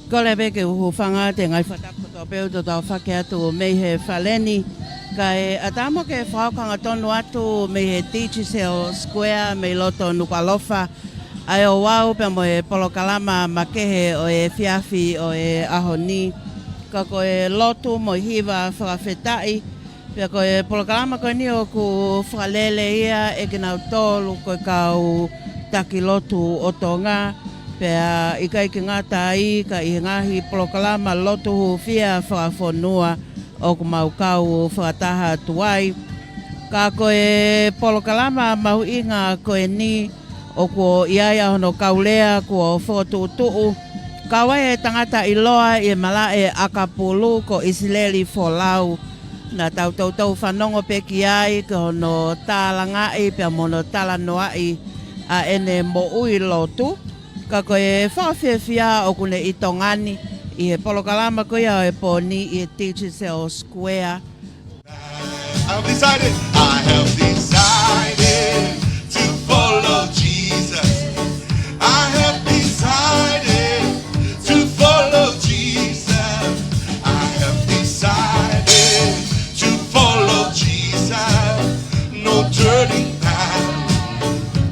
Ko le be ke uhufanga te ngai whataputo peu to tau whake atu mei he whaleni. Kai atamo ke whaokanga tonu atu mei he Intercessory Square mei loto Nuku'alofa. Ai o wau pe mo e polokalama makehe o e fiafi o e ahoni. Ka ko e Lotu mo hiva whakawhetai. Pea ko e polokalama ko ni o ku whalele ia e kinau tolu ko kau taki Lotu o Tonga. Pea ika ki ngata ai ka i ngahi polokalama Lotu Hufia whakafonua o ku maukau whakataha tuai. Ka ko e polokalama mahu inga ko e ni o ko iaia hono kaulea ko whakatuutuu. Ka wai e tangata iloa i mala e akapulu ko Isileli Folau. Na tau whanongo peki ai ko hono tālangai pia mono talanoai a ene mo ui Lotu. Ka ko e whawhiawhia o kune i tongani i he polokalama ko ia o e poni i he Intercessory Square. I have decided to follow Jesus. I have decided to follow Jesus. I have decided to follow Jesus. No turning back,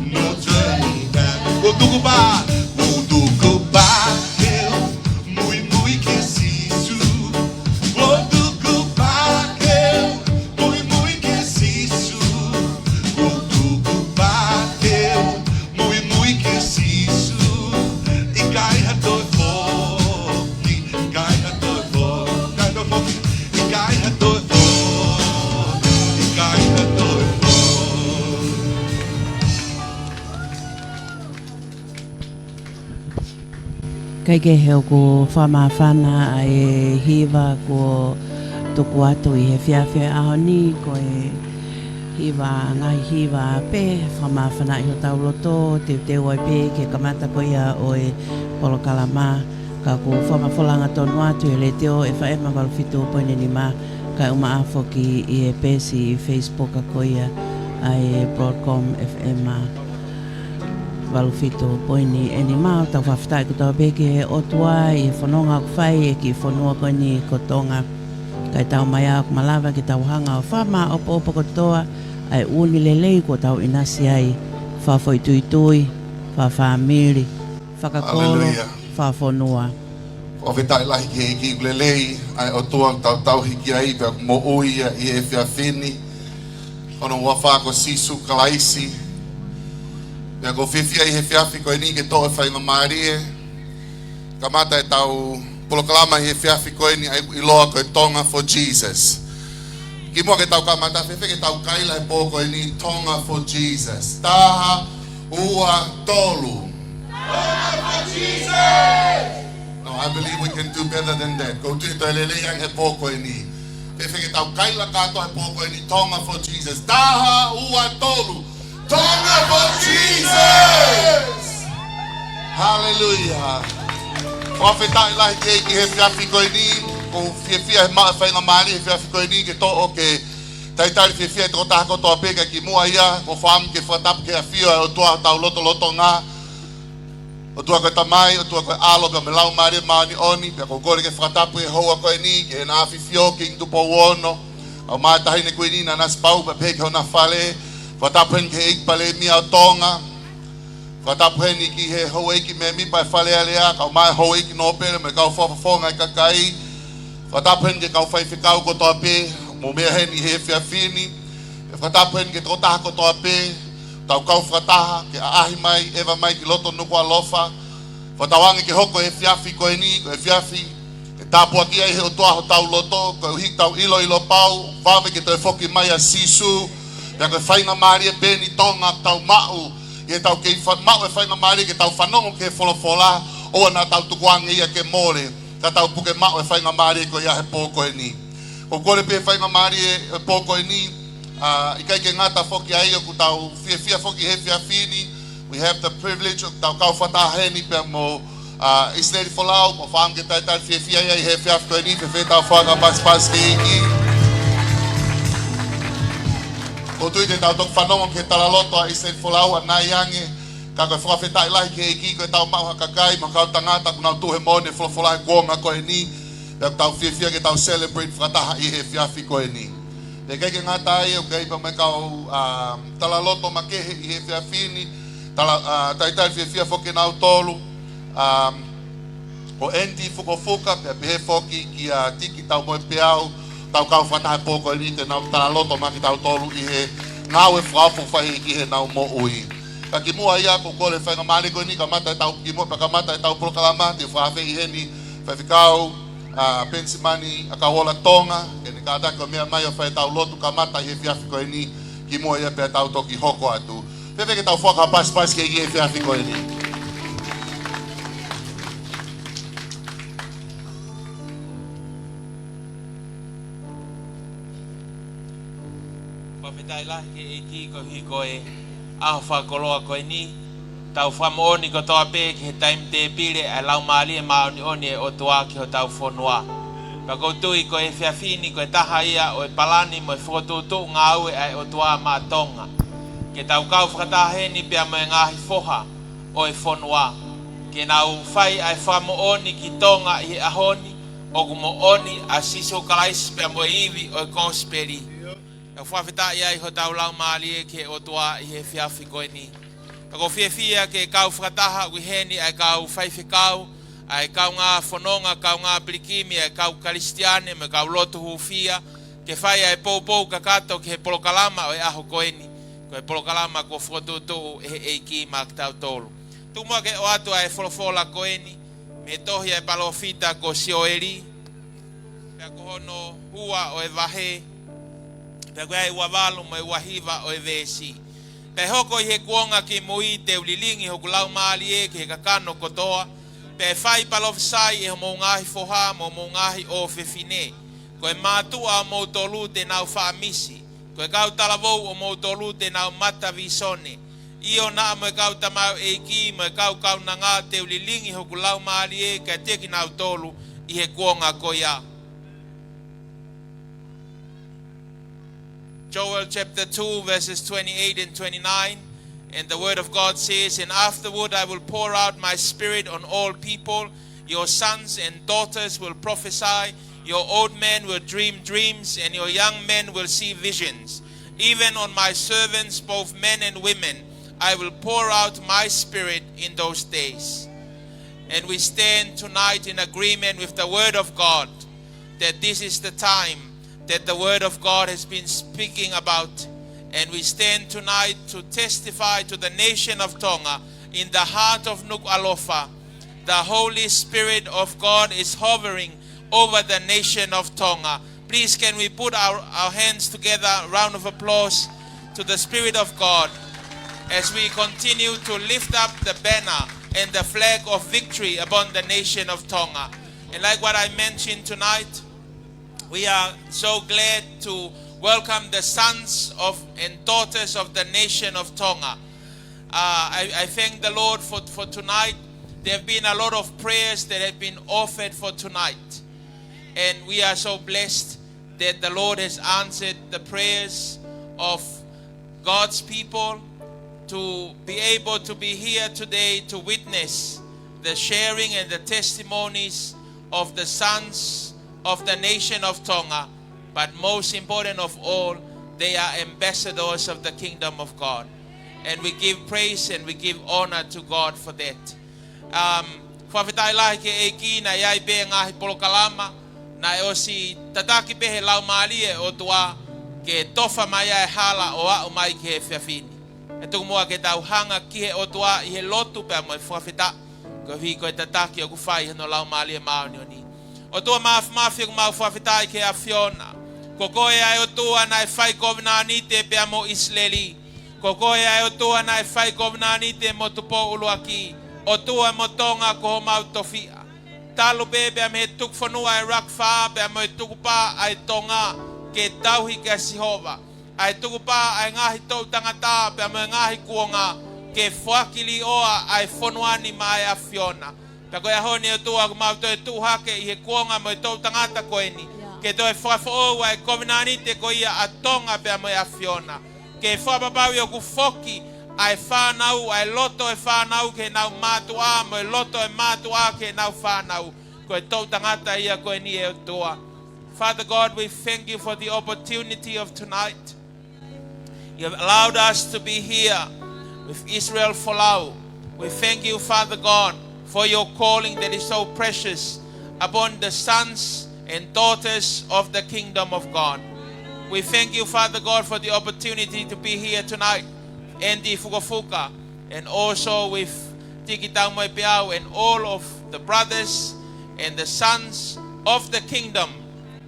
no turning back. Go to goodbye. Kai ke heo ko whamawhana a e hiva ko tuku atu i he whiawhia ahoni ko e hiva ngai hiva pe whamawhana i ho tau loto te teo ai pe ke kamata ko ia o e polokalama ka ko whamawholanga tonu atu e le teo e whaema walwhitu poine ni ma ka uma afoki i e pesi i Facebook a ko ia a e Broadcom FM walufito poini eni mau tau whawhitai ko tau beke o tua i whanonga ku whai e ki whanua ko ni ko Tonga. Kai tau mai au malawa ki tau hanga o whama opo opo ko toa ai uni lelei ko tau inasi ai whawhoi tui tui, whawhamiri, whakakoro, whawhanua. Whawhitai lahi ki hiki lelei ai o tua tau hiki ai pia mo ui i e whiawhini. Ono wawha sisu kalaisi. Pea ko whiwhia i he whiawhi ko e ni ke tō e whainga maarie. Ka mata e tau polokalama i he whiawhi ko e ni i loa ko e Tonga for Jesus. Ki mua ke tau ka mata whiwhi ke tau kaila e pō ko e ni Tonga for Jesus. Taha ua tolu. Tonga for Jesus! No, I believe we can do better than that. Ko tui toi lele yang he pō ko e ni. Whiwhi ke tau kaila kato he pō ko e ni Tonga for Jesus. Taha ua tolu. Tonga for Jesus! Hallelujah! Whawhetai lahi ke he whiawhi koe ni, ko whiawhia he maa whainga maari he whiawhi koe ni, ke tō o ke taitari whiawhia te kotaha kotoa peka ki mua ia, ko whaam ke whatapu ke a whio o tua tau loto loto ngā, o tua koe tamai, o tua koe alo ka me lau maari maani oni, pia ko kore ke whatapu e hoa koe ni, ke he nā whiwhio ki Tupou wono, au maa tahine koe ni na nas pau, pa peke ho na whale, Whatapuhen ke ikpale mia o Tonga. Whatapuhen ki he hoi ki me mi pai whale alea. Kau mai hoi ki no pere me kau whawhawhonga i kakai. Whatapuhen ke kau whaiwhikau ko toa pe. Mo mea hen i he whiawhini. Whatapuhen ke trotaha ko toa pe. Tau kau whataha ke aahi mai ewa mai ki Loto Nuku'alofa. Whatawangi ke hoko he whiawhi ko e ni. Ko he whiawhi ke tāpua ki ai he o toa ho tau loto. Ko hik tau ilo ilo pau. Whawe ke toi whoki mai a sisu. Pea koe whainga maari e pēni Tonga tau mau. I tau kei mau e whainga maari ke tau whanongo ke wholofola. Oa nā tau tukuange ia ke mōre. Ka tau puke mau e whainga maari ko ia he pōko e ni. Ko kore pē whainga maari e pōko e ni. I kai ke ngata whoki ai o ku tau whiawhia whoki he whiawhini. We have the privilege of tau kau whataheni pea mo Isileli Folau. Mo whaam ke taitai whiawhia ia i he whiawhi ko e ni. Pe whetau whanga pas ke iki. O tui te tau tok whanongo ke tala loto a Isileli Folau a nai ange Ka koe whawhetai lahi ke eki koe tau mau hakakai, ma kau tangata ku nau tuhe mone wholawholai kuonga koe ni, pia tau whiawhia ke tau celebrate whakataha I he whiawhi koe ni. Te keke ngata ai o kei pa me kau tala loto makehe I he whiawhi ni, taitai whiawhia whoke nau tolu, o endi fuka pia pehe whoki ki tiki tau moe peau, tau kau whatahe pōko ni te nau tala loto maki tau tolu I he ngau e whaafu whahi ki he nau mo ui. Ka ki mua ia ko kore whainga mani koe ni ka mata e tau ki mua, ka mata e tau prokalama, te whaafe I he ni, whaifikau, pensimani, a ka wola Tonga, ke ni ka atako mea mai o whai tau lotu ka mata I he whiawhi koe ni, ki mua ia pia tau toki hoko atu. Pepe ke tau whaka pas ke I he whiawhi koe ni. Whawhetai lahi ke e ki ko hi koe aho whakoloa koe ni tau whamooni ko toa pē ki he taim te pire a lau maali e maoni oni e o toa ki ho tau whonua. Ka koutui ko e whiawhini ko e taha ia o e palani mo e whotutu ngā ue ai o toa mā Tonga. Ke tau kau whakataheni pia mo e ngahi whoha o e whonua. Ke nau whai ai whamooni ki Tonga I he ahoni o kumooni a siso kalaisi pia mo e iwi o e konsperi. Ka whawhetai ai ho tau lau maali e ke o toa I he whiawhi koe ni. Ka ko whiawhia ke kau whakataha wiheni ai kau whaiwhikau, ai kau ngā whanonga, kau ngā plikimi, ai kau karistiane, me kau Lotu Hufia, ke whai ai pou ka kato ke he polokalama o e aho koe ni. Ko he polokalama ko whotutu e he eiki mā ki tau tolu. Tumua ke o atu ai wholofola koe ni, me tohi ai palofita ko sioeri, pia ko hono hua o e wahe, pia koe ai wawalu mo e wahiva o e vesi. Pe hoko I he kuonga ki mui te ulilingi hoku lau maali e ki he kakano kotoa. Pe whai palofisai e mo ngahi foha mo ngahi o whewhine. Ko e mātua o mo tolu te nau whaamisi. Ko e kau talavou o mo tolu te nau mata visone. Io na mo e kau tamau e ki mo e kau na ngā te ulilingi hoku lau maali e ka teki nau tolu I he kuonga ko ia. Joel chapter 2 verses 28 and 29, and the word of God says, and afterward I will pour out my spirit on all people, your sons and daughters will prophesy, your old men will dream dreams, and your young men will see visions. Even on my servants, both men and women, I will pour out my spirit in those days. And we stand tonight in agreement with the word of God, that this is the time that the word of God has been speaking about, and we stand tonight to testify to the nation of Tonga in the heart of Nuku'alofa. The Holy Spirit of God is hovering over the nation of Tonga. Please can we put our hands together, a round of applause to the Spirit of God as we continue to lift up the banner and the flag of victory upon the nation of Tonga. And like what I mentioned tonight, we are so glad to welcome the sons of and daughters of the nation of Tonga. I thank the Lord for tonight. There have been a lot of prayers that have been offered for tonight. And we are so blessed that the Lord has answered the prayers of God's people to be able to be here today to witness the sharing and the testimonies of the sons of the nation of Tonga, but most important of all, they are ambassadors of the kingdom of God. And we give praise and we give honor to God for that. Whawhetai lahi ke e ki na iai be ngahi polokalama, na e osi tataki pehe lau maali e o tua ke tofa mai e hala o au mai ke he whiawhini. E tuku mua ke tau hanga ki he o tua I he lotu pe mo e whawheta, ko hui ko e tataki o kuwhai hano lau maali e maoni o ni. O tua mafi o mau whawhetai ke a Fiona. Ko koe ai o tua na e whai kovna ni te pia mo Isleli. Ko koe ai o tua na e whai kovna ni te mo Tupou uluaki. O tua mo Tonga ko ho mau tofia. Talo pe pia me he tuk whanua e rakwha, pia mo e tukupa ai Tonga ke tauhi ke Sihova. Ai tukupa ai ngahi tau tangata, pia mo e ngahi kuonga ke whakili oa ai whanuani mai a Fiona. Pia koe ahoni o tua kumau to e tuhake I he kuonga mo e tau tangata koe ni. Ke to e whawhaoa e kovinani te ko ia a Tonga pia mo e a Fiona. Ke whapapau o ku whoki ai whanau, ai loto e whanau ke nau mātua, mo e loto e mātua ke nau whanau. Koe tau tangata ia koe ni e toa. Father God, we thank you for the opportunity of tonight. You have allowed us to be here with Israel Folau. We thank you, Father God, for your calling that is so precious upon the sons and daughters of the kingdom of God. We thank you, Father God, for the opportunity to be here tonight. Andy Fukafuka, and also with Tiki Taumai Piao and all of the brothers and the sons of the kingdom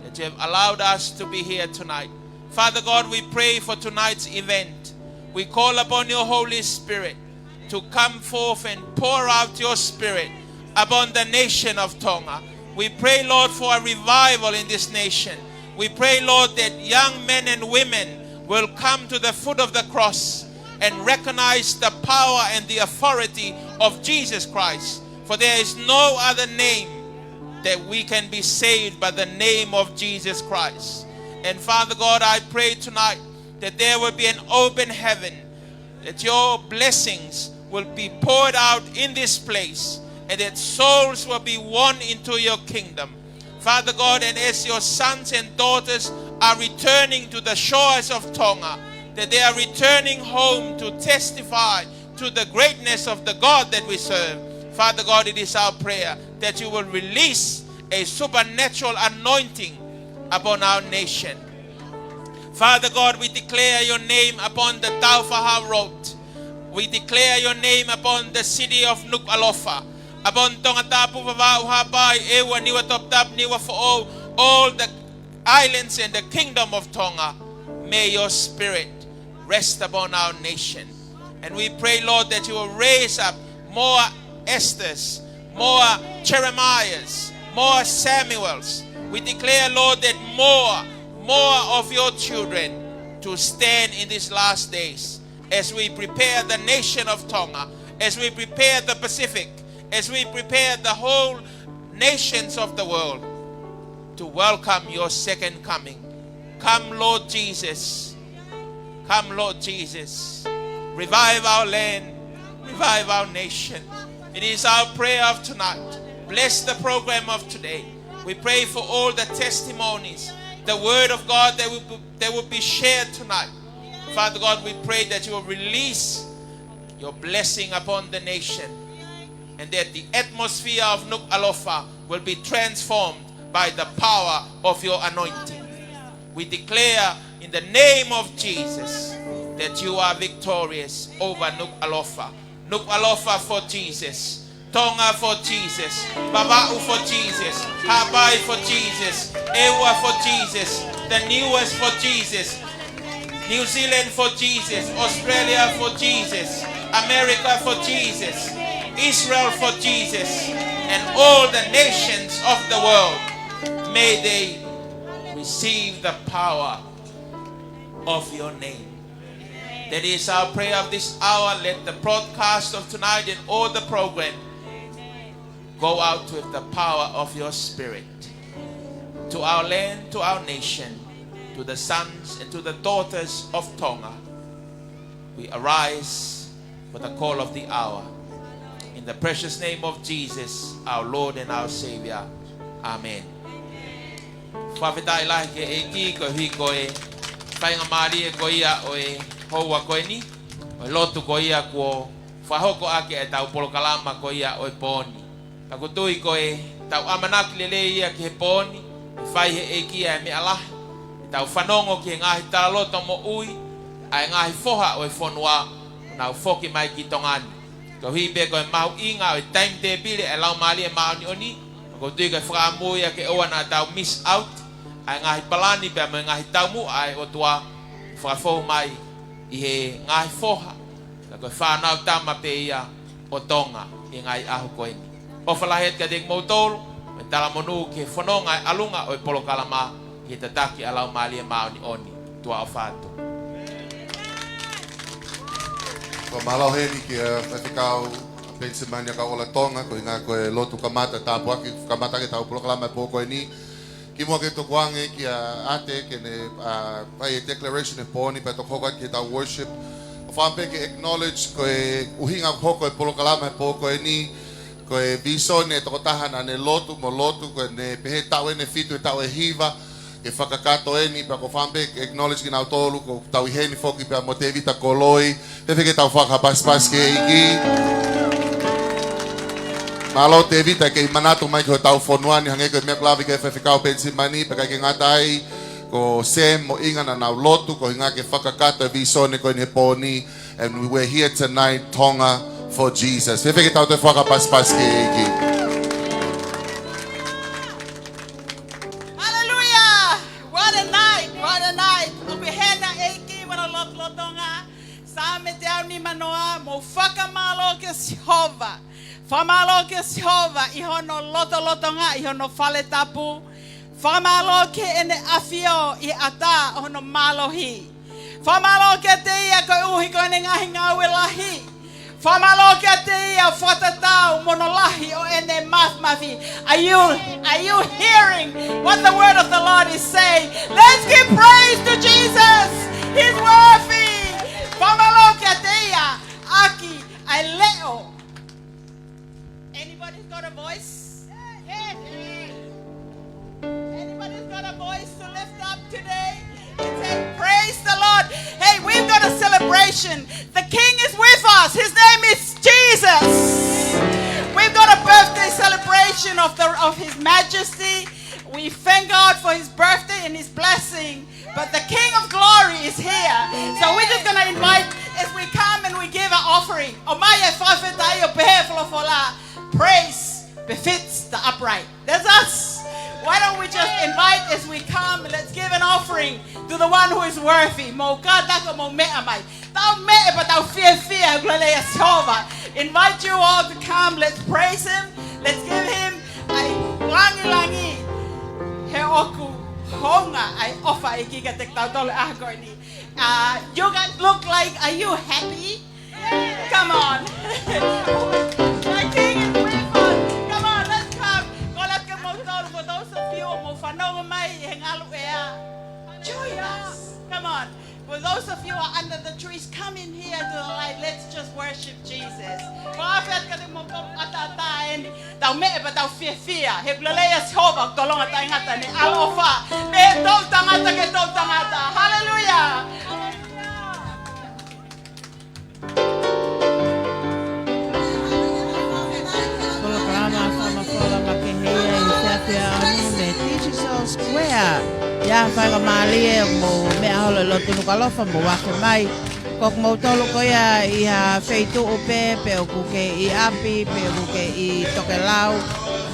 that you have allowed us to be here tonight. Father God, we pray for tonight's event. We call upon your Holy Spirit to come forth and pour out your Spirit upon the nation of Tonga. We pray, Lord, for a revival in this nation. We pray, Lord, that young men and women will come to the foot of the cross and recognize the power and the authority of Jesus Christ. For there is no other name that we can be saved by the name of Jesus Christ. And Father God, I pray tonight that there will be an open heaven, that your blessings will be poured out in this place, and that souls will be won into your kingdom. Father God, and as your sons and daughters are returning to the shores of Tonga, that they are returning home to testify to the greatness of the God that we serve. Father God, it is our prayer that you will release a supernatural anointing upon our nation. Father God, we declare your name upon the Taufaha Road. We declare your name upon the city of Nuku'alofa, upon Tongatapu, Hapai, Ewa, Niwa Toptap, Niwa for all the islands and the kingdom of Tonga. May your spirit rest upon our nation. And we pray, Lord, that you will raise up more Esthers, more Jeremiahs, more Samuels. We declare, Lord, that more of your children to stand in these last days as we prepare the nation of Tonga, as we prepare the Pacific, as we prepare the whole nations of the world to welcome your second coming. Come, Lord Jesus. Come, Lord Jesus. Revive our land. Revive our nation. It is our prayer of tonight. Bless the program of today. We pray for all the testimonies, the word of God that will be shared tonight. Father God, we pray that you will release your blessing upon the nation, and that the atmosphere of Nuku'alofa will be transformed by the power of your anointing. We declare in the name of Jesus that you are victorious over Nuku'alofa. Nuku'alofa for Jesus. Tonga for Jesus. Baba'u for Jesus. Hawaii for Jesus. Ewa for Jesus. The newest for Jesus. New Zealand for Jesus. Australia for Jesus. America for Jesus. Israel for Jesus. And all the nations of the world, may they receive the power of your name. That is our prayer of this hour. Let the broadcast of tonight and all the program go out with the power of your spirit to our land, to our nation, to the sons and to the daughters of Tonga. We arise for the call of the hour. In the precious name of Jesus, our Lord and our Savior. Amen. Whawhetai lahi ke eki ko hui koe whainga maari e ko ia o e houa koe ni o e lotu ko ia ko whahoko ake e tau polokalama ko ia o e pōni. Ako tui ko e tau amanaki lele ia ki he pōni whai he eki e me alahi tau whanongo ki ngahi tāloto mo ui ai ngahi foha o e whonua nau whoki mai ki tongani. Ko hui pe ko e mahu inga o e time te pile e lau maari e maoni oni. Ko tui ko e whakaamui ke oa na tau miss out ai ngahi palani pe me ngahi tau mu ai o tua whakafohu mai i he ngahi foha. Ko e whanau tama pe ia o Tonga i ngai ahu koe ni. O whalahet ka dek mautolo me tala monu ke whanonga e alunga o e polo kalama i he tataki a lau maari e maoni oni tua o whātu. Ko malau heni ki whakikau Pennsylvania ka ola Tonga ko inga ko e lotu kamata tapu aki kamata ke tau proklama po ko ni ki mo ke to kwange ki ate ke ne pai declaration e poni pa to hoka ki tau worship O whampeke acknowledge ko e uhinga hoko e polo kalama e poko e ni ko e viso ne toko tahana ne lotu mo lotu ko ne pehe tau e ne fitu e tau e hiva e whakakato e ni pa ko whampeke acknowledge ki nau tolu ko tau i heni foki pa mo te vita koloi te whike tau whakapaspas ke iki malo te vita ke manatu mai ko tau whonuani hange ko mea klavi ke whewhikau pensi mani pa kai ke ngatai ko sem mo inga na nau lotu ko hinga ke whakakato e viso ne ko ne poni and we're here tonight Tonga for Jesus. Whike tau te whakapaspas ke iki. Hallelujah! What a night! What a night! Ubihena eiki wana lotonga. Same te au ni manoa mo whakamalo ke Jehova. Whamalo ke Jehova ihono lotonga ihono Tongatapu. Whamalo ke ene afio I ata hono malohi. Whamalo ke te ia ko uhi ko ene ngahi ngau e lahi. Whamalo ke te ia whatatau monolahi o ene mathmathi. Are you hearing what the word of the Lord is saying? Let's give praise to Jesus. He's worthy. Whamalo ke te ia aki ai leo. Anybody's got a voice? Yes. Anybody's got a voice to lift up today? And say, praise the Lord. Hey, we've got a celebration. The King is with us. His name is Jesus. We've got a birthday celebration of His Majesty. We thank God for His birthday and His blessing. But the King of Glory is here. So we're just going to invite, as we come and we give an offering. Praise befits the upright. That's us. Why don't we just invite as we come, let's give an offering to the one who is worthy. Invite you all to come. Let's praise Him. Let's give Him a langi. He oku honga I offer ikiga tektautole ahkoini. You guys look like, are you happy? Come on. My King is with us. Come on, let's come. For those of you join us. Come on. For those of you who are under the trees, come in here to the light. Let's just worship Jesus. Hallelujah. Intercessory Square. Ya whaika maalie mo mea holo Lotu Nuku'alofa mo wake mai. Kok mo tolu ko ia iha feitu upe pe o kuke I api pe o kuke I tokelau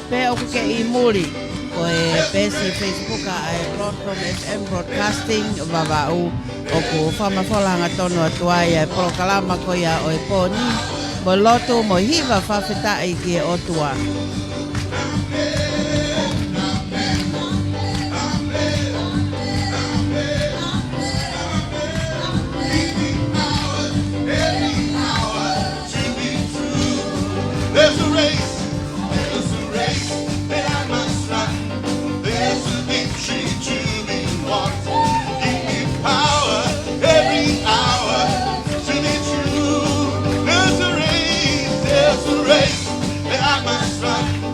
pe o kuke I muri. Ko e pesi Facebook a Broadcom FM Broadcasting vavau o ku whamafolanga tonu atua ia e polo kalama ko ia o e poni. Mo lotu mo hiva whawhita I ki e otua. There's a race that I must run. There's a victory to be won. Give me power every hour to be true. There's a race that I must run.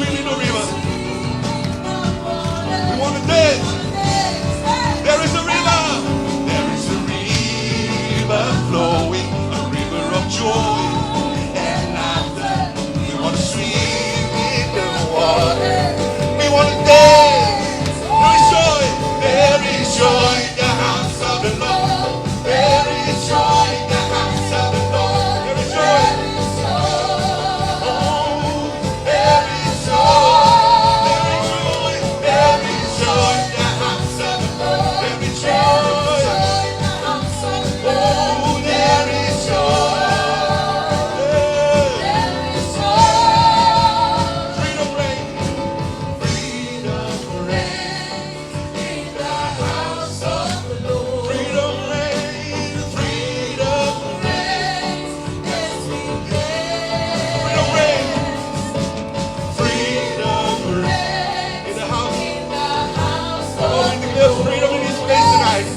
sweet in the river. We want to dance. There is a river. There is a river flowing, a river of joy and laughter. We want to swim in the water. We want to dance. There is joy in the house of the Lord. There is joy in the house of the Lord. There is joy. Oh, there is joy. There is joy. There is joy in the house of the Lord. There is joy. Oh, there is joy. Freedom reigns. Freedom reigns in the house of the Lord. Freedom reigns. Freedom reigns. Yes, we can. Freedom reigns. Freedom reigns in the house. Oh, we declare freedom in this place tonight.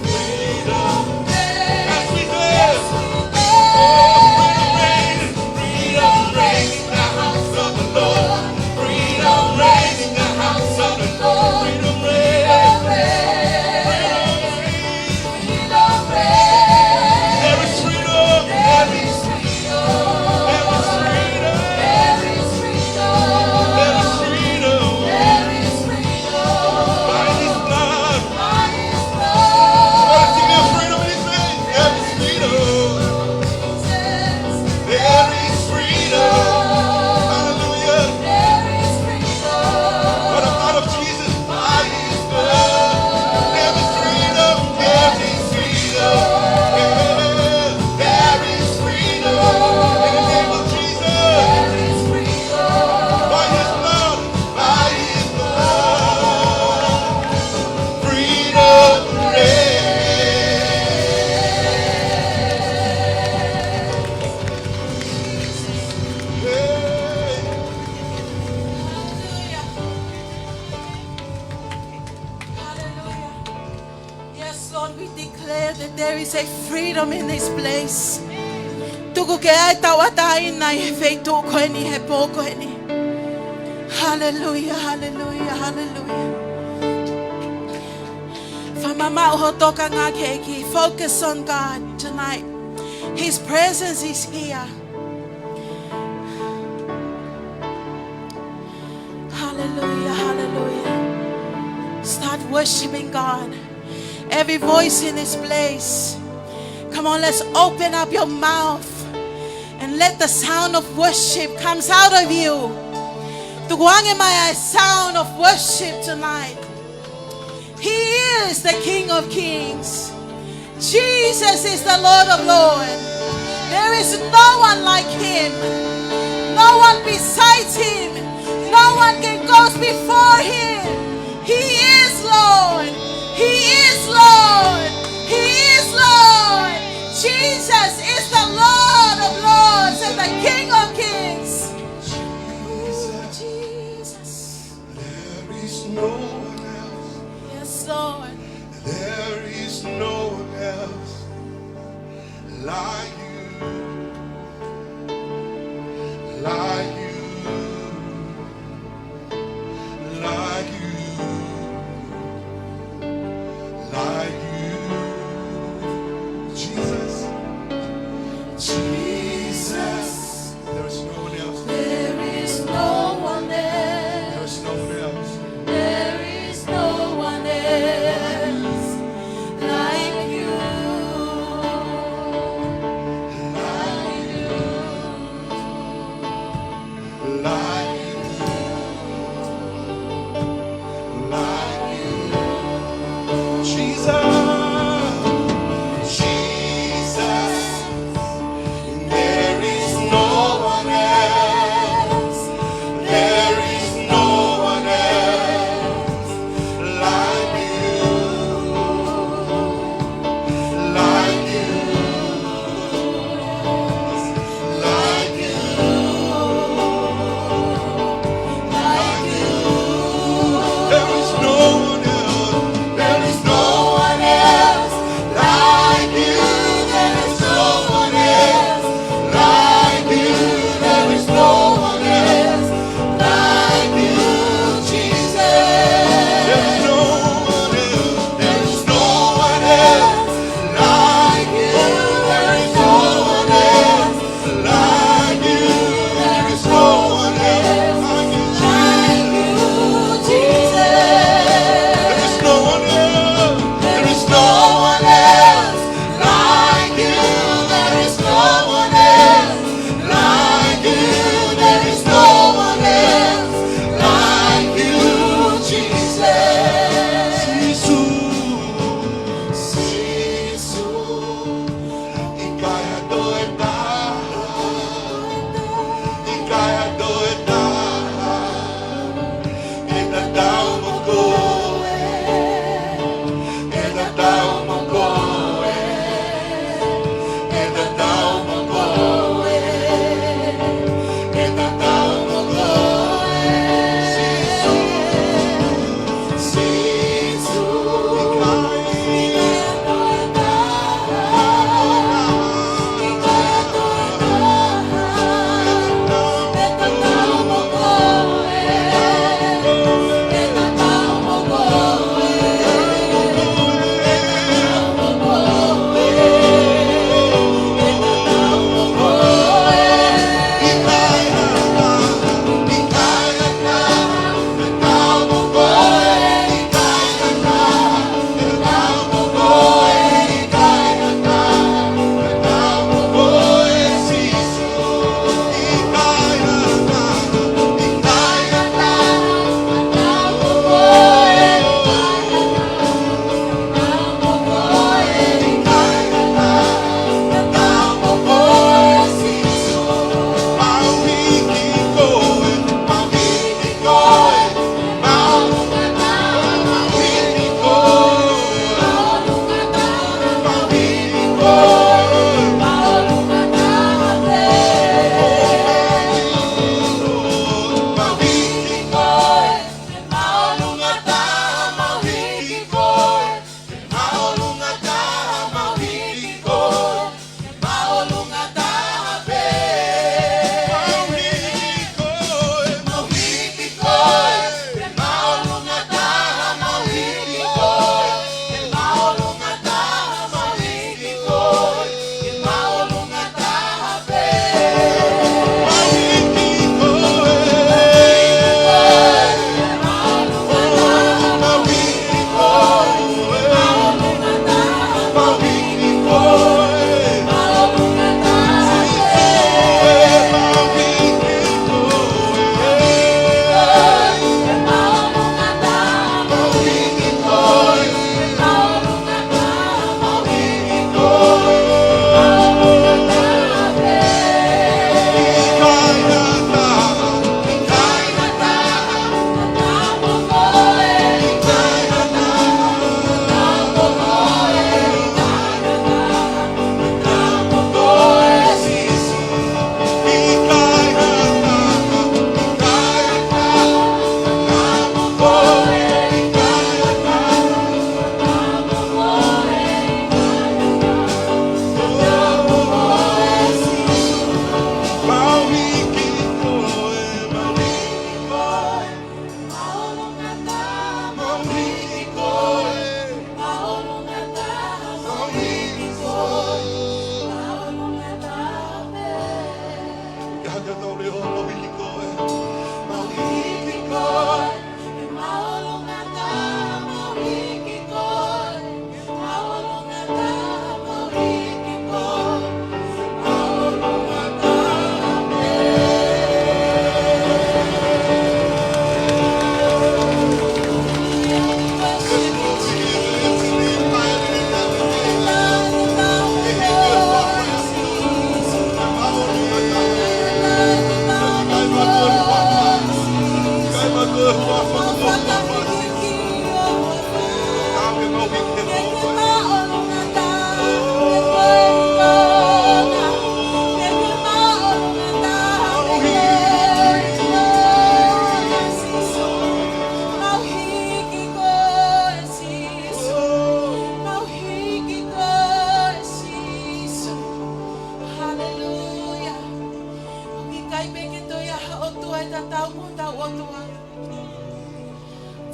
Freedom. As we dance. Oh, freedom reigns. Freedom reigns in the house of the Lord. Freedom reigns in the house of the Lord. Freedom reigns. Freedom reigns. There is freedom. There is freedom. There is freedom. There is freedom. There is freedom. There is freedom. By His blood. By His blood. What is the freedom in His name? There is freedom. There is freedom. Hallelujah. There is freedom. For the blood of Jesus. By His blood. There is freedom. There is freedom. There is freedom. In the name of Jesus. There is freedom. By His blood. By His blood. Freedom reigns. Hallelujah. Yes, Lord, we declare that there is a freedom in this place. Tuku ke ai tawatai na e feito koe ni he pō koe ni. Hallelujah, hallelujah, hallelujah. Whamamau ho toka ngā keiki. Focus on God tonight. His presence is here. Hallelujah, hallelujah. Start worshiping God. Every voice in this place. Come on, let's open up your mouth and let the sound of worship comes out of you. Tuguange mai a sound of worship tonight. He is the King of Kings. Jesus is the Lord of Lords. There is no one like Him. No one besides Him. No one can go before Him. He is Lord. He is Lord. He is Lord. Jesus is the Lord of Lords and the King of Kings. Jesus. There is no one else. Yes, Lord. There is no one else like you. Like you. Like you. Like you. Jesus. Jesus. There is no one else. There is no one There else. is no one else. There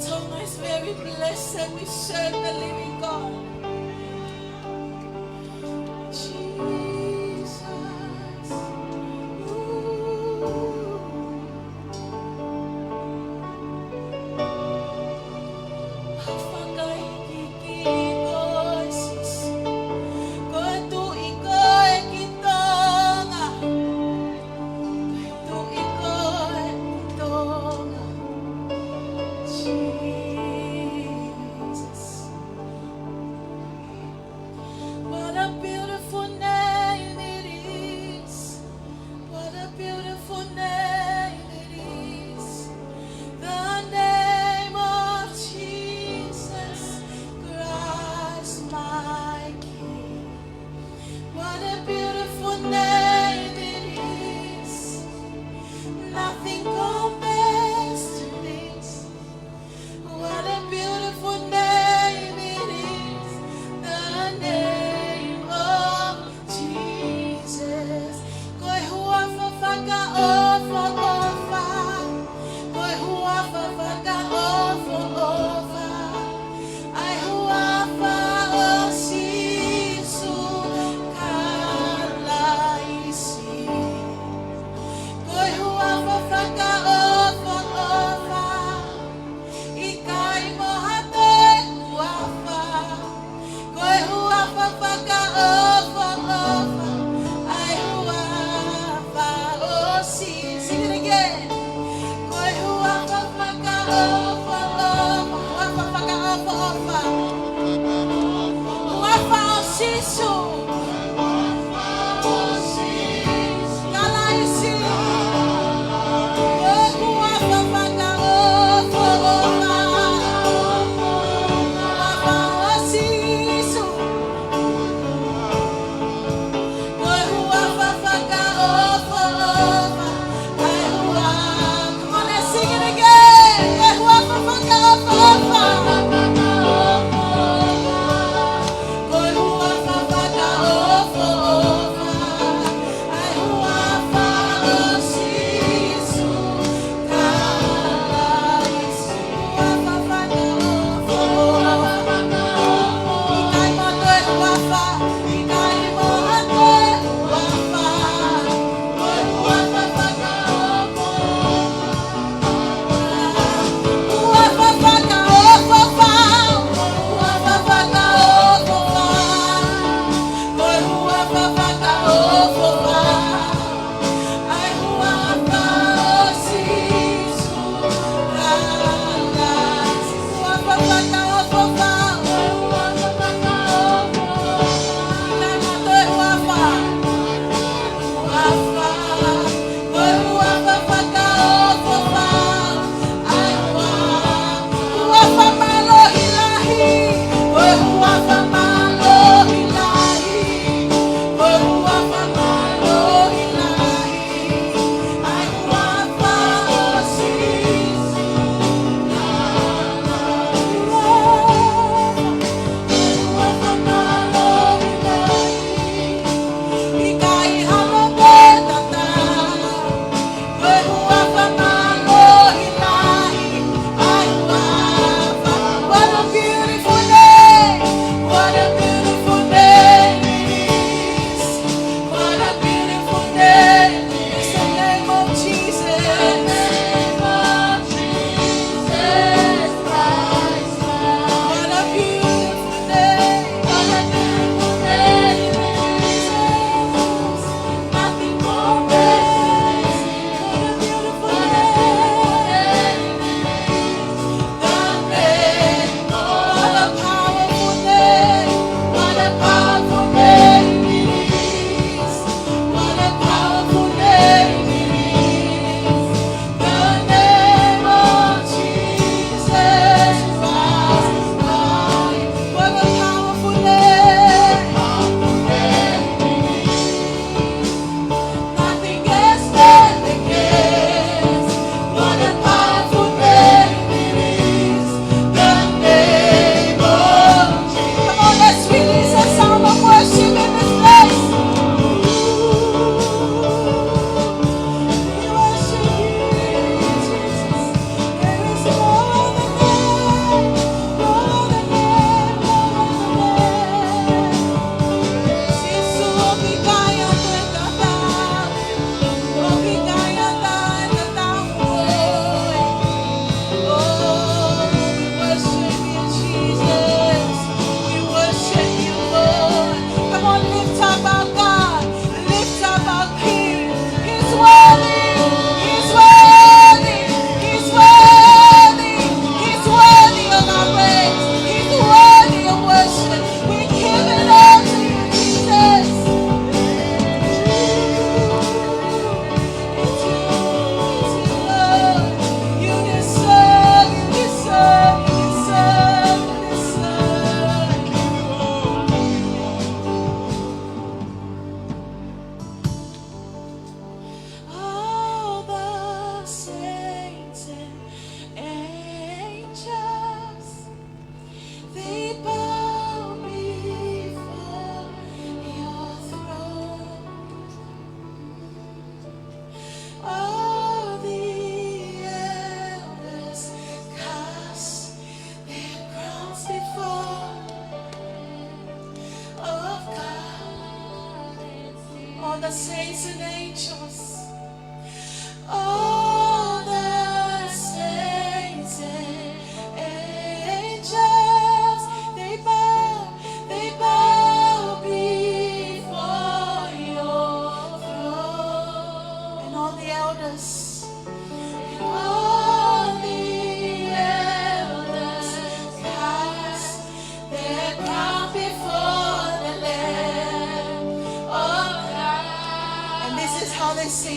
Tonga is very blessed. We serve the living God. Jesus. What a beautiful name it is. What a beautiful name it is. The name of Jesus Christ, my King. What a beautiful name it is. Nothing compares to this. What a beautiful name it is. The name of Jesus. Koi hua fafaka ofa ofa. Koi hua fafaka ofa ofa. Ai hua fa o sisu kalaisi. Koi hua fafaka ofa ofa. Ikai mohate uafa. Koi hua fafaka ofa ofa. Ai hua fa o si. Sing it again. Koi hua fafaka ofa ofa. Hua fafaka ofa ofa. Hua fa o sisu. Kalaisi. Koi hua fafaka ofa ofa. Hua fa o sisu. Koi hua fafaka ofa ofa. Ai hua. Come on, let's sing it again. Koi hua the saints and angels. All the saints and angels, they bow before your throne. And all the elders, cast their crown before the Lamb of God. And this is how they say.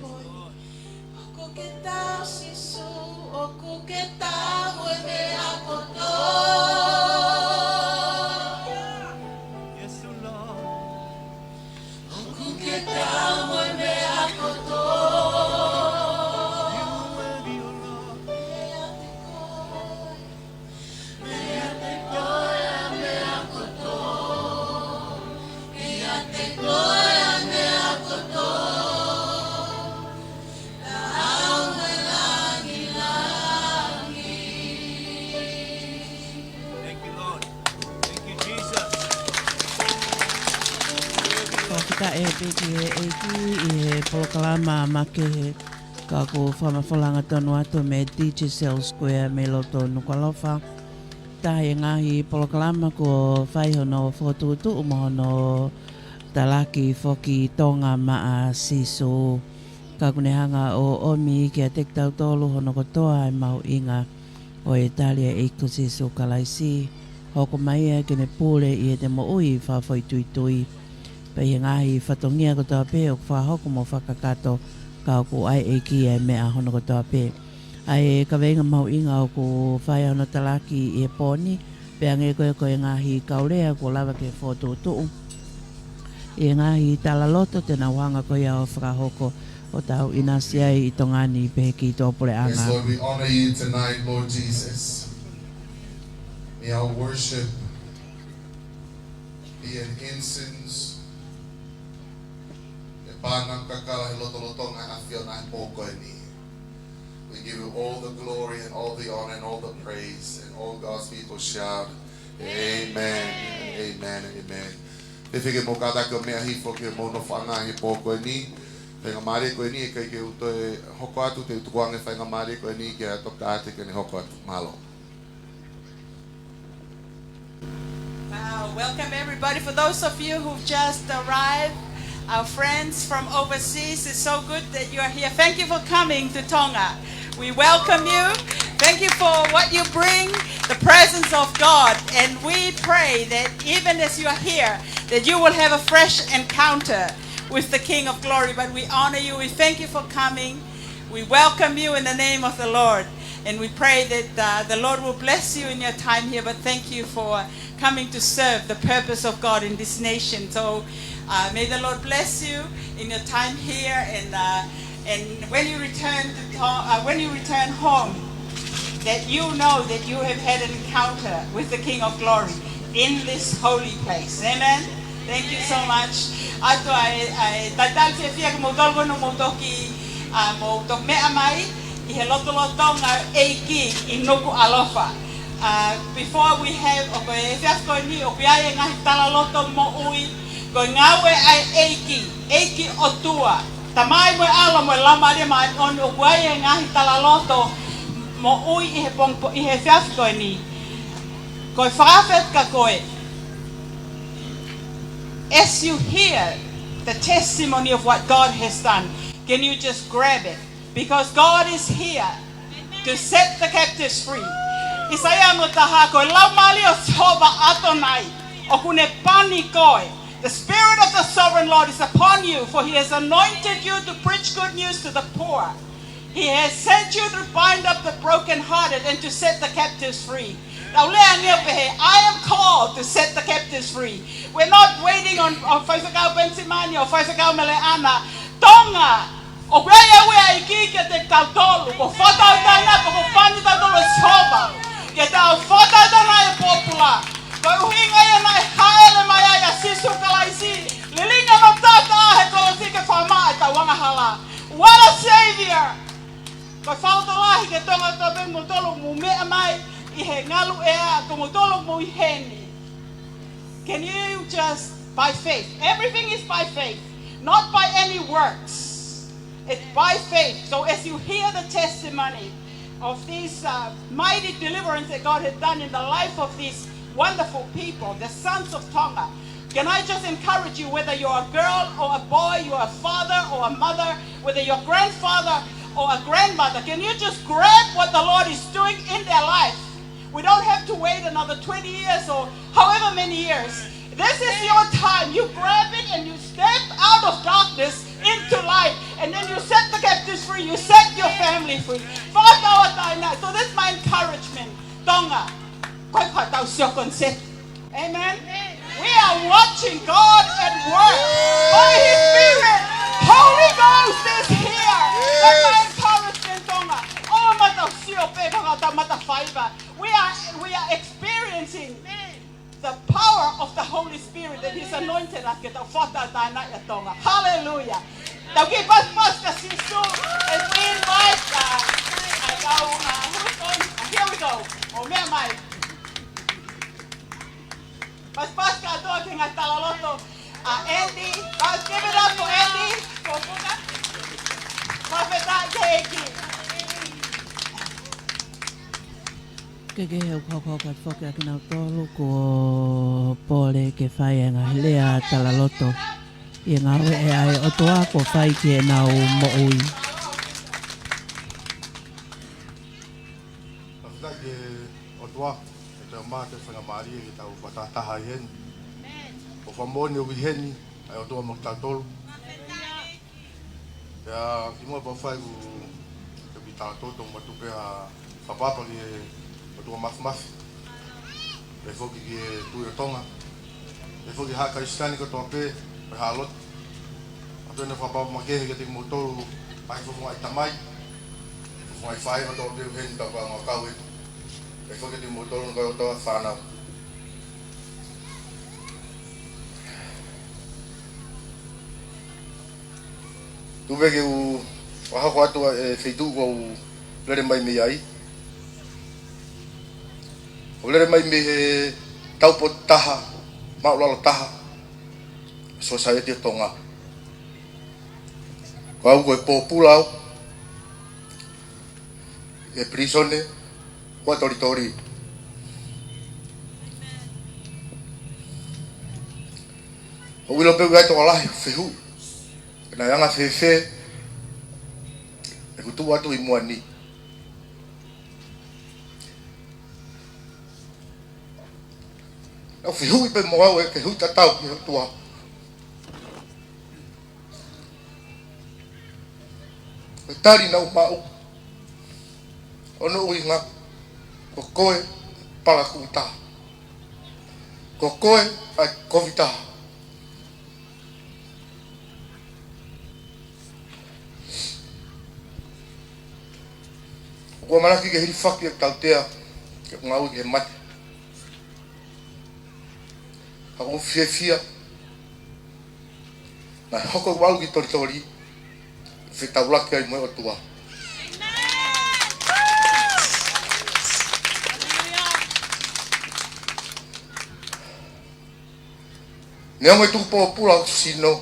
boy. Oko ke tau sisu, oko ke tau e me akoto. Yes, Lord. Oko ke tau e me akoto. You are worthy, O Lord. Mea te koe me akoto. Mea te koe me akoto. Tau me langi langi. Thank you, Lord. Thank you, Jesus. Ka e peki e eiki i he polokalama make he ka ko whamawhalanga tonu atu me Digi Square me Lotu Nuku'alofa. Tahi ngahi polokalama ko whaihono whotutu umohono talaki whoki Tonga maa sisu. Ka kunehanga o omi ki a tektau tolu hono kotoa e mau inga o Italia e ko sisu kalaisi. Hoko mai e kene pule i e te mo ui whawhoi tui tui. Pei ngahi whatongia ko toa pē o whahoko mo whakakato ka ko ai e ki e mea hono ko toa pē. Ai ka venga mau inga o ko whai hono talaki i e pōni, pēa nge koe ngahi kaurea ko lava ke whotutu. I ngahi tala loto tēnā wanga ko ia o whakahoko o tau inasi ai i tongani pē ki tōpore Yes, anga. Lord, we honor you tonight, Lord Jesus. May our worship be an incense. E pāngang kakala he lotolotonga e awhio nai pōkoe ni. We give you all the glory and all the honor and all the praise. And all God's people shout, Amen, Amen, Amen. Te whike mō kātaka mea hifo ke mōno whanga he pōkoe ni. Whainga māre koe ni e kai ke uto e hoko atu te utukuange whainga māre koe ni ke toka ate ke ne hoko atu. Mahalo. Wow, welcome everybody. For those of you who've just arrived, our friends from overseas, it's so good that you are here. Thank you for coming to Tonga. We welcome you. Thank you for what you bring, the presence of God. And we pray that even as you are here, that you will have a fresh encounter with the King of Glory. But we honor you. We thank you for coming. We welcome you in the name of the Lord. And we pray that the Lord will bless you in your time here. But thank you for coming to serve the purpose of God in this nation. So may the Lord bless you in your time here. And when you return home, that you know that you have had an encounter with the King of Glory in this holy place. Amen. Thank you so much. Ato ai tatal te fia mo dolgo no mo toki mo tok mea mai I he lotolotonga eiki I Nuku'alofa. Before we have okay fiasko ni opiaye ngahi tala loto mo ui ko ngawe ai eiki otua. Tamai mo ala mo lama de mai on opiaye ngahi tala loto mo ui I he fiasko ni. Ko whakawhet ka koe. As you hear the testimony of what God has done, can you just grab it? Because God is here to set the captives free. Isaiah no taha koe laumali o Jehova atonai o kune pani koe. The Spirit of the Sovereign Lord is upon you, for He has anointed you to preach good news to the poor. He has sent you to bind up the brokenhearted and to set the captives free. I am called to set the captives free. We're not waiting on Faisakau Pensimani or Faisakau Meleana. Tonga! O kaya we iki ke te kautolu ko fata tana ko fani tolo soba. Ke ta fata tana e popula. Ko hinga ya na haele maya ya sisu kalaisi. Lilinga no tata he ko sike fama ta wanga hala. What a savior! Ko fauta lahi ke tonga to ben mo tolo mu me mai. Can you just, by faith, everything is by faith, not by any works, it's by faith. So as you hear the testimony of these mighty deliverance that God has done in the life of these wonderful people, the sons of Tonga, can I just encourage you, whether you're a girl or a boy, you're a father or a mother, whether you're a grandfather or a grandmother, can you just grab what the Lord is doing in their life? We don't have to wait another 20 years or however many years. This is your time. You grab it and you step out of darkness into life. And then you set the captives free. You set your family free. So this is my encouragement. Tonga. Amen. We are watching God at work. Holy Spirit, Holy Ghost is here. That's my encouragement, Tonga. We are experiencing the power of the Holy Spirit that He's anointed us. Hallelujah. Now give us first as we invite who's going? Here we go. Oh, me and Mike. Mas Pascal talking at Lotu. Andy, let's give it up for Andy. Ke heu koko ka foka kina tolu ko pole ke whai ngā lea tala loto. I ngā we e ai o toa ko whai ki e nau mo'ui. Aftai ke o toa, e te mā te whangamari e tau watataha i heni. O whamoni o heni, ai o toa mo tātolu. Ia, ki mua pa whai u te bitātoto matupe a whapapa ki e o toa mafi. E whoki ki e tui o Tonga. E whoki haka i stani ko toa pē, e halot. A tōna whapapa makehe ke te motoro, ai whunga i tamai. Whunga i whae ma toa pē u heni tau ka ngā kau e. E whoki te motoro nga o toa whanau. Tuweke u wahako atua e wheitu ko u lere mai me ai. O lere mai me he taupo taha, maulala taha, society o Tonga. Ko au ko e pōpulau, e prisone, ko toritori. O wilo peu gai toka lahi, whehu. Kena yanga whewhe, e kutu atu I mua ni. Nau whehu I pe moau e whehu tatau ki tua. E tari nau mau. Ono ui ngā, ko koe pala kuta. Ko koe ai kovita. Ko malaki ke hiri whaki e tautea, ke ngau ke mate. Ako whiawhia, na hoko wau ki toritori, whetaulaki ai moe o tua. Nea mai tuku pō pula o sino,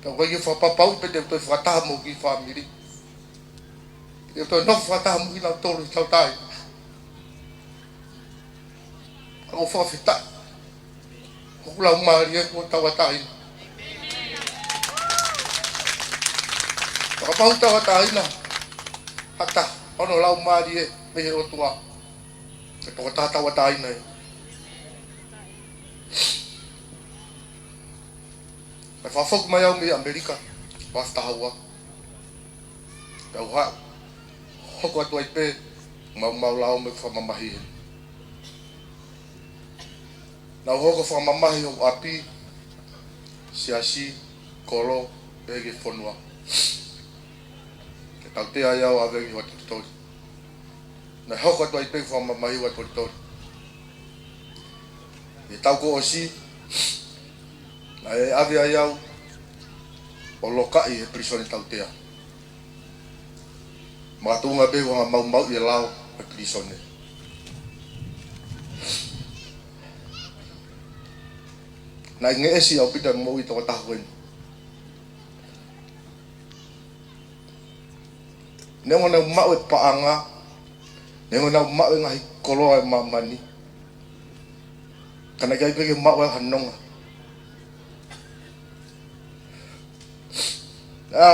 ka wai ke whapapau pe te toi whataha mo ki whamiri. Eu estou não faltava muito na torre de saltar. Eu vou ficar. Vou lá uma área que eu estava aí. Eu vou estar aí na. Até, olha lá uma área que eu estou lá. Eu vou estar aí na. Eu vou focar mais ao América. Basta rua. Eu vou hoko atu ai pē, mau lao me whamamahi he. Nau hoko whamamahi o api, siasi, kolo, pēke whanua. Ke tau te ai au awegi wa toritori. Nau hoko atu ai pē whamamahi wa toritori. E tau ko o si, na e awe ai au, o lokai he prisone tau tea. Matunga be wa mau I lao e prisone. Na nge esi au pita mo I to tahoen. Ne ngona mau e paanga. Ne ngona mau e ngai kolo e mamani. Kana kai peke mau e hanonga.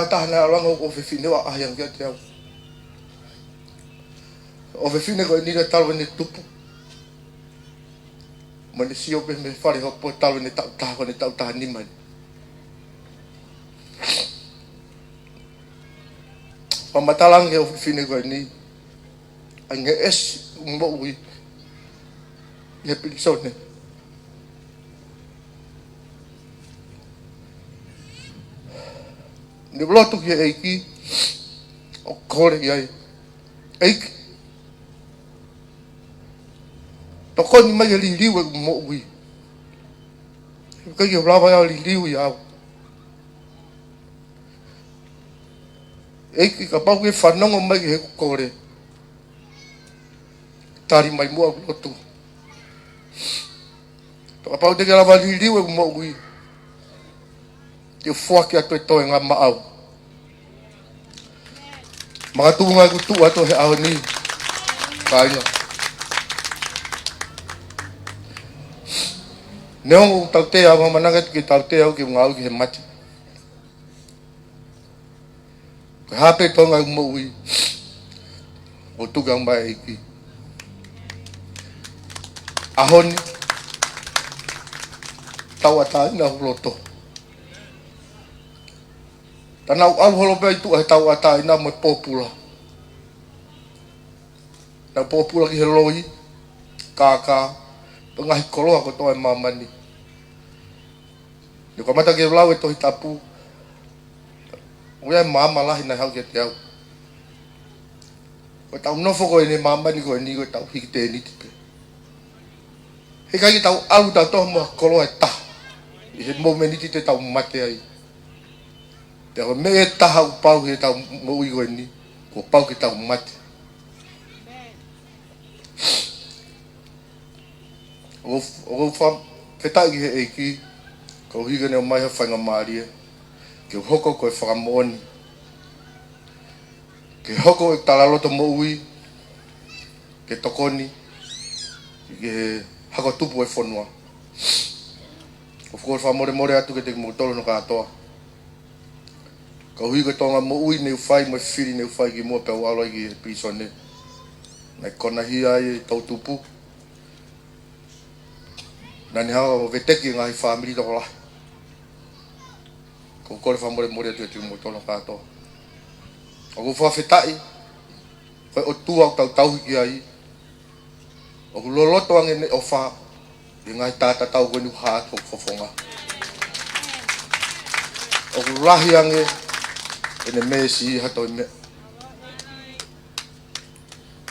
Tahana lango ko fifine wa ayang kia te au. O vefine ko ni talo ni Tupou. Mane si o pe me fare ho po talo ni tau ta ni man. Pamatalang ke ofisine ko ni ang es mo ui ye pilsone ni Lotu ke eiki o kore ye eiki to kon mai li liu mo ui ka ye blava ya li liu ya eiki ka pau ke whanongo mai he kore tari mai mua Lotu to ka pau te kera wali liu mo ui te fuaki ato e toe ngā maau mga tunga ku tu ato he au ni kainga neong tau te au manangat ki tau te au ki ngau ki he mati ka hape tonga mo ui o tugang mai iki ahoni tau ata ina Lotu tanau au holo pe tu tau ata ina mo popula na popula ki heloi kaka pengahi koloa ko to e mamani yo kamata ke lau e to Tapu uia mama lah na hau ke te au ko tau nofo ko ni mamani ko ni ko tau hikte ni te he kai tau au tau to mo koloa ta i he momenti te tau mate ai te ko me ta hau pau he tau mo i ko ni ko pau ki tau mate o fam feta ki he eki ko higa ne mai ha fanga maria ke hoko ko whakamoni ke hoko e talaloto mo ui ke tokoni ke hako tupu e whanua o whakor whamore atu ke te motolo no katoa ka higa tonga mo ui ne whai mo whiri ne whai ki mua pe wala ki pisone na kona hi ai tau tupu nani hao veteki ngai family to la ko ko whamore atu ke te motolo katoa o ko whawhetai whai o tua tau ki ai o ko loloto angene o wha i ngai tata tau ko ni haat o whawhonga o ko rahi ange ene mesi hato i me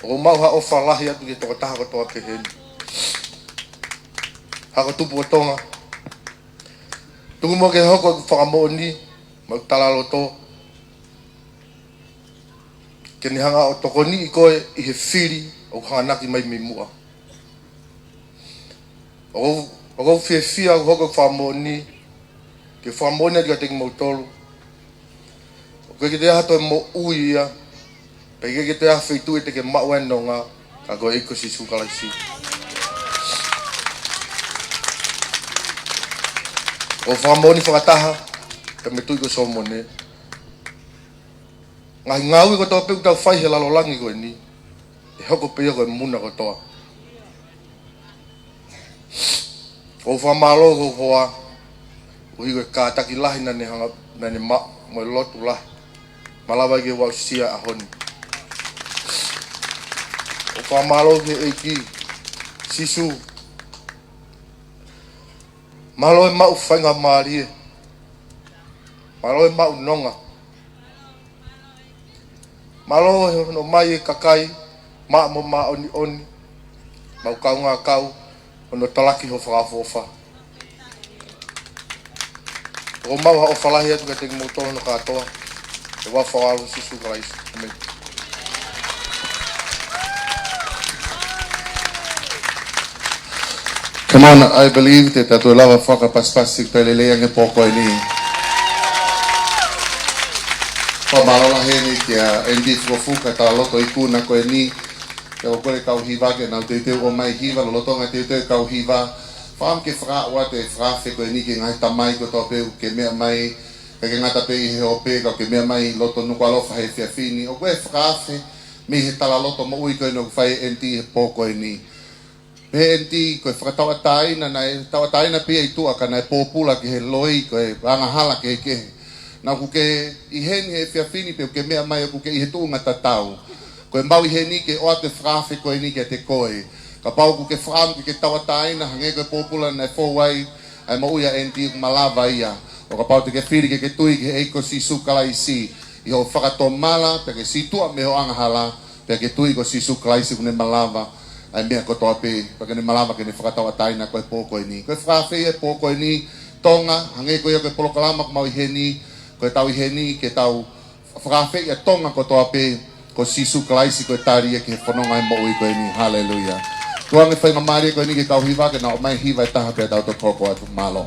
o ko mau ha o wha rahi atu ke toka taha ko toa peheni hako tupu o tonga tuku mo ke hoko whakamoni mau talaloto ke ni hanga o tokoni i koe i he whiri o hanaki mai mi mua o ko fia o hoko whamoni ke whamoni ati ka teki mautolu o ke te hato mo ui ia pe ke te hawhitu e teke mauen no ngā ka koe iko si sukalaisi o whamoni whakataha ka me tui ko somone ngai ngau i ko toa peu tau whai he lalolangi koe ni e hoko pia koe muna ko toa o whamalo ko hoa o hiko e kātaki lahi nane hanga nane ma mo Lotu lahi malawa ke wau sia ahoni o whamalo ke eiki sisu malo e mau whainga maari malo e mau nonga malo e no mai e kakai ma mo ma oni oni mau kaunga kau ono talaki ho whakafofa o mau ha o whalahi atu ka teki motono no katoa e wa whawalo sisu karaisi amen. Come on, I believe that tu lava foca paspasi pelele yang poko ini. Pamalola heni kia endi fuka ta loto ikuna ko ini. Te o kore kau hiva ke na te o mai hiva loto nga te kau hiva. Fam ke fra wa te fra fe ko ini ke ngai tamai ko to pe ke me mai ke ngata pe he o pe ko ke me mai loto Nuku'alofa he fini. O ko fra fe me he tala loto mo ui ko no fai endi poko ini. Enti ko whakatawatai na tawataina pia i tua ka na popula ki he loi ko e anga hala ke Na kuke I heni he whiawhini pe ke mea mai kuke I he tūnga tatau. Koe mau I he ni ke oa te whawhi koe ni ke te koe. Ka pau kuke whaam ke tawataina hange koe popula na fōwai ai mauia enti malava ia. O ka pau te ke whiri ke tui ke eiko si sukalaisi. I ho whakatomala pe ke si tua me ho angahala pe ke tui ko si sukalaisi kune malava. Ai mea kotoa pe ke ne malava ke ne whakatawataina koe pōkoe ni. Koe whawhi e pōkoe ni Tonga, hange koe koe polokalama ko mau I he ni. Koe tau I he ni ke tau whakawhi e Tonga kotoa pe ko si sukalaisi koe tari e ke whanonga e moui koe ni. Hallelujah. Tuange whainga maari koe ni ke tau hiwa ke na o mai hiwa e taha pe tau to koko atu malo.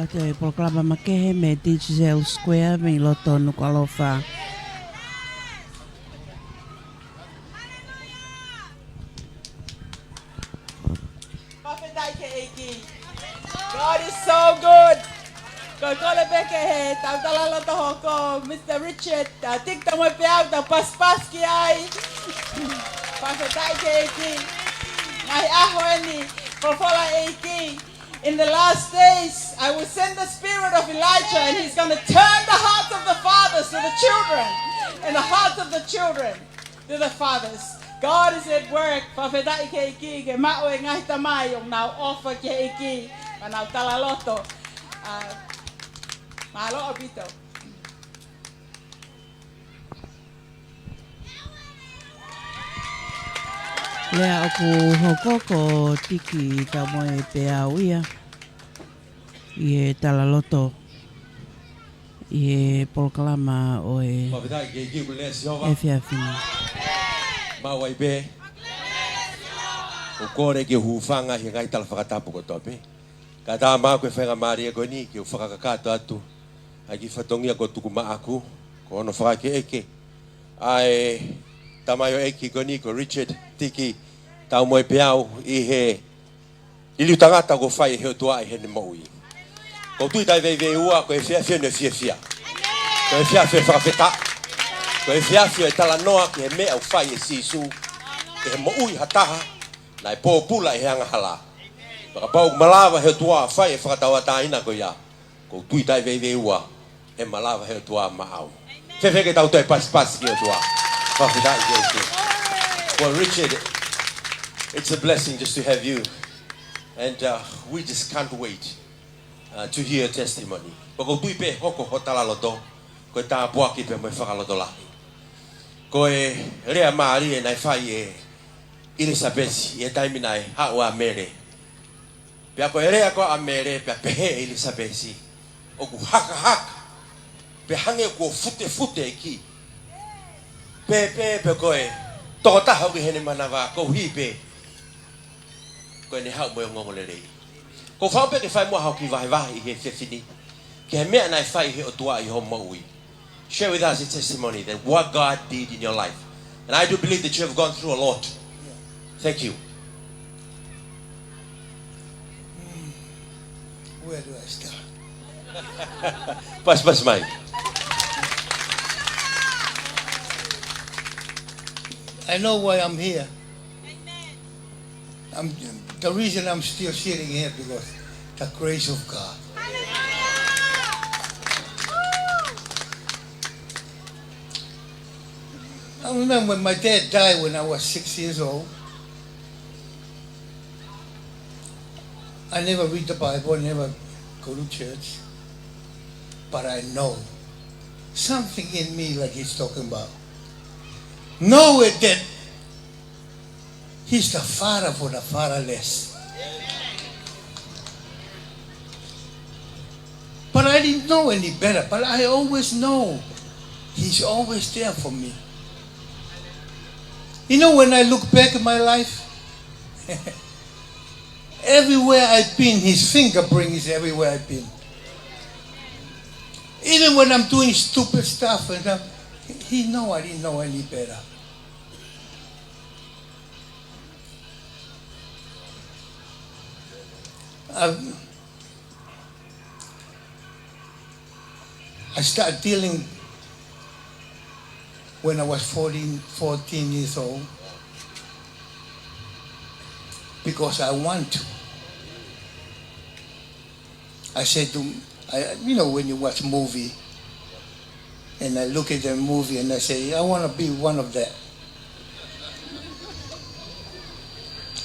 ua te proklama makehe me Digi Square me Lotu Nuku'alofa. God is so good. Mr. Richard, think that my piao the paspas ki ai. Pasatai ke ki. Ngai ahoeni pofola eki. In the last days, I will send the spirit of Elijah, and he's going to turn the hearts of the fathers to the children, and the hearts of the children to the fathers. God is at work. Pasatai ke ki ke mao e ngai tamai ong now offer ke eki. Manau talaloto. Malo abito. Lea oku hokoko tiki ta moe te auia. I e talaloto. I e proklama o e fiafini. Mawai be. O kore ke hufanga hi ngai tala whakatapu ko tope. Ka tā mā koe whainga maria koe ni ki o whakakakata atu. Ai ki whatongia ko tuku maa aku. Ko ono whakake eke. Ai tamayo eki ko ni ko Richard tiki tau moe peau i he ili tangata ko whai he o tua i he ni maui. Ko tui tai vei ua ko e whiawhia ne whiawhia. Ko e whiawhia whakawheta. Ko e whiawhia e tala noa ki he mea o whai e sisu. Ke he maui hataha na e pōpula i he angahala. Baka pau malawa he tua whai e whakatawa ina ko ia. Ko tui tai vei ua he malawa he tua maau. Whewheke tau toi pas ki o tua. Whawhita i ke. Well, Richard, it's a blessing just to have you. And we just can't wait to hear your testimony. Ko tui pe hoko hotala loto. Ko tā puaki pe moe whakaloto lahi. Ko e rea maari e nai whai e Elizabeth i e taimina e haua mere. Pea ko e rea ko a mere pea pehe Elizabeth. O ku haka. Pe hange ko fute e ki. Pe ko e Tongatapu ki hene manawa ko hipe. Ko e ne hau moe ngongole rei. Ko whaupe ke whai mua hau ki vahe i he whiwhini. Ke he mea nai whai he o tua i ho maui. Share with us a testimony that what God did in your life. And I do believe that you have gone through a lot. Thank you. Where do I start? Pas mai. I know why I'm here. The reason I'm still sitting here because the grace of God. I remember when my dad died when I was 6 years old. I never read the Bible, never go to church. But I know something in me, like he's talking about. Know it that he's the father for the fatherless. But I didn't know any better. But I always know he's always there for me. You know, when I look back at my life, everywhere I've been, his fingerprint is everywhere I've been. Even when I'm doing stupid stuff, and he know I didn't know any better. I started dealing when I was 14 years old because I want to. I said to, you know, when you watch a movie and I look at the movie and I say, I want to be one of that.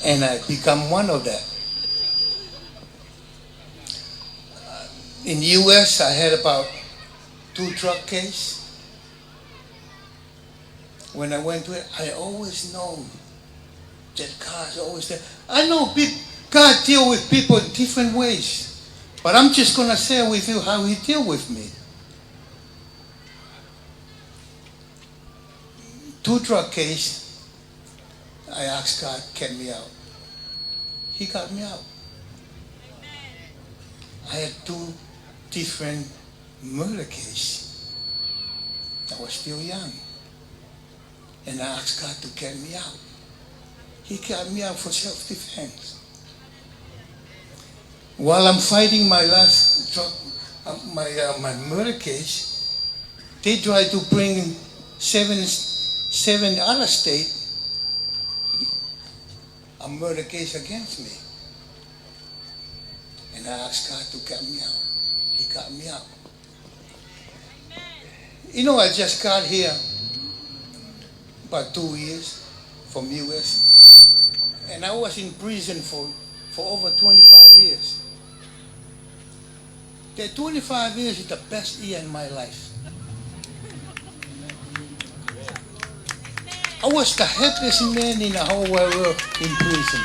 And I become one of that. In the US, I had about 2 drug cases. When I went to it, I always know that God's always there. I know God deals with people in different ways, but I'm just going to share with you how he dealt with me. 2 drug cases, I asked God to get me out. He got me out. I had 2 different murder case. I was still young. And I asked God to get me out. He got me out for self-defense. While I'm fighting my last my murder case, they tried to bring seven other states a murder case against me. And I asked God to get me out. He got me out. You know, I just got here about 2 years from US. And I was in prison for over 25 years. The 25 years is the best year in my life. I was the happiest man in the whole wide world in prison.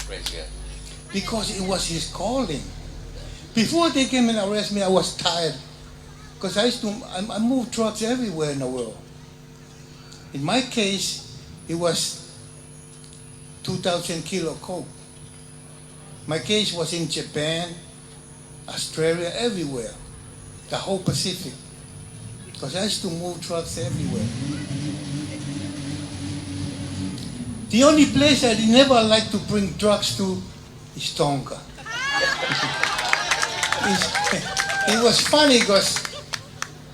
Praise God. Because it was his calling. Before they came and arrested me, I was tired. Because I moved trucks everywhere in the world. In my case, it was 2,000 kilo coke. My case was in Japan, Australia, everywhere. The whole Pacific. Because I used to move trucks everywhere. The only place I never like to bring drugs to is Tonga. It was funny because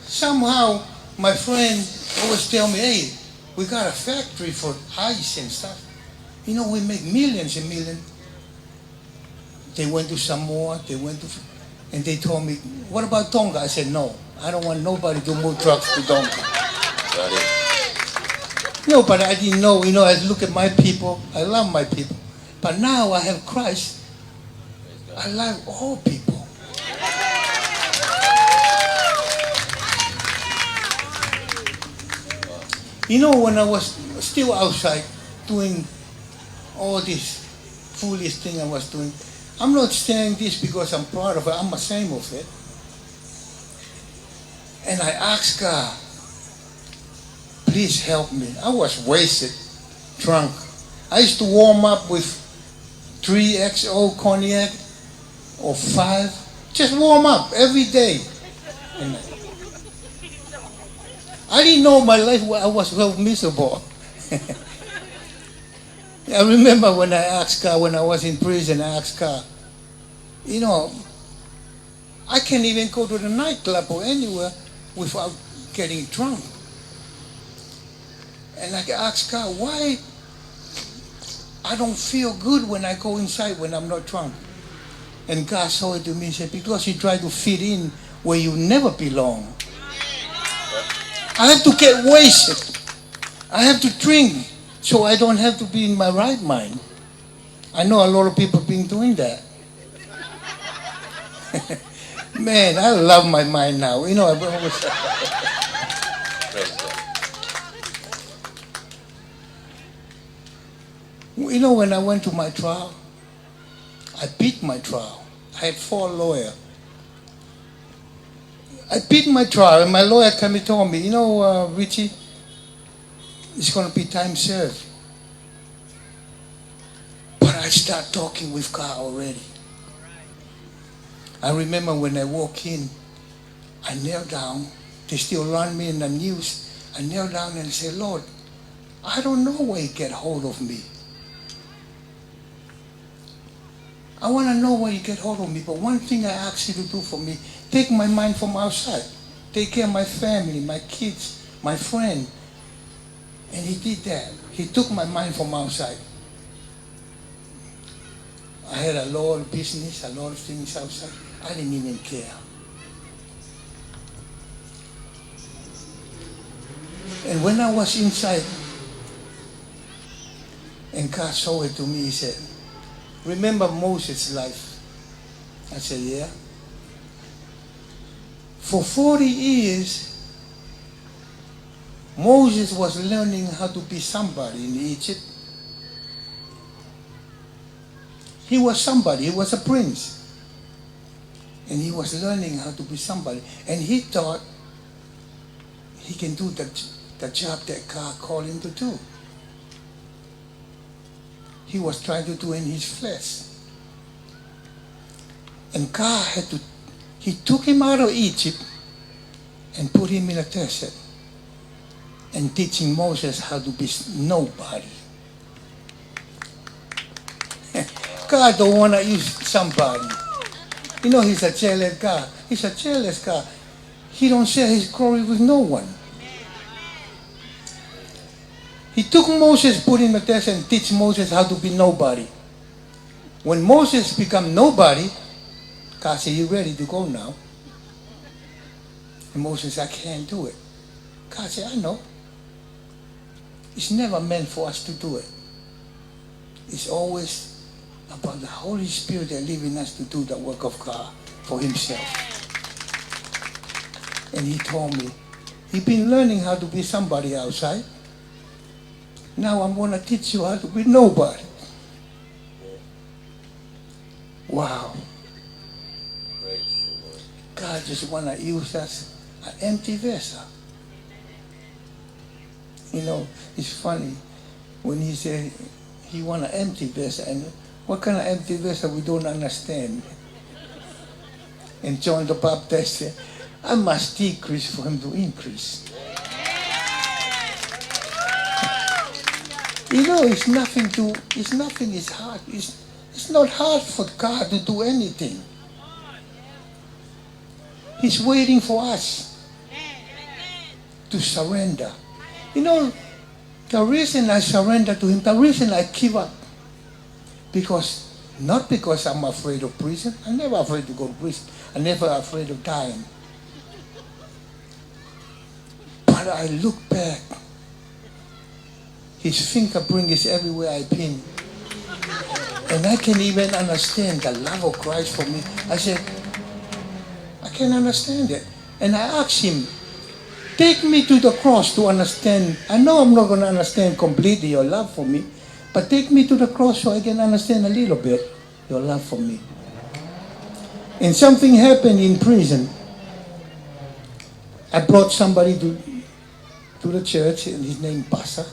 somehow my friend always tell me, hey, we got a factory for ice and stuff. You know, we make millions and millions. They went to Samoa, and they told me, what about Tonga? I said, no, I don't want nobody to move trucks to Tonga. Got it. No, but I didn't know, I look at my people, I love my people. But now I have Christ, I love all people. When I was still outside doing all this foolish thing I was doing, I'm not saying this because I'm proud of it, I'm ashamed of it. And I asked God, please help me. I was wasted, drunk. I used to warm up with 3 XO cognac or 5. Just warm up every day. And I didn't know my life, I was so miserable. I remember when I asked God, when I was in prison, I asked God, I can't even go to the nightclub or anywhere without getting drunk. And I asked God, why I don't feel good when I go inside when I'm not drunk? And God saw it to me and said, because you try to fit in where you never belong. I have to get wasted. I have to drink so I don't have to be in my right mind. I know a lot of people have been doing that. Man, I love my mind now. I always... When I went to my trial, I beat my trial. I had 4 lawyers. I beat my trial, and my lawyer came and told me, Richie, it's going to be time served. But I start talking with God already. I remember when I walk in, I kneel down. They still run me in the news. I kneel down and say, Lord, I don't know where you get hold of me. I want to know where you get hold of me, but one thing I ask you to do for me, take my mind from outside. Take care of my family, my kids, my friend. And he did that. He took my mind from outside. I had a lot of business, a lot of things outside. I didn't even care. And when I was inside, and God saw it to me, he said, remember Moses' life? I said, yeah. For 40 years, Moses was learning how to be somebody in Egypt. He was somebody, he was a prince. And he was learning how to be somebody. And he thought he can do the job that God called him to do. He was trying to do in his flesh. And God had to He took him out of Egypt and put him in a desert and teaching Moses how to be nobody. God don't want to use somebody. You know, he's a jealous God. He's a jealous God. He don't share his glory with no one. He took Moses, put him in a desert and teach Moses how to be nobody. When Moses become nobody, God said, you ready to go now? And Moses said, I can't do it. God said, I know. It's never meant for us to do it. It's always about the Holy Spirit that lives in us to do the work of God for himself. And he told me, you've been learning how to be somebody outside. Now I'm going to teach you how to be nobody. Wow. God just want to use us an empty vessel. You know, it's funny when he said he want an empty vessel, and what kind of empty vessel we don't understand. And John the Baptist said, I must decrease for him to increase. You know, it's hard. It's not hard for God to do anything. He's waiting for us to surrender. You know, the reason I surrender to him, the reason I give up, not because I'm afraid of prison. I'm never afraid to go to prison. I'm never afraid of dying. But I look back. His fingerprint is everywhere I've been. And I can even understand the love of Christ for me. I said, I can understand it. And I asked him, take me to the cross to understand. I know I'm not going to understand completely your love for me, but take me to the cross so I can understand a little bit your love for me. And something happened in prison. I brought somebody to the church, and his name Pastor.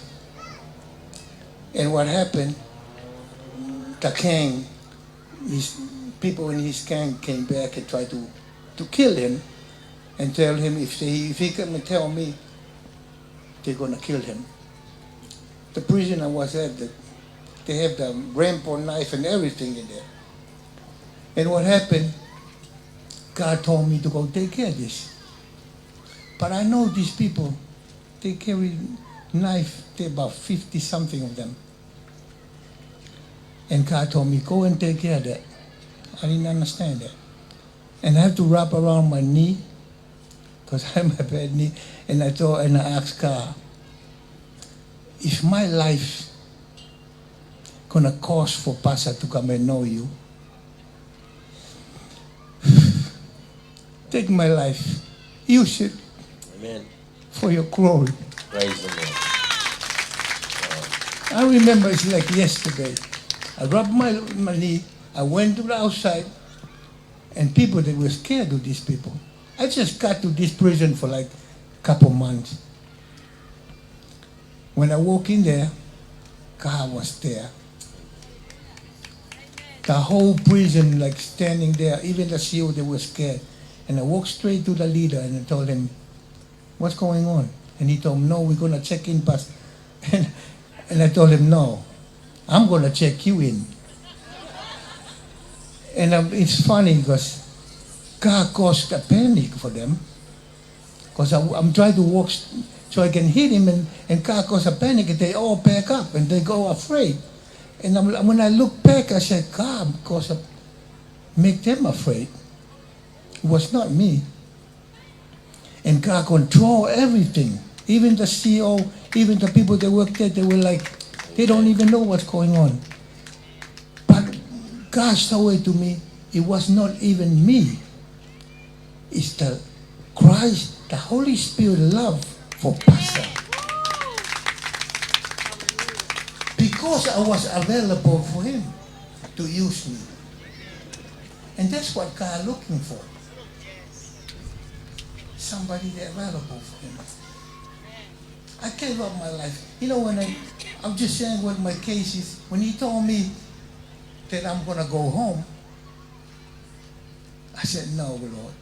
And what happened, the gang, his people in his gang came back and tried to kill him and tell him if he come and tell me, they're going to kill him. The prisoner was there. They have the rainbow knife and everything in there. And what happened, God told me to go take care of this. But I know these people, they carry knife, they're about 50 something of them. And God told me, go and take care of that. I didn't understand that. And I have to wrap around my knee, because I have a bad knee. And I asked God, if my life gonna cost for Pastor to come and know you, take my life, use it. Amen. For your glory. Praise the Lord. I remember it's like yesterday. I rubbed my knee, I went to the outside, and people, they were scared of these people. I just got to this prison for like a couple months. When I walked in there, God was there. The whole prison like standing there, even the CO, they were scared. And I walked straight to the leader and I told him, what's going on? And he told me, no, we're going to check in, Pastor. And I told him, no, I'm going to check you in. And it's funny because God caused a panic for them. Because I'm trying to walk so I can hit him, and God caused a panic, and they all back up and they go afraid. And when I look back, I said, God make them afraid. It was not me. And God control everything. Even the CEO, even the people that work there, they were like, they don't even know what's going on. But God showed it to me, it was not even me. It's the Christ, the Holy Spirit love for Pastor. Because I was available for him to use me. And that's what God looking for. Somebody that's available for him. I gave up my life. You know, when I'm just saying what my case is, when he told me that I'm going to go home, I said, no, Lord.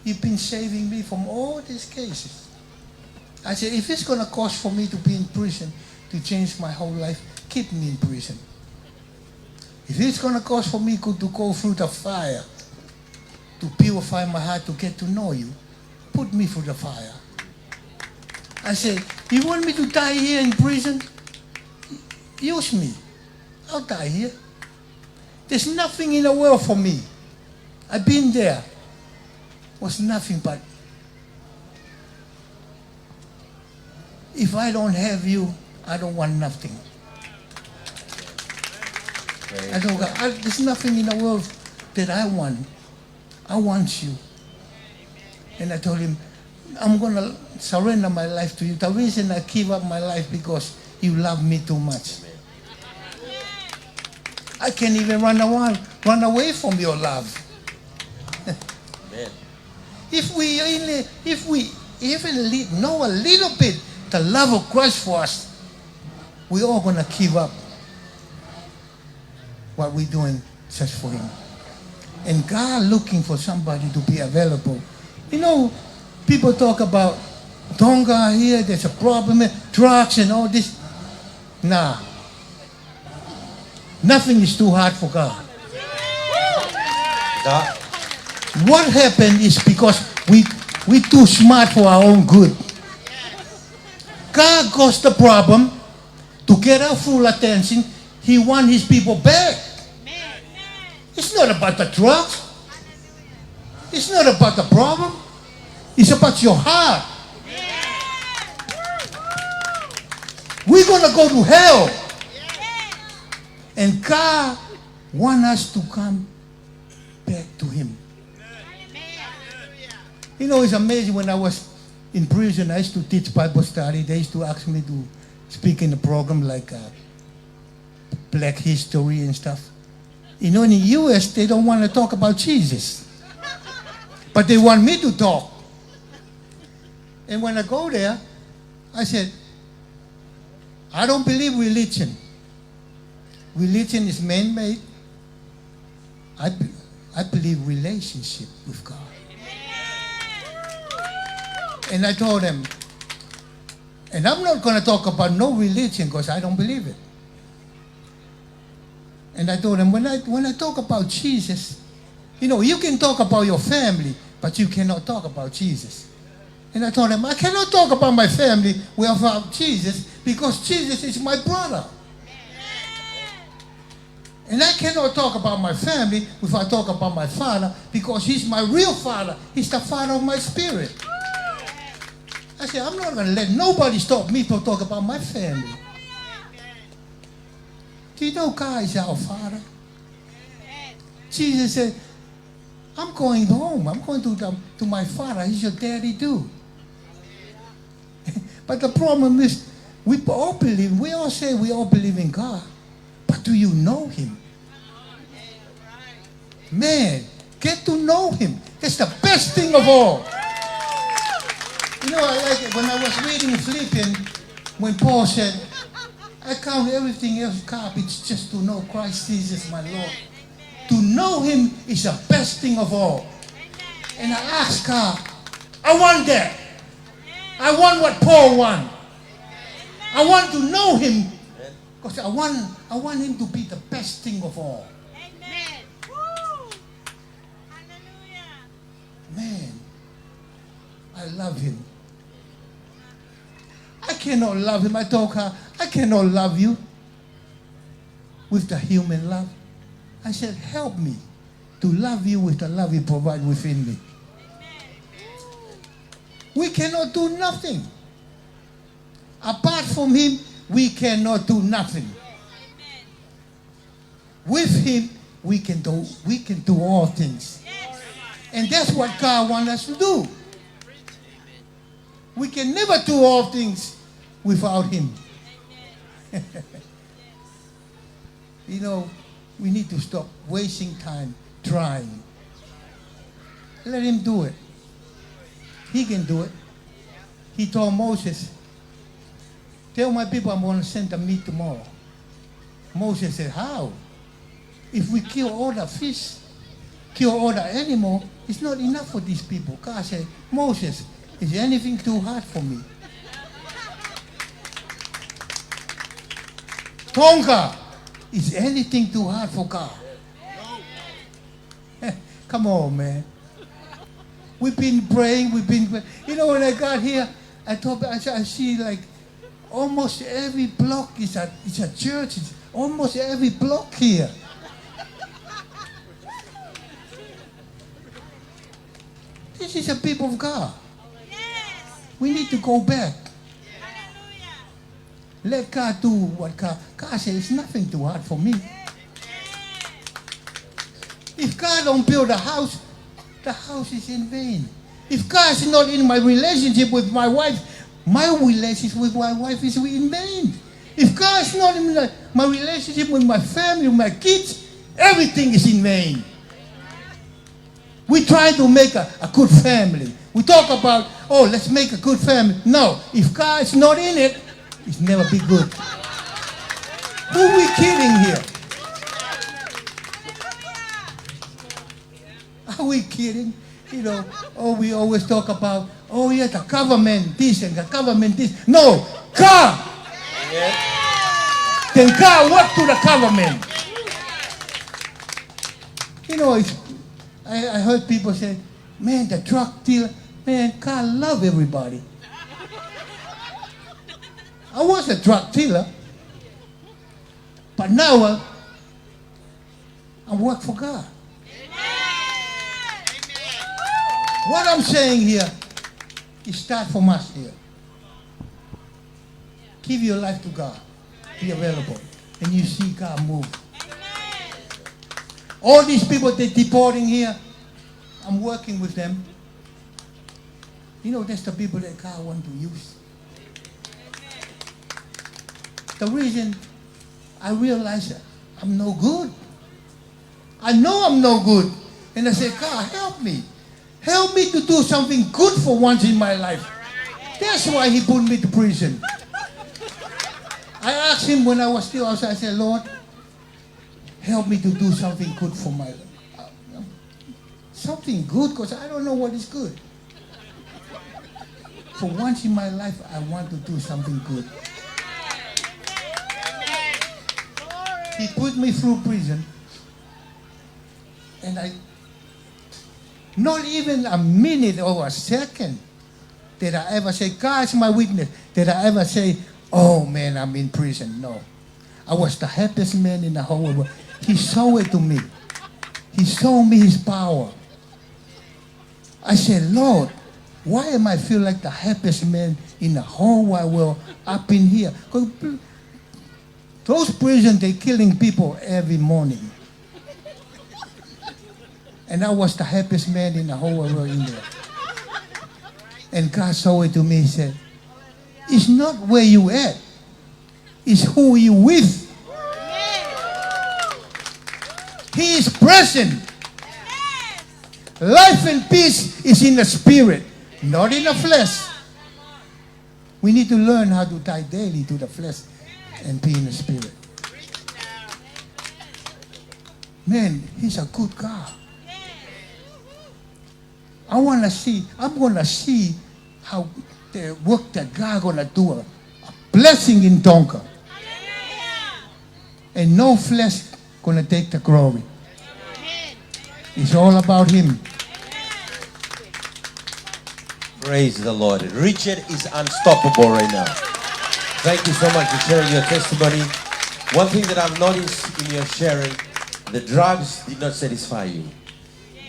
You've been saving me from all these cases. I said, if it's going to cost for me to be in prison to change my whole life, keep me in prison. If it's going to cost for me to go through the fire, to purify my heart, to get to know you, put me through the fire. I said, you want me to die here in prison? Use me. I'll die here. There's nothing in the world for me. I've been there. Was nothing but, if I don't have you, I don't want nothing. There's nothing in the world that I want. I want you. And I told him, I'm going to surrender my life to you. The reason I give up my life because you love me too much. I can't even run away from your love. Amen. If we even know a little bit the love of Christ for us, we're all going to give up what we're doing just for him. And God looking for somebody to be available. You know, people talk about Tonga here, there's a problem, drugs and all this. Nah. Nothing is too hard for God. What happened is because we too smart for our own good. God caused the problem to get our full attention. He wants his people back. It's not about the drugs. It's not about the problem. It's about your heart. We're going to go to hell. And God wants us to come back to him. You know, it's amazing. When I was in prison, I used to teach Bible study. They used to ask me to speak in a program like Black History and stuff. You know, in the U.S., they don't want to talk about Jesus. But they want me to talk. And when I go there, I said, I don't believe religion. Religion is man-made. I believe relationship with God. And I told them, and I'm not going to talk about no religion because I don't believe it. And I told them, when I talk about Jesus, you know, you can talk about your family, but you cannot talk about Jesus. And I told them, I cannot talk about my family without Jesus because Jesus is my brother. And I cannot talk about my family without talking about my father because he's my real father. He's the father of my spirit. I said, I'm not going to let nobody stop me from talking about my family. Do you know God is our Father? Jesus said, I'm going home. I'm going to my Father. He's your daddy too. But the problem is, we all say we all believe in God. But do you know him? Man, get to know him. That's the best thing of all. You know, I like it. When I was reading Philippians, when Paul said, I count everything else garbage just to know Christ Jesus my Lord. To know him is the best thing of all. And I asked God, I want that. I want what Paul wants. I want to know him because I want him to be the best thing of all. Amen. Hallelujah. Man, I love him. I cannot love him. I told her, I cannot love you with the human love. I said, help me to love you with the love you provide within me. We cannot do nothing. Apart from him, we cannot do nothing. With him, we can do all things. And that's what God wants us to do. We can never do all things without him. You know, we need to stop wasting time trying. Let him do it. He can do it. He told Moses, tell my people I'm going to send them meat tomorrow. Moses said, how? If we kill all the fish, kill all the animal, it's not enough for these people. God said, Moses, is anything too hard for me? Tonga, is anything too hard for God? Come on, man. We've been praying, you know, when I got here, I see like almost every block is a church. It's almost every block here. This is a people of God. We need to go back. Let God do what God says. It's nothing too hard for me. If God don't build a house, the house is in vain. If God is not in my relationship with my wife, my relationship with my wife is in vain. If God is not in my relationship with my family, with my kids, everything is in vain. We try to make a good family. We talk about, oh, let's make a good family. No, if God is not in it, it's never be good. Who are we kidding here? Are we kidding? You know, oh, we always talk about, oh, yeah, the government this and the government this. No, God. Yeah. Then God work to the government. You know, I heard people say, man, the drug dealer, man, God love everybody. I was a drug dealer, but now I work for God. What I'm saying here is start from us here. Give your life to God. Be available. And you see God move. All these people they're deporting here, I'm working with them. You know, that's the people that God wants to use. The reason I realize that I'm no good. I know I'm no good. And I say, God, help me. Help me to do something good for once in my life. That's why he put me to prison. I asked him when I was still outside, I said, Lord, help me to do something good for my life. Something good, because I don't know what is good. For once in my life, I want to do something good. He put me through prison, and not even a minute or a second did I ever say, God's my witness, did I ever say, oh man, I'm in prison. No. I was the happiest man in the whole world. He showed it to me. He showed me his power. I said, Lord, why am I feel like the happiest man in the whole wide world up in here? Because those prisons, they're killing people every morning. And I was the happiest man in the whole world in there. And God showed it to me. He said, it's not where you at. It's who you with. He is present. Life and peace is in the spirit, not in the flesh. We need to learn how to die daily to the flesh and be in the spirit. Man, he's a good God. I'm going to see how the work that God going to do, a blessing in Tonga. And no flesh going to take the glory. It's all about him. Praise the Lord. Richard is unstoppable right now. Thank you so much for sharing your testimony. One thing that I've noticed in your sharing, the drugs did not satisfy you.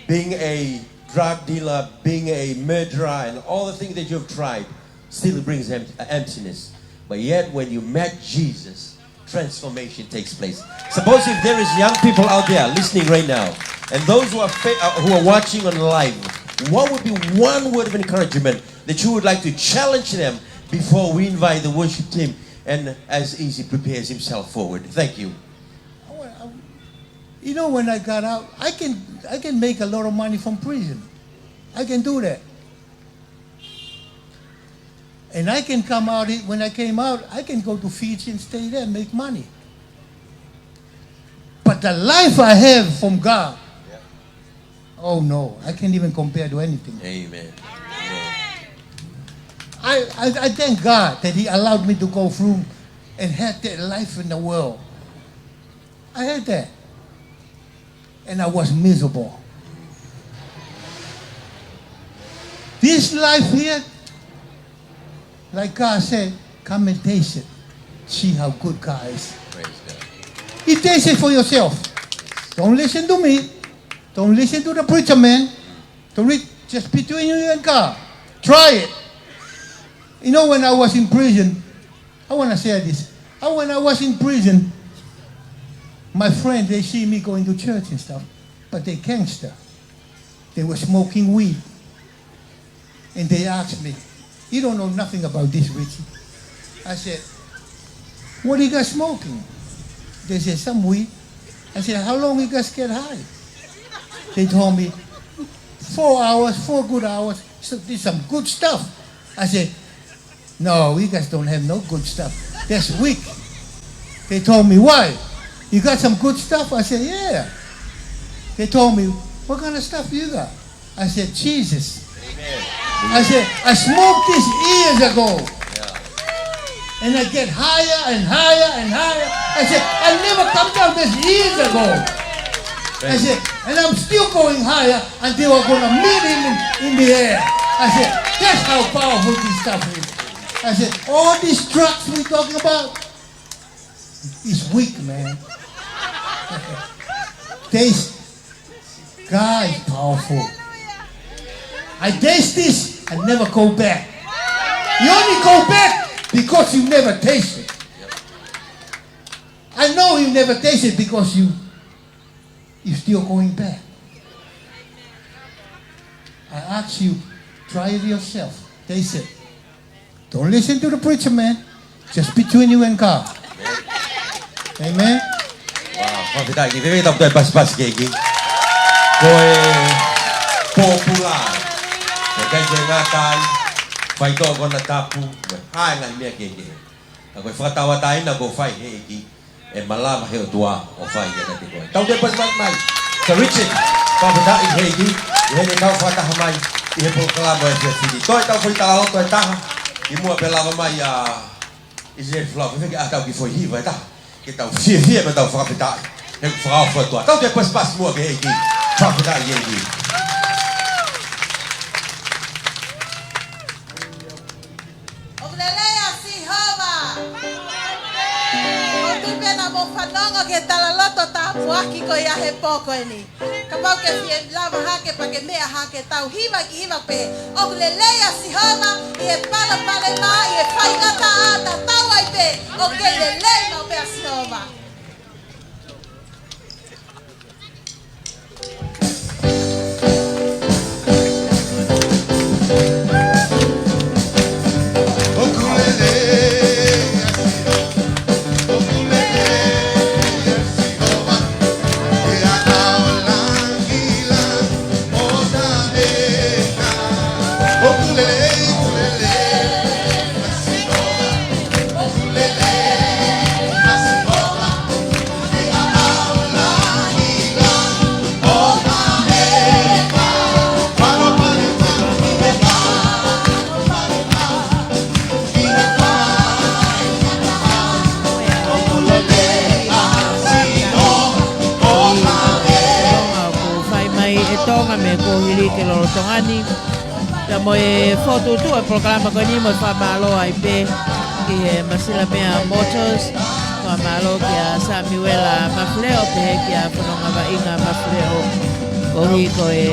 Being a drug dealer, being a murderer, and all the things that you've tried still brings emptiness. But yet when you met Jesus, transformation takes place. Suppose if there is young people out there listening right now, and those who are watching on live, what would be one word of encouragement that you would like to challenge them before we invite the worship team and as Easy prepares himself forward? Thank you. You know, when I got out, I can make a lot of money from prison. I can do that. And I can come out, when I came out, I can go to Fiji and stay there and make money. But the life I have from God, Oh no, I can't even compare to anything. Amen. I thank God that He allowed me to go through and have that life in the world. I had that. And I was miserable. This life here, like God said, come and taste it. See how good God is. Praise God. You taste it for yourself. Don't listen to me. Don't listen to the preacher man. Don't read, just between you and God. Try it. You know, when I was in prison, I want to say this. When I was in prison, my friends, they see me going to church and stuff, but they gangster. They were smoking weed. And they asked me, you don't know nothing about this, Richie. I said, what are you guys smoking? They said, some weed. I said, how long you guys get high? They told me, 4 hours, 4 good hours. So there's some good stuff. I said, no, you guys don't have no good stuff. That's weak. They told me, why? You got some good stuff? I said, yeah. They told me, what kind of stuff you got? I said, Jesus. Amen. I said, I smoked this years ago. Yeah. And I get higher and higher and higher. I said, I never come down this years ago. I said, and I'm still going higher until I'm going to meet Him in the air. I said, that's how powerful this stuff is. I said, all these drugs we're talking about is weak, man. Taste. God is powerful. I taste this and never go back. You only go back because you never taste it. I know you never taste it because you're still going back. I ask you, try it yourself. Taste it. Don't listen to the preacher, man. Just between you and God. Amen. Wow, kapita, give it up to pas kegi. Koe popular. Kaya ngatai, fai to ko na tapu, hai ngai me kegi. Ako fatawa tayo na go fai hegi. E malama he tua o fai na tiko. Tau de pas mai. Sa Richard, kapita hegi, he tau fata mai. Ihe po kalamo e fiti. Toi tau foi tala to taha. I mua pelava mai a Israel flau, vem que tau que foi riva, tá? Que tau fia, mas tau frapita. É frau foi tua. Tau depois passa mua que aqui. Frapita aqui. Ogleleia si hova. O tu pena mo fanongo que tala loto tapu aqui ko ia he pouco ni. Kapau ke fie lava hake pa ke mea hake tau hiva ki hiva pe. Ogleleia si hova e pala pala ma e fai gata ata tau ai pe. Ogleleia no pe si hova. Tonga me ko hili ke loro tongani. Ta mo e foto tu e programa ko ni mo fa malo ai pe ki e masila mea motors fa malo ki a Samuela Mafleo pe ki a fononga va inga Mafleo ko hi ko e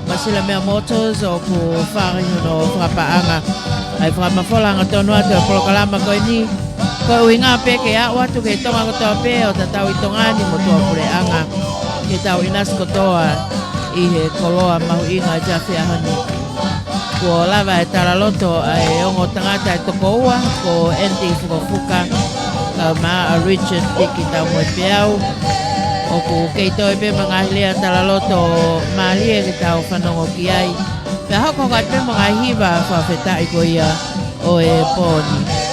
masila mea motors o ku fari no frapaanga ai fra mafola nga tonu atu e programa ko ni ko inga pe ke a watu ke tonga ko to pe o tatau i tongani mo to pureanga ke tau inas ko toa i he koloa mahu inga jafi ahani. Ko lava e taraloto ai ongo tangata e toko ua, ko Andy Fukafuka, ka maa a Richard Tiki tau mo e peau, o ku keito e pe mga hilea taraloto maalie ki tau whanongo ki ai. Pea hoko ka pe mga hiva whawhetai ko ia o e pōni.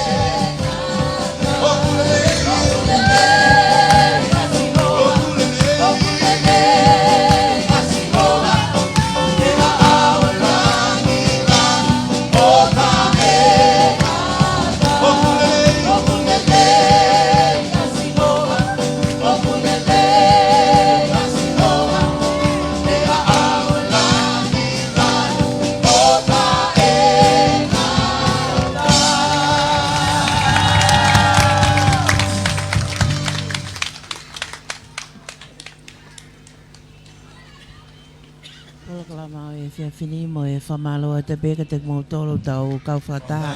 fini mo e whamalo te beka te mo tolo tau kau whata.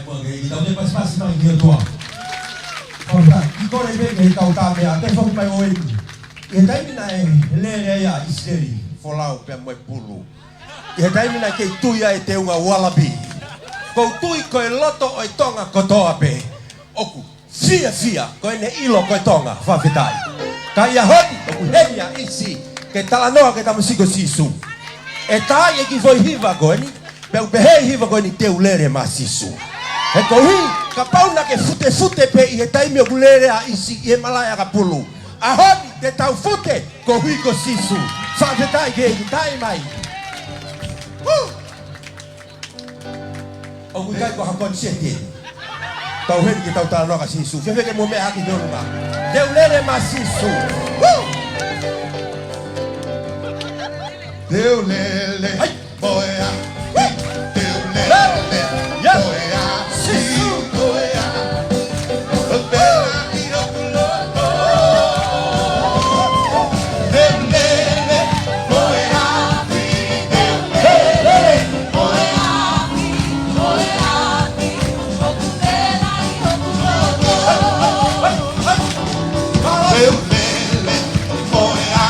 Kikore beke tau tāmea, te whaki mai oe. I he taimina e lere ia Iseri, wholau pia moe pulu. I he taimina kei tuia e te unga walabi. Kou tui koe loto o Tonga kotoa pe. Oku, fia, koe ne ilo koe Tonga, whawhetai. Ka ia honi, oku henia isi, ke talanoa ke tamusiko sisu. E tai e ki voi hiva koe ni, pe upehei hiva koe ni teu lere ma sisu. E kohi, ka pauna ke fute pe i he taimi o kulere a isi i he malaya ka pulu. A honi te tau fute ko hui ko sisu. Whawhetai ke i tai mai. O kui kai ko hakon sete. Tau heni ki tau tala noka sisu. Wheweke mo mea haki dorunga. Teu lere ma sisu. Teu lele, boia. Teu lele, boia. Sisu, boia. Bela i Nuku'alofa. Teu lele, boia. Teu lele, boia. Teu lele, boia. Teu lele, boia.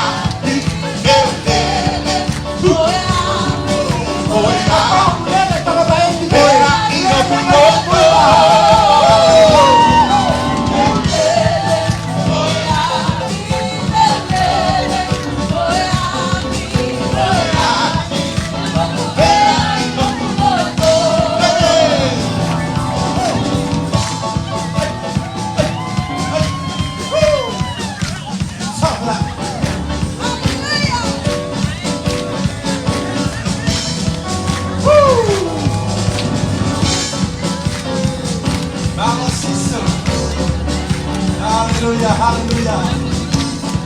Hallelujah.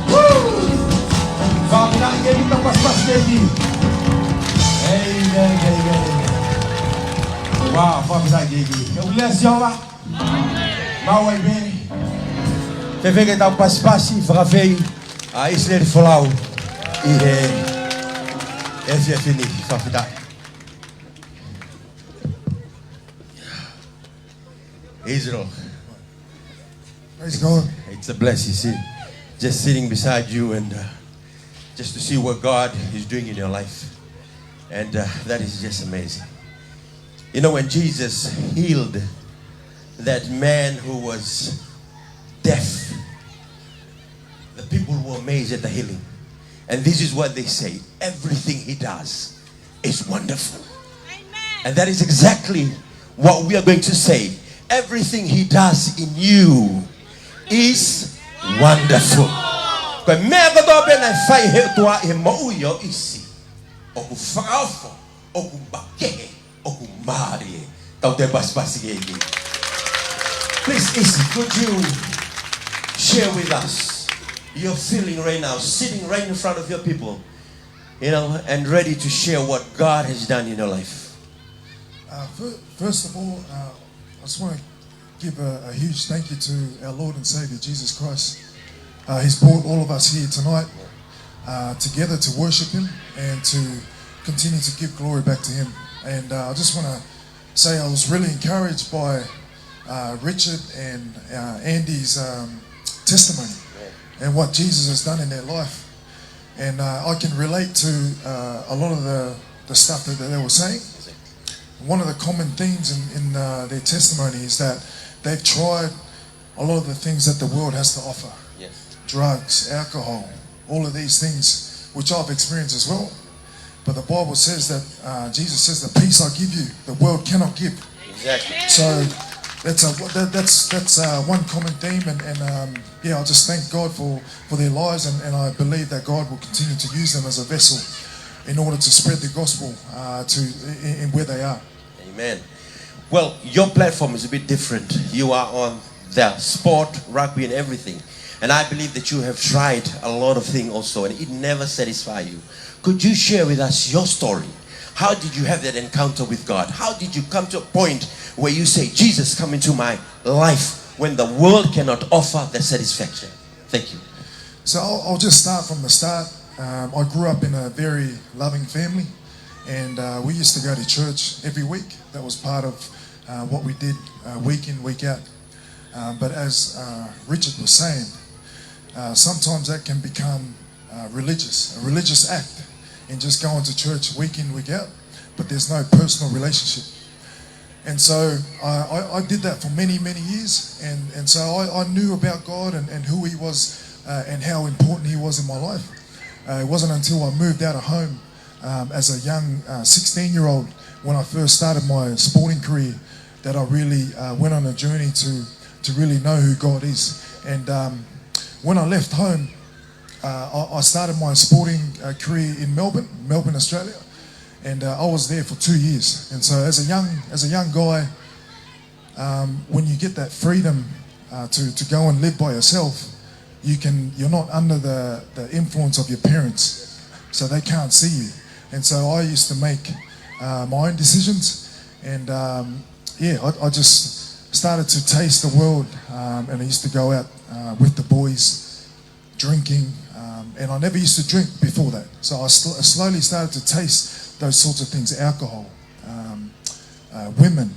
Woo! Father, now give me the first baby. Amen. Wow, Father, I give you. Eu bless you, Moimoi bem. Te vege tau paspasi, vravei, a Israel folau. E é fini, Father. Israel. Praise God. It's a blessing, see, just sitting beside you and just to see what God is doing in your life. And that is just amazing. You know, when Jesus healed that man who was deaf, the people were amazed at the healing. And this is what they say: everything he does is wonderful. Amen. And that is exactly what we are going to say. Everything he does in you is wonderful. Ko me ko do be na fai he toa e mo yo isi. O ku faofo, o ku bake, o ku mari. Tau te paspasi ge. Please, Isi, could you share with us your feeling right now, sitting right in front of your people, you know, and ready to share what God has done in your life? First of all, I just want to give a huge thank you to our Lord and Savior Jesus Christ. He's brought all of us here tonight together to worship Him and to continue to give glory back to Him. And I just want to say I was really encouraged by Richard and Andy's testimony and what Jesus has done in their life. And I can relate to a lot of the stuff that they were saying. One of the common themes in their testimony is that they've tried a lot of the things that the world has to offer. Yes. Drugs, alcohol, all of these things, which I've experienced as well. But the Bible says that Jesus says, the peace I give you, the world cannot give. Exactly. So that's one common theme, and yeah, I just thank God for their lives, and I believe that God will continue to use them as a vessel in order to spread the gospel in where they are. Amen. Well, your platform is a bit different. You are on the sport, rugby, and everything. And I believe that you have tried a lot of things also, and it never satisfied you. Could you share with us your story? How did you have that encounter with God? How did you come to a point where you say, Jesus, come into my life, when the world cannot offer the satisfaction? Thank you. So I'll just start from the start. I grew up in a very loving family, And we used to go to church every week. That was part of what we did week in, week out. But as Richard was saying, sometimes that can become a religious act, and just going to church week in, week out, but there's no personal relationship. And so I did that for many, many years, and so I knew about God and who He was and how important He was in my life. It wasn't until I moved out of home as a young 16-year-old, when I first started my sporting career, that I really went on a journey to really know who God is. And when I left home, I started my sporting career in Melbourne, Australia. And I was there for 2 years. And so as a young guy, when you get that freedom to go and live by yourself, you're not under the influence of your parents, so they can't see you. And so I used to make my own decisions, and I just started to taste the world, and I used to go out with the boys drinking, and I never used to drink before that. So I slowly started to taste those sorts of things: alcohol, women,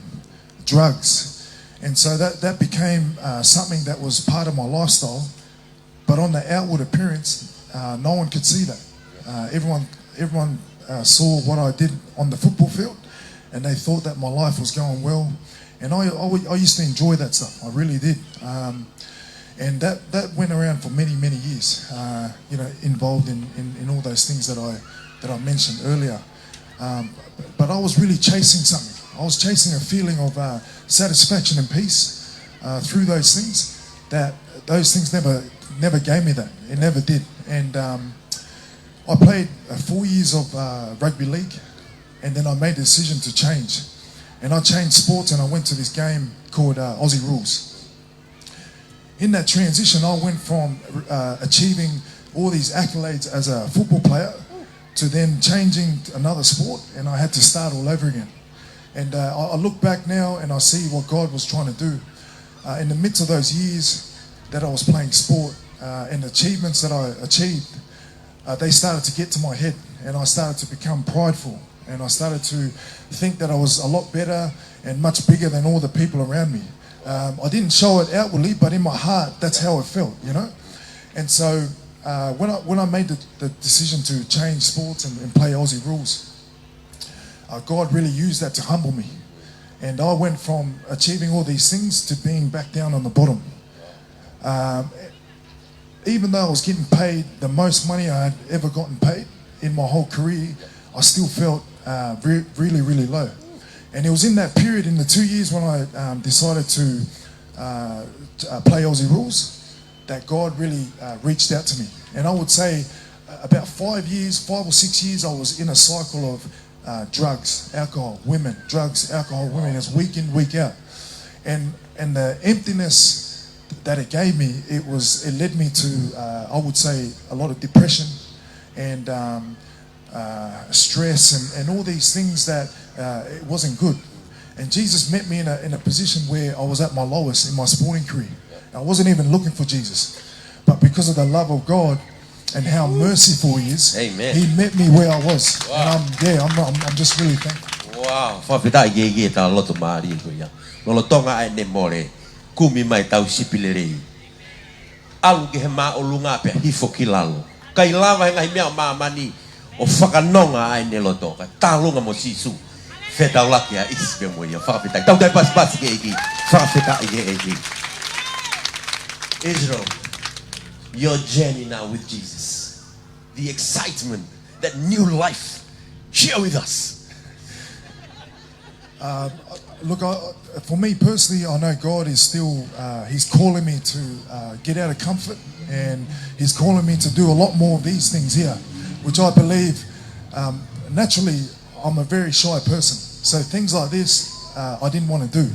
drugs. And so that became something that was part of my lifestyle. But on the outward appearance, no one could see that. Everyone saw what I did on the football field, and they thought that my life was going well. And I used to enjoy that stuff. I really did. And that went around for many, many years, involved in all those things that I mentioned earlier. But I was really chasing something. I was chasing a feeling of satisfaction and peace through those things. Those things never gave me that. It never did. And I played 4 years of rugby league, and then I made the decision to change. And I changed sports, and I went to this game called Aussie Rules. In that transition, I went from achieving all these accolades as a football player to then changing another sport, and I had to start all over again. And I look back now and I see what God was trying to do. In the midst of those years that I was playing sport and the achievements that I achieved, they started to get to my head, and I started to become prideful, and I started to think that I was a lot better and much bigger than all the people around me. I didn't show it outwardly, but in my heart, that's how it felt, And so when I made the decision to change sports and play Aussie Rules, God really used that to humble me. And I went from achieving all these things to being back down on the bottom. Even though I was getting paid the most money I had ever gotten paid in my whole career, I still felt really, really low. And it was in that period, in the 2 years when I decided to play Aussie Rules, that God really reached out to me. And I would say about 5 or 6 years, I was in a cycle of drugs, alcohol, women, drugs, alcohol, women, as week in, week out. And the emptiness that it gave me, it led me to, I would say, a lot of depression and stress and all these things that it wasn't good. And Jesus met me in a position where I was at my lowest in my sporting career. I wasn't even looking for Jesus, but because of the love of God and how merciful He is, Amen. He met me where I was. Wow. And I'm just really thankful. Wow, whawhita i ta loto maari ko ia. Lolo tonga ai ne more, kumi mai tau sipilere. Alu ke he maolunga pe hifo kilalo. Kai lava ngai mea mamani o whakanonga ai ne loto. Ka talunga mo sisu. Feta laki a ispe mo ia. Whawhita. Tau kai pas ke iki. Whawhita i iki. Israel, your journey now with Jesus, the excitement, that new life, share with us. Look, for me personally, I know God is still, He's calling me to get out of comfort, and He's calling me to do a lot more of these things here, which I believe, naturally, I'm a very shy person. So things like this, I didn't want to do.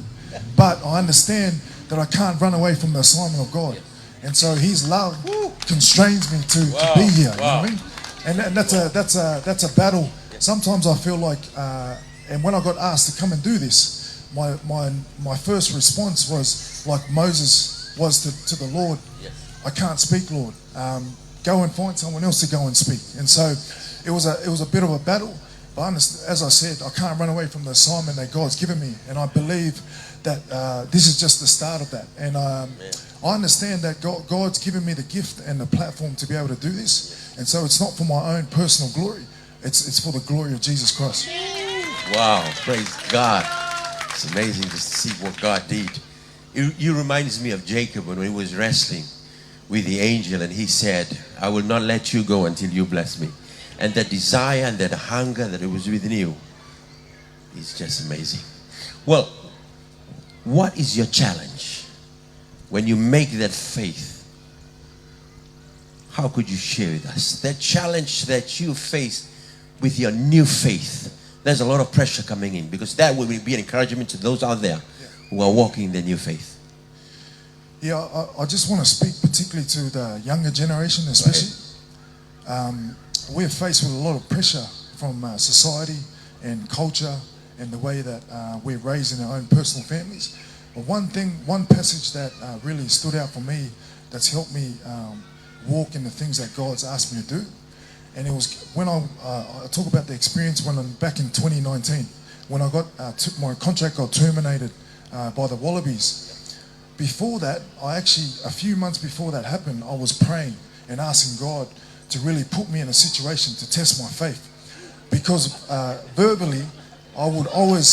But I understand that I can't run away from the assignment of God. And so His love constrains me to be here. You know what I mean? And that's a battle. Sometimes I feel like, and when I got asked to come and do this, my first response was like Moses was to the Lord. Yes. I can't speak, Lord. Go and find someone else to go and speak. And so it was a bit of a battle. But as I said, I can't run away from the assignment that God's given me. And I believe that this is just the start of that. And I understand that God's given me the gift and the platform to be able to do this. And so it's not for my own personal glory. It's for the glory of Jesus Christ. Wow, praise God. It's amazing just to see what God did. You reminds me of Jacob when he was wrestling with the angel and he said, I will not let you go until you bless me. And that desire and that hunger that it was within you is just amazing. Well, what is your challenge when you make that faith? How could you share with us that challenge that you face with your new faith? There's a lot of pressure coming in because that will be an encouragement to those out there who are walking in their new faith. Yeah, I just want to speak particularly to the younger generation especially. We're faced with a lot of pressure from society and culture and the way that we're raised in our own personal families. But one passage that really stood out for me that's helped me walk in the things that God's asked me to do. And it was when I talk about the experience when I'm back in 2019, when I got my contract got terminated by the Wallabies. Before that, a few months before that happened, I was praying and asking God to really put me in a situation to test my faith. Because verbally, I would always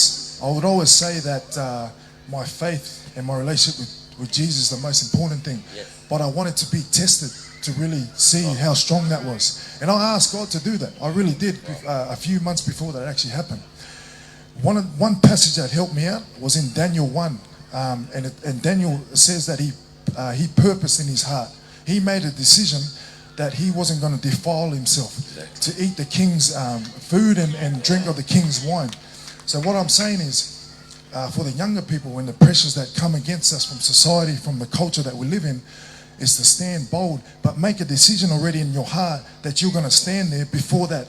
say that my faith and my relationship with Jesus is the most important thing. Yes. But I wanted to be tested to really see how strong that was. And I asked God to do that. I really did a few months before that actually happened. One passage that helped me out was in Daniel 1. And Daniel says that he purposed in his heart. He made a decision that he wasn't going to defile himself to eat the king's food and drink of the king's wine. So what I'm saying is, for the younger people, when the pressures that come against us from society, from the culture that we live in, is to stand bold, but make a decision already in your heart that you're going to stand there before that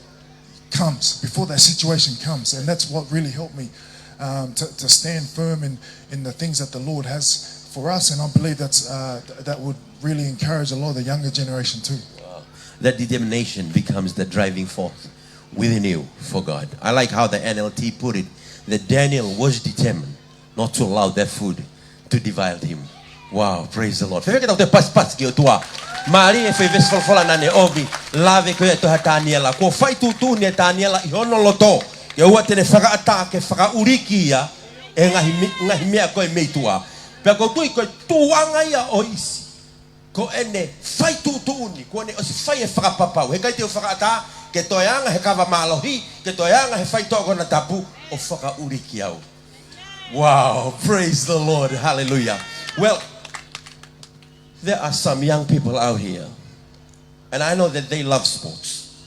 comes, before that situation comes. And that's what really helped me to stand firm in the things that the Lord has for us. And I believe that would really encourage a lot of the younger generation too. Wow. That determination becomes the driving force within you for God. I like how the NLT put it, that Daniel was determined not to allow that food to defile him. Wow, praise the Lord. Fai que te pas que tua. Maria foi vesfol fola na ne ovi, lave ko to hataniela. Ko fai tu ne taniela I hono loto. Ke ua te ne faka atake faka urikia e ngahi mea ko e meitua. Pe ko tui ko tuanga ia o isi. Ko ene fai tu ni ko ne o si fai e faka papau. He kai te faka ata ke toyanga he kava malohi, ke toyanga he fai to Tongatapu o faka urikia. Wow, praise the Lord. Hallelujah. Well, there are some young people out here, and I know that they love sports,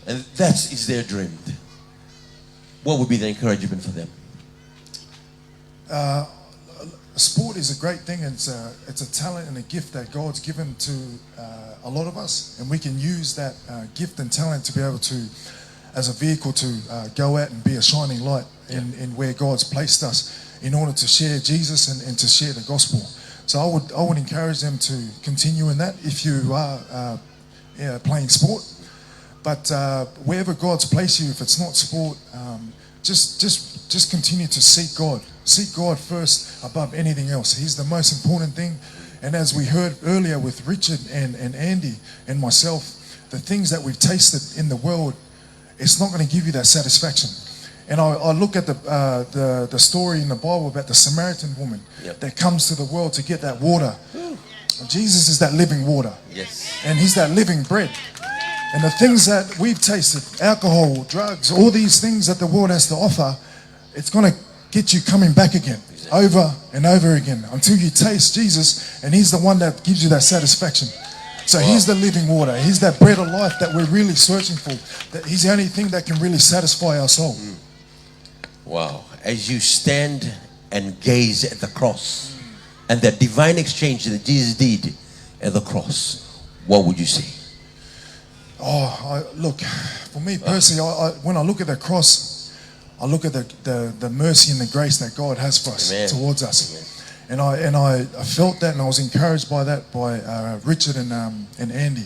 and that is their dream. What would be the encouragement for them? Sport is a great thing. It's a talent and a gift that God's given to a lot of us, and we can use that gift and talent to be able to, as a vehicle to go out and be a shining light in where God's placed us in order to share Jesus and to share the gospel. So I would encourage them to continue in that if you are playing sport. But wherever God's placed you, if it's not sport, just continue to seek God. Seek God first above anything else. He's the most important thing. And as we heard earlier with Richard and Andy and myself, the things that we've tasted in the world, it's not going to give you that satisfaction. And I look at the story in the Bible about the Samaritan woman that comes to the world to get that water. Jesus is that living water. Yes. And He's that living bread. And the things that we've tasted, alcohol, drugs, all these things that the world has to offer, it's going to get you coming back again, over and over again, until you taste Jesus, and He's the one that gives you that satisfaction. So He's the living water. He's that bread of life that we're really searching for. That He's the only thing that can really satisfy our soul. Wow. As you stand and gaze at the cross and the divine exchange that Jesus did at the cross, what would you say? Look, for me personally, when I look at the cross, I look at the mercy and the grace that God has for us, towards us. Amen. And I felt that, and I was encouraged by that by Richard and Andy.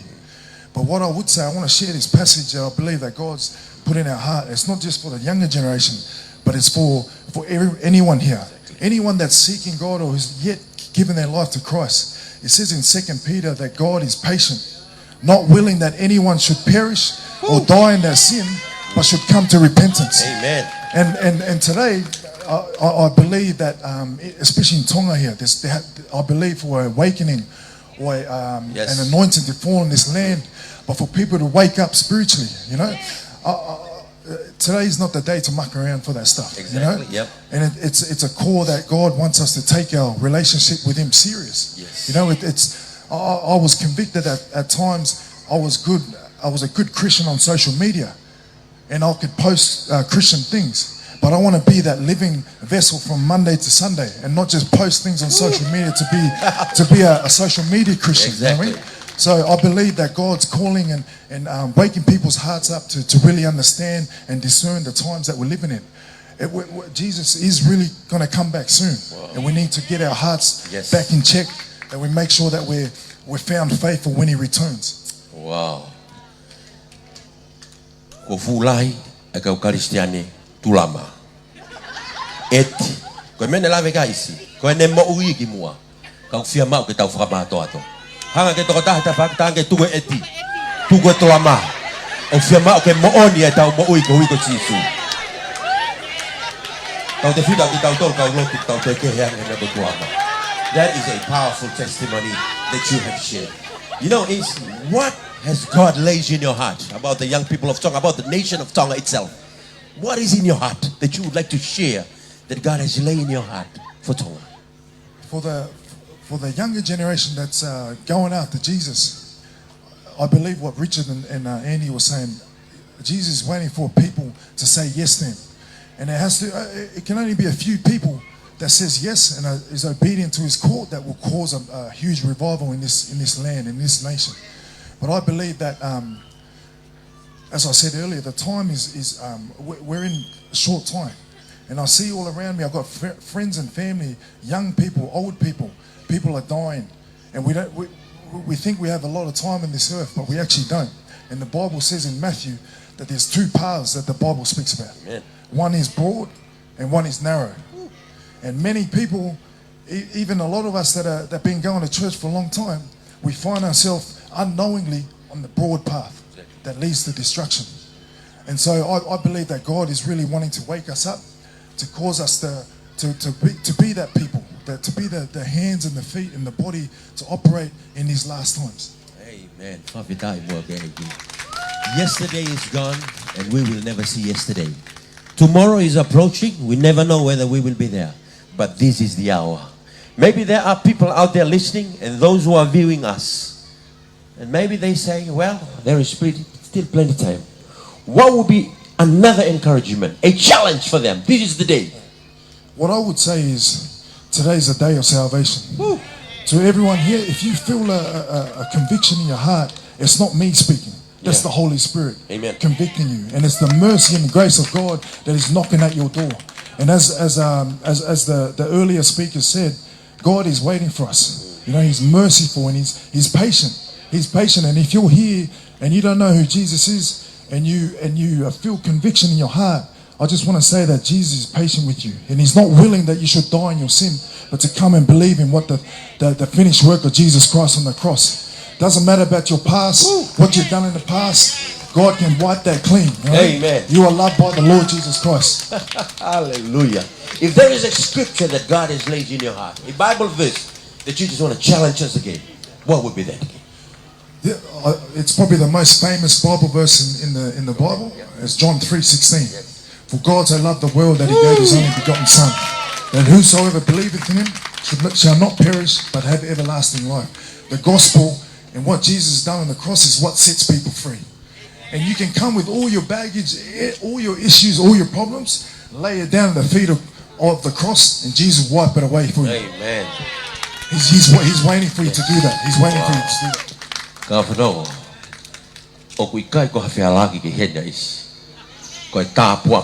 But what I would say, I want to share this passage that I believe that God's put in our heart. It's not just for the younger generation, but it's for anyone here. Anyone that's seeking God or has yet given their life to Christ. It says in 2 Peter that God is patient, not willing that anyone should perish or die in their sin, but should come to repentance. Amen. And today, I believe that, especially in Tonga here, I believe for an awakening or an anointing to fall on this land, but for people to wake up spiritually, you know. Today is not the day to muck around for that stuff. Exactly. You know? And it's a call that God wants us to take our relationship with Him serious. Yes. You know, I was convicted at times. I was a good Christian on social media, and I could post Christian things. But I want to be that living vessel from Monday to Sunday, and not just post things on social media to be a social media Christian. Exactly. You know what I mean? So I believe that God's calling and waking people's hearts up to really understand and discern the times that we're living in. Jesus is really going to come back soon. Wow. And we need to get our hearts Yes. back in check, that we make sure that we're found faithful when He returns. Wow. Ko fulai e kau Kristiane tulama. Eti. Ko mene lave kaisi. Ko ne mo ui ki mua. Kau fia mau ke tau whakamato ato. Hanga ke toko taha tawhak tange tuwe eti. Tuwe tulama. O fia mau ke mo oni e tau mo ui ko hui ko Jisu. Tau te whita ki tau tol kau lotu tau te keheang e nebo tuama. That is a powerful testimony that you have shared. You know, it's what has God laid in your heart about the young people of Tonga, about the nation of Tonga itself? What is in your heart that you would like to share that God has laid in your heart for Tonga? For the younger generation that's going after Jesus, I believe what Richard and Andy were saying, Jesus is waiting for people to say yes to Him. And it can only be a few people that says yes and is obedient to His call that will cause a huge revival in this land, in this nation. But I believe that, as I said earlier, the time we're in a short time. And I see all around me, I've got friends and family, young people, old people. People are dying. And we think we have a lot of time on this earth, but we actually don't. And the Bible says in Matthew that there's two paths that the Bible speaks about. Amen. One is broad and one is narrow. And many people, even a lot of us that have been going to church for a long time, we find ourselves unknowingly on the broad path that leads to destruction. And so I believe that God is really wanting to wake us up, to cause us to be that people, to be the hands and the feet and the body to operate in these last times. Amen. Yesterday is gone and we will never see yesterday. Tomorrow is approaching. We never know whether we will be there. But this is the hour. Maybe there are people out there listening and those who are viewing us. And maybe they say, well, there is still plenty of time. What would be another encouragement, a challenge for them? This is the day. What I would say is, today's a day of salvation. Woo. To everyone here, if you feel a conviction in your heart, it's not me speaking. That's the Holy Spirit. Amen. Convicting you. And it's the mercy and the grace of God that is knocking at your door. And as the earlier speaker said, God is waiting for us. You know, He's merciful and He's patient. He's patient. And if you're here and you don't know who Jesus is and you feel conviction in your heart, I just want to say that Jesus is patient with you. And He's not willing that you should die in your sin, but to come and believe in what the finished work of Jesus Christ on the cross. Doesn't matter about your past, what you've done in the past. God can wipe that clean. Right? Amen. You are loved by the Lord Jesus Christ. Hallelujah. If there is a scripture that God has laid in your heart, a Bible verse that you just want to challenge us again, what would be that again? Yeah, it's probably the most famous Bible verse in the Bible. It's John 3:16. For God so loved the world that He gave His only begotten Son, that whosoever believeth in Him shall not perish but have everlasting life. The gospel and what Jesus has done on the cross is what sets people free. And you can come with all your baggage, all your issues, all your problems, lay it down at the feet of the cross, and Jesus will wipe it away for you. Amen. He's waiting for you to do that. He's waiting for you to do that.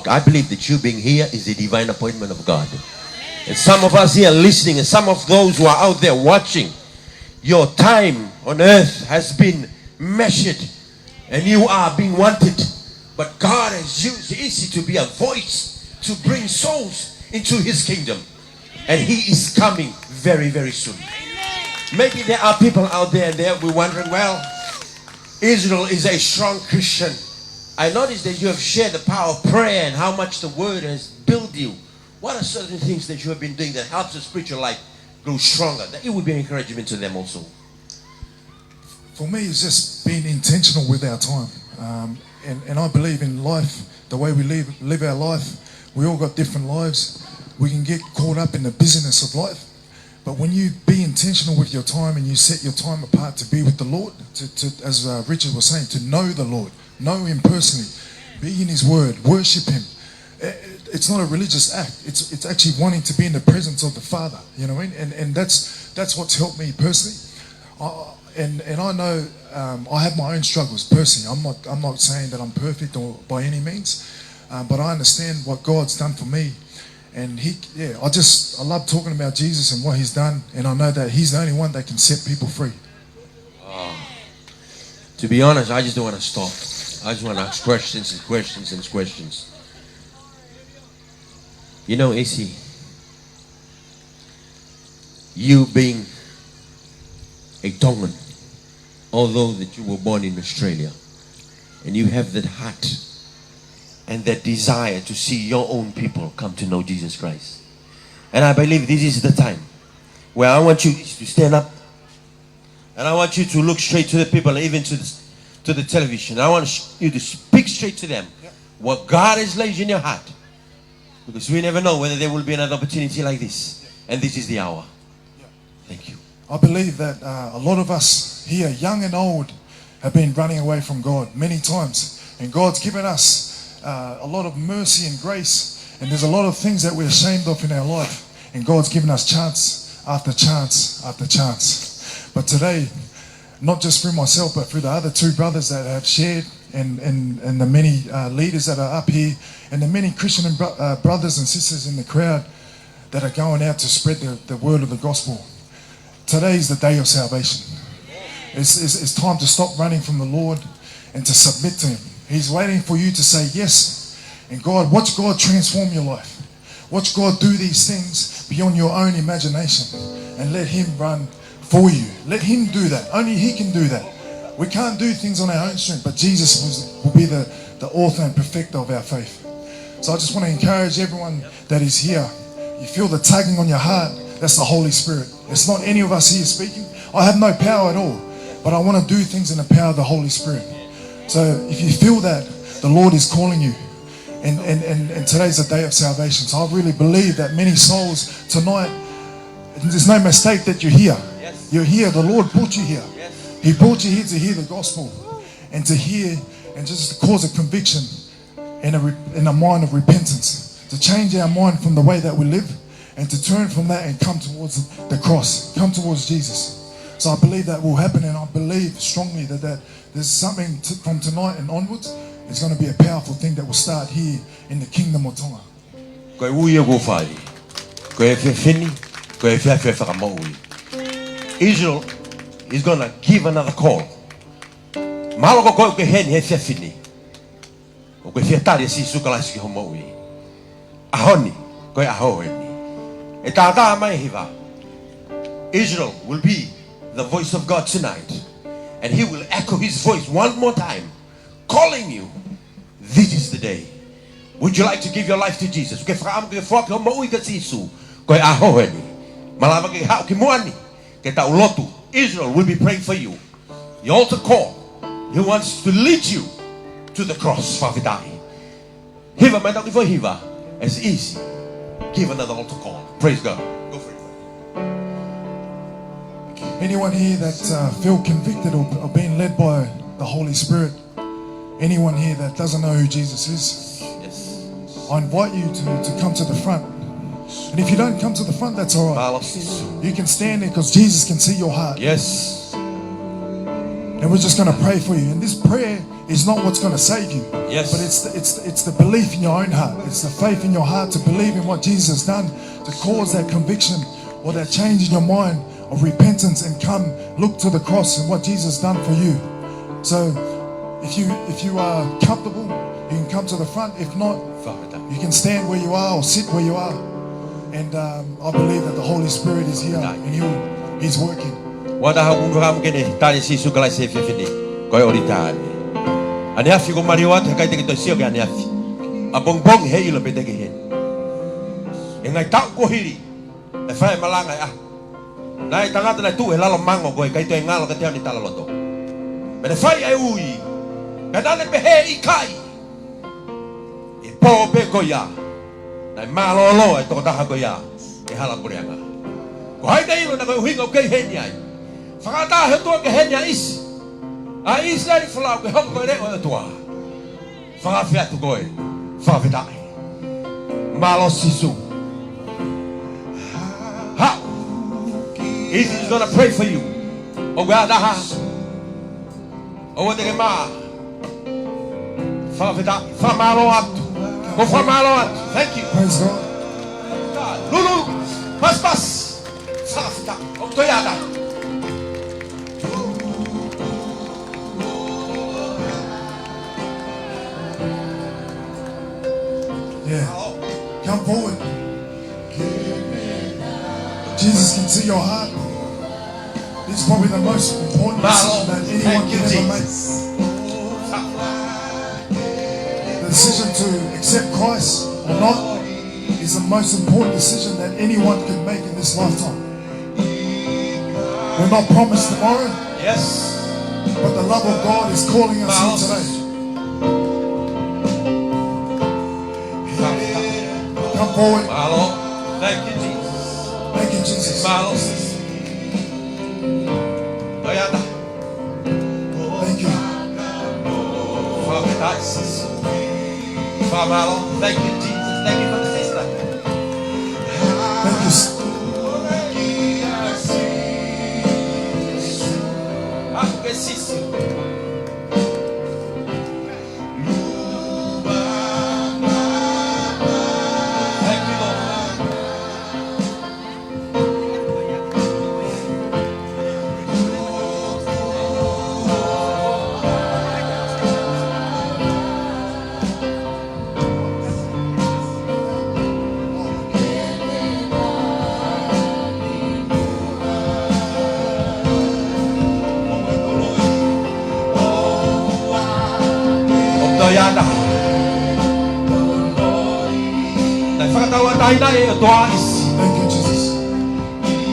I believe that you being here is a divine appointment of God. And some of us here listening, and some of those who are out there watching, your time on earth has been measured and you are being wanted But God has used Isi to be a voice to bring souls into his kingdom. And he is coming very, very soon. Maybe there are people out there and we're wondering, well, Israel is a strong Christian. I noticed that you have shared the power of prayer and how much the word has built you. What are certain things that you have been doing that helps your spiritual life grow stronger? That it would be an encouragement to them also. For me, it's just being intentional with our time. And I believe in life, the way we live our life, we all got different lives. We can get caught up in the busyness of life. But when you be intentional with your time and you set your time apart to be with the Lord, as Richard was saying, to know the Lord, know him personally, be in his word, worship him. It's not a religious act. It's actually wanting to be in the presence of the Father. You know what I mean? And that's what's helped me personally. And I know I have my own struggles personally. I'm not saying that I'm perfect or by any means, but I understand what God's done for me. And I love talking about Jesus and what he's done, and I know that he's the only one that can set people free. To be honest, I just don't want to stop. I just want to ask questions and questions and questions. You know, AC, you being a Tongan, although that you were born in Australia, and you have that heart and that desire to see your own people come to know Jesus Christ. And I believe this is the time where I want you to stand up, and I want you to look straight to the people, even to the television. I want you to speak straight to them what God has laid in your heart, because we never know whether there will be another opportunity like this. And this is the hour. Thank you. I believe that a lot of us here, young and old, have been running away from God many times, and God's given us a lot of mercy and grace, and there's a lot of things that we're ashamed of in our life, and God's given us chance after chance after chance. But today, not just through myself, but through the other two brothers that have shared, and the many leaders that are up here, and the many Christian brothers and sisters in the crowd that are going out to spread the word of the gospel. Today is the day of salvation. It's time to stop running from the Lord and to submit to him. He's waiting for you to say yes. And God, watch God transform your life. Watch God do these things beyond your own imagination, and let him run for you. Let him do that. Only he can do that. We can't do things on our own strength, but Jesus will be the author and perfecter of our faith. So I just want to encourage everyone that is here. You feel the tugging on your heart, that's the Holy Spirit. It's not any of us here speaking. I have no power at all, but I want to do things in the power of the Holy Spirit. So if you feel that, the Lord is calling you. And today's a day of salvation. So I really believe that many souls tonight, there's no mistake that you're here. Yes. You're here. The Lord brought you here. Yes. He brought you here to hear the gospel, and to hear and just to cause a conviction and a mind of repentance, to change our mind from the way that we live, and to turn from that and come towards the cross, come towards Jesus. So I believe that will happen, and I believe strongly that there's something from tonight and onwards. It's going to be a powerful thing that will start here in the kingdom of Tonga. Israel is going to give another call. Israel will be the voice of God tonight, and he will echo his voice one more time, calling you. This is the day. Would you like to give your life to Jesus? Lotu, Israel will be praying for you. The altar call, he wants to lead you to the cross. Hiva, my dog for Hiva, as easy. Give another altar call. Praise God. Go for it. Anyone here that feel convicted or being led by the Holy Spirit, anyone here that doesn't know who Jesus is, yes, I invite you to come to the front. And if you don't come to the front, that's all right. You can stand there because Jesus can see your heart. Yes. And we're just going to pray for you. And this prayer is not what's going to save you. Yes. But it's the belief in your own heart. It's the faith in your heart to believe in what Jesus has done, to cause that conviction or that change in your mind of repentance, and come look to the cross and what Jesus has done for you. So if you are comfortable, you can come to the front. If not, you can stand where you are or sit where you are. And I believe that the Holy Spirit is here and He's working. Wada ha unga mkene tali si sukala se fefini. Koe orita. Ane afi ko mari wat kai te to sio ke ane afi. Abong bong he ilo pete ke he. Engai tau ko hiri. E fai malanga ah. Nai tangata na tu e lalo mango koe kai to ngalo ka te ani tala loto. Mene fai ai ui. Kadane pe he ikai. E po pe ko ya. Nai malo lo e to taha ko ya. E hala koreanga. Ko hai dai lo na ko hinga ke he ni ai. Whakata he tua ke henia isi. A isi ari whalau ke hoko koe reo e tua. Whakawhia tu koe. Whakawhitai. Malo sisu. Ha. He's gonna pray for you. O gā naha. O te ke maa. Whakawhitai. Whamalo atu. Ko whamalo atu. Thank you. Praise God. Lulu. Pas pas. Whakawhitai. O toiata. Yeah. Come forward. Jesus can see your heart. It's probably the most important decision that anyone can ever make. The decision to accept Christ or not is the most important decision that anyone can make in this lifetime. We're not promised tomorrow. Yes. But the love of God is calling us here today. Come forward. Malo. Thank you, Jesus. Thank you, Jesus. Malo. Toyata. Thank you. Malo. Thank you, Jesus. Thank you for the sister. Thank you. Que sister. Yada. Thank you, Jesus.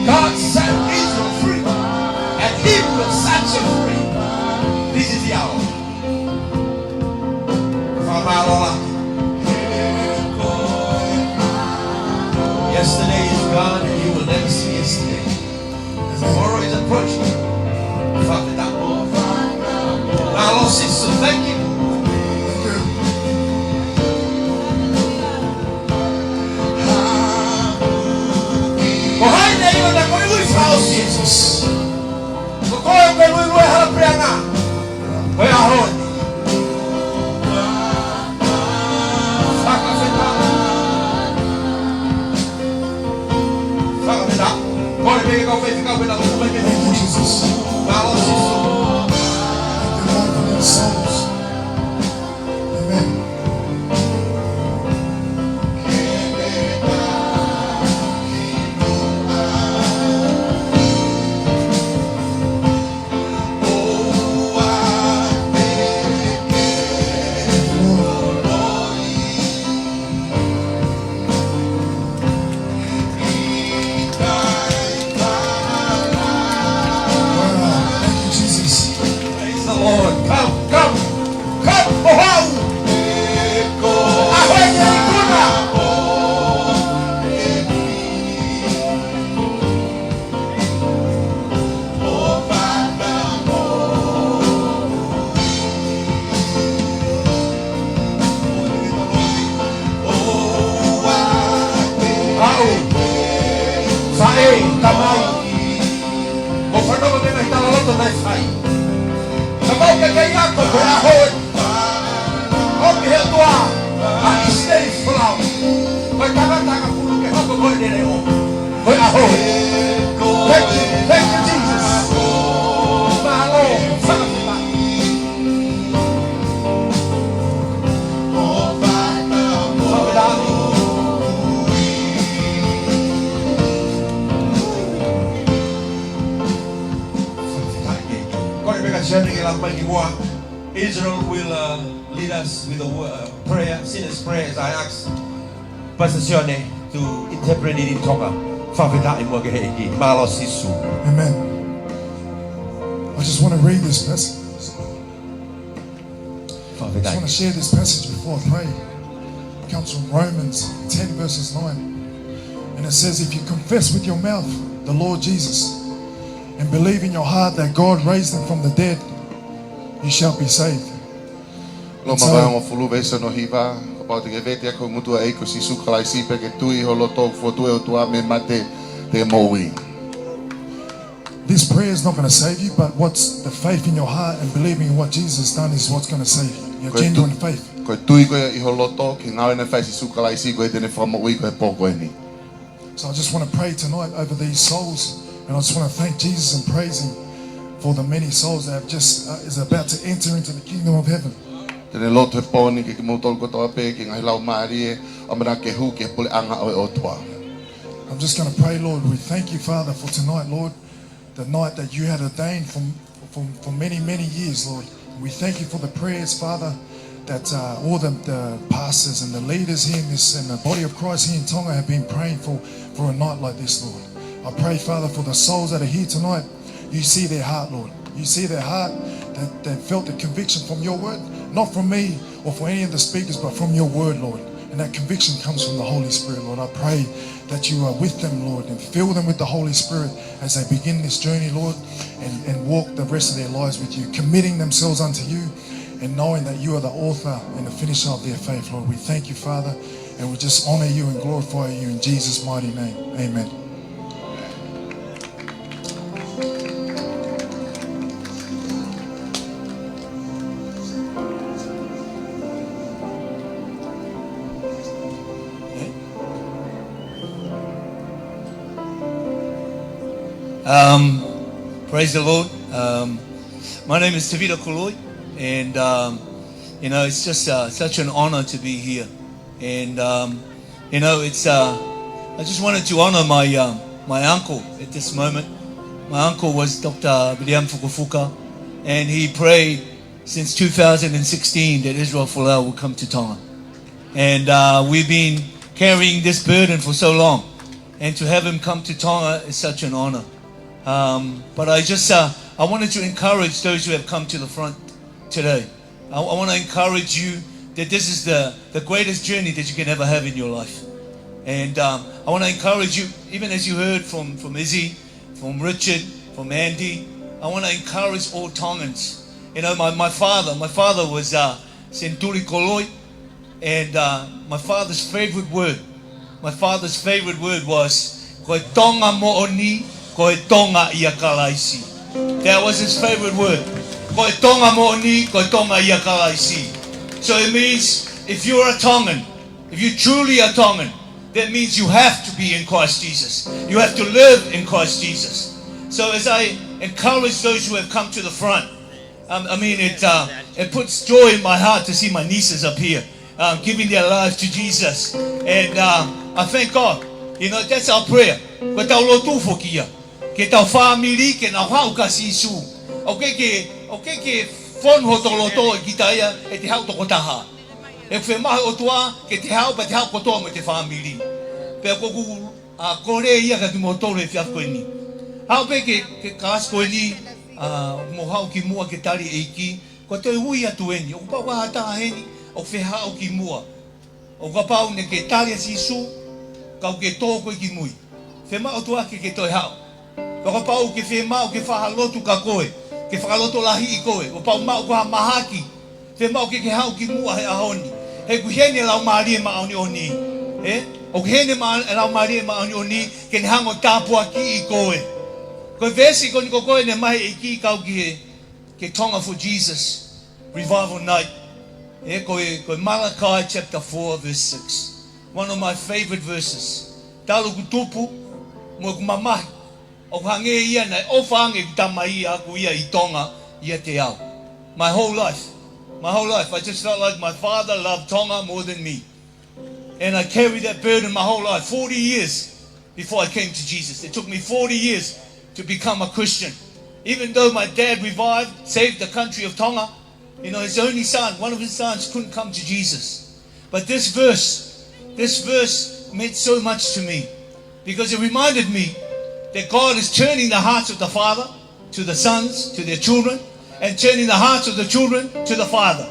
God set Israel free, and He will set you free. This is the hour. Yesterday is gone, and you will never see yesterday. Tomorrow is approaching. Our Lord sister, thank you. Jesus. Israel will lead us with a prayer, sinner's prayer, as I ask Pastor Sione to interpret it in Tonga. Amen. I just want to read this passage. I just want to share this passage before I pray. It comes from Romans 10 verses 9. And it says, if you confess with your mouth the Lord Jesus and believe in your heart that God raised him from the dead, you shall be saved. And so, this prayer is not going to save you, but what's the faith in your heart and believing in what Jesus has done is what's going to save you. Your genuine faith. So I just want to pray tonight over these souls, and I just want to thank Jesus and praise him for the many souls that have just is about to enter into the kingdom of heaven. I'm just going to pray, Lord. We thank you, Father, for tonight, Lord, the night that you had ordained for many, many years, Lord. We thank you for the prayers, Father, that all the pastors and the leaders here in this and the body of Christ here in Tonga have been praying for a night like this, Lord. I pray, Father, for the souls that are here tonight. You see their heart, Lord. You see their heart, that they felt the conviction from your word, not from me or from any of the speakers, but from your word, Lord. And that conviction comes from the Holy Spirit, Lord. I pray that you are with them, Lord, and fill them with the Holy Spirit as they begin this journey, Lord, and walk the rest of their lives with you, committing themselves unto you and knowing that you are the author and the finisher of their faith, Lord. We thank you, Father, and we just honor you and glorify you in Jesus' mighty name. Amen. Praise the Lord. My name is Tavita Koloi, and it's just such an honor to be here. And it's I just wanted to honor my uncle at this moment. My uncle was Dr. William Fukufuka, and he prayed since 2016 that Israel Folau would come to Tonga. And we've been carrying this burden for so long, and to have him come to Tonga is such an honor. But I wanted to encourage those who have come to the front today. I want to encourage you that this is the greatest journey that you can ever have in your life. And I want to encourage you, even as you heard from Izzy, from Richard, from Andy, I want to encourage all Tongans. You know, my father was Senturi Koloi, and my father's favorite word was Koe Tonga mo'oni, Koe Tonga ia kalaisi. That was his favorite word. Koe Tonga mo'oni, Koe Tonga ia kalaisi. So it means if you're a Tongan, if you truly are Tongan, that means you have to be in Christ Jesus. You have to live in Christ Jesus. So as I encourage those who have come to the front, it puts joy in my heart to see my nieces up here giving their lives to Jesus. And I thank God. You know, that's our prayer. Ko tau Lotu fokia. Ke tau family ke na hau ka sisu. Okay ke fon ho to Lotu ki taia e te hau to kotaha. E fe mai o tua ke te hau pa te hau ko to mo te family. Pe ko ku a kore ia ka ki mo to le fia ko ni. Hau pe ke kas ko ni mo hau ki mua ke tari e ki ko te hui atu eni. O pa wa ta heni o fe hau ki mua. O ka pau ne ke tari sisu. Kau ke tōko ki mui. Whe mao tua ke toi hao. Kau pau ke whe mao ke whahalotu ka koe. Ke whahalotu lahi I koe. O pau mao kua mahaki. Whe mao ke hao ki mua he ahoni. He ku hene lau maria ma auni oni. O ke hene lau maria ma auni oni. Ke ne hango tāpua ki I koe. Koe vesi ko ni ko koe ne mahi I ki kau ki he. Ke Tonga for Jesus. Revival night. Koe Malachi chapter 4 verse 6. One of my favorite verses. Talo ku Tupou, mo ku mamahi. O hange ia nei ofange ku tamai aku ia I Tonga ia te ao. My whole life, I just felt like my father loved Tonga more than me. And I carried that burden my whole life, 40 years before I came to Jesus. It took me 40 years to become a Christian. Even though my dad revived, saved the country of Tonga, you know, his only son, one of his sons couldn't come to Jesus. But this verse meant so much to me because it reminded me that God is turning the hearts of the father to the sons, to their children, and turning the hearts of the children to the father.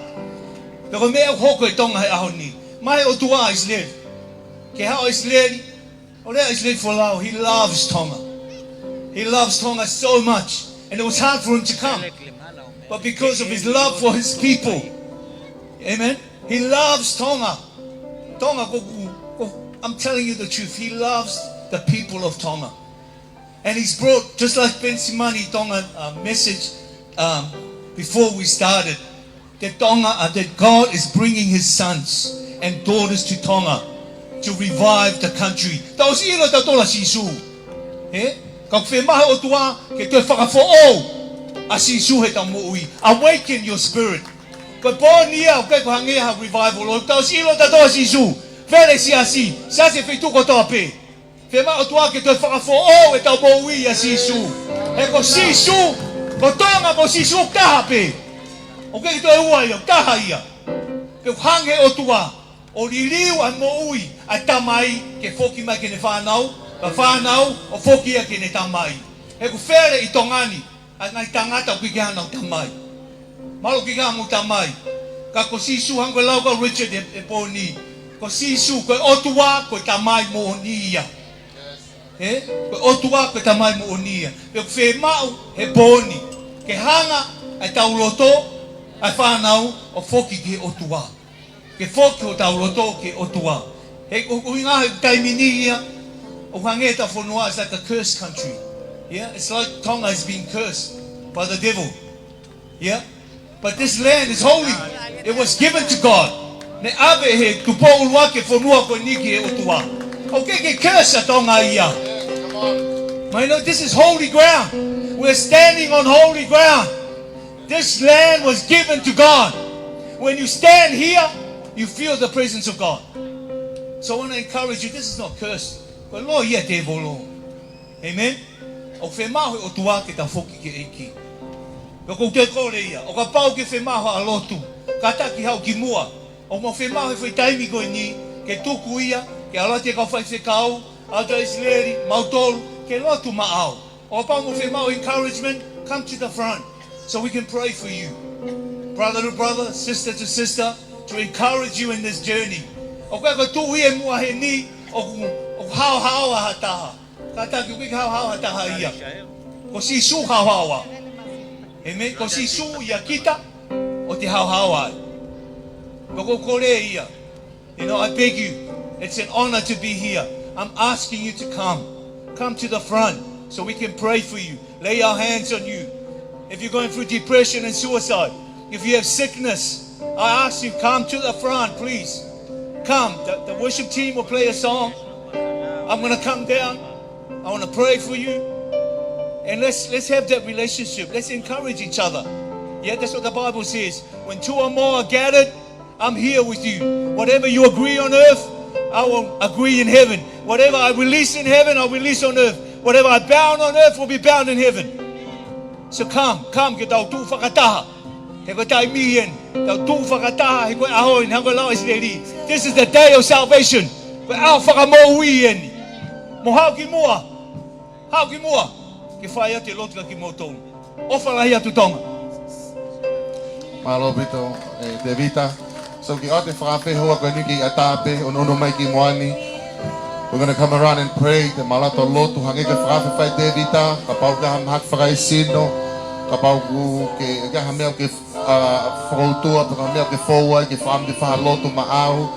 Pero mea hoko e tonga he aho ni. Mai o tua is led. Ke hao is led. O lea is led for lao. He loves Tonga. He loves Tonga so much. And it was hard for him to come. But because of his love for his people. Amen. He loves Tonga. Tonga, I'm telling you the truth. He loves the people of Tonga. And he's brought, just like Ben Simani Tonga message before we started, that God is bringing his sons and daughters to Tonga to revive the country. Taos ilo ta tola sisu. Ka whe maha o tua ke te whakafo'o a sisu he ta mo'ui. Awaken your spirit. Ka po nia o kai ko hangeha revival o taos ilo ta tola sisu. Vele si asi. Sa se feituko toa pe. Whe maha o tua ke te whakafo'o e ta mo'ui a sisu. He ko sisu. Ko Tonga ko sisu kaha pe. O ke to ua ia, taha ia. Ke hange o tua, o ririu a mo'ui, a tamai, ke foki mai ke ne whanau, ka whanau, o foki a ke ne tamai. He ku where I tongani, a ngai tangata o ki hana o tamai. Malo ki hana o tamai. Ka ko sisu hango lau ka Richard e pōni. Ko sisu, ko otua, ko tamai mo o ni ia. Ko otua, ko tamai mo o ni ia. Pe ku whe mau, he pōni. Ke hanga, a tauloto, ai whanau o foki ke otua. Ke foki o tauloto ke otua. He uinga he taimini ia, o hangeta whanua is like a cursed country. Yeah, it's like Tonga is being cursed by the devil. Yeah, but this land is holy. It was given to God. Ne ave he Tupou wake whanua ko niki e otua. Okay, ke curse a Tonga ia. But you know, this is holy ground. We're standing on holy ground. This land was given to God. When you stand here, you feel the presence of God. So I want to encourage you, this is not cursed. But Lord, yeah, devil, Lord. Amen. O whe maho o tua ke ta foki ke eiki. Ko te kore ia. O ka pau ke whe maho a Lotu. Ka taki hau ki mua. O mo whe maho e whe taimi koe ni. Ke tuku ia. Ke alate ka whai whe kau. Alta isleri. Mautolu. Ke Lotu maau. O pau mo whe maho encouragement. Come to the front. So we can pray for you, brother to brother, sister to sister, to encourage you in this journey. O kai ko tu e mua he ni o hao ha taha. Ka ta ki hao ha taha ia. Ko si su hao. Amen. Ko si su ia kita o te hao ai. Ko kore ia. You know, I beg you, it's an honor to be here. I'm asking you to come to the front so we can pray for you. Lay our hands on you. If you're going through depression and suicide, if you have sickness, I ask you, come to the front, please. Come. The worship team will play a song. I'm going to come down. I want to pray for you. And let's have that relationship. Let's encourage each other. Yeah, that's what the Bible says. When two or more are gathered, I'm here with you. Whatever you agree on earth, I will agree in heaven. Whatever I release in heaven, I'll release on earth. Whatever I bound on earth will be bound in heaven. So come ke tau tu whakataha. He koe tai mien, tau tu whakataha, he koe ahoi, hango lau is leri. This is the day of salvation. Koe au whakamoui eni. Mo hau ki mua. Ke whai ate lotuka ki mo tonu. Ofa lahi atu Tonga. Malo bito, te vita. So ki ate whakawhehua koe niki a tāpe, o nono mai ki moani. We're going to come around and pray. Te malato Lotu hangeke whakawhewhai te vita. Ka pau ka hamhak whakai sino. Ka pau ke hamea ke whakautua. Ka hamea ke whauai. Ke whaam ke whaha Lotu maau.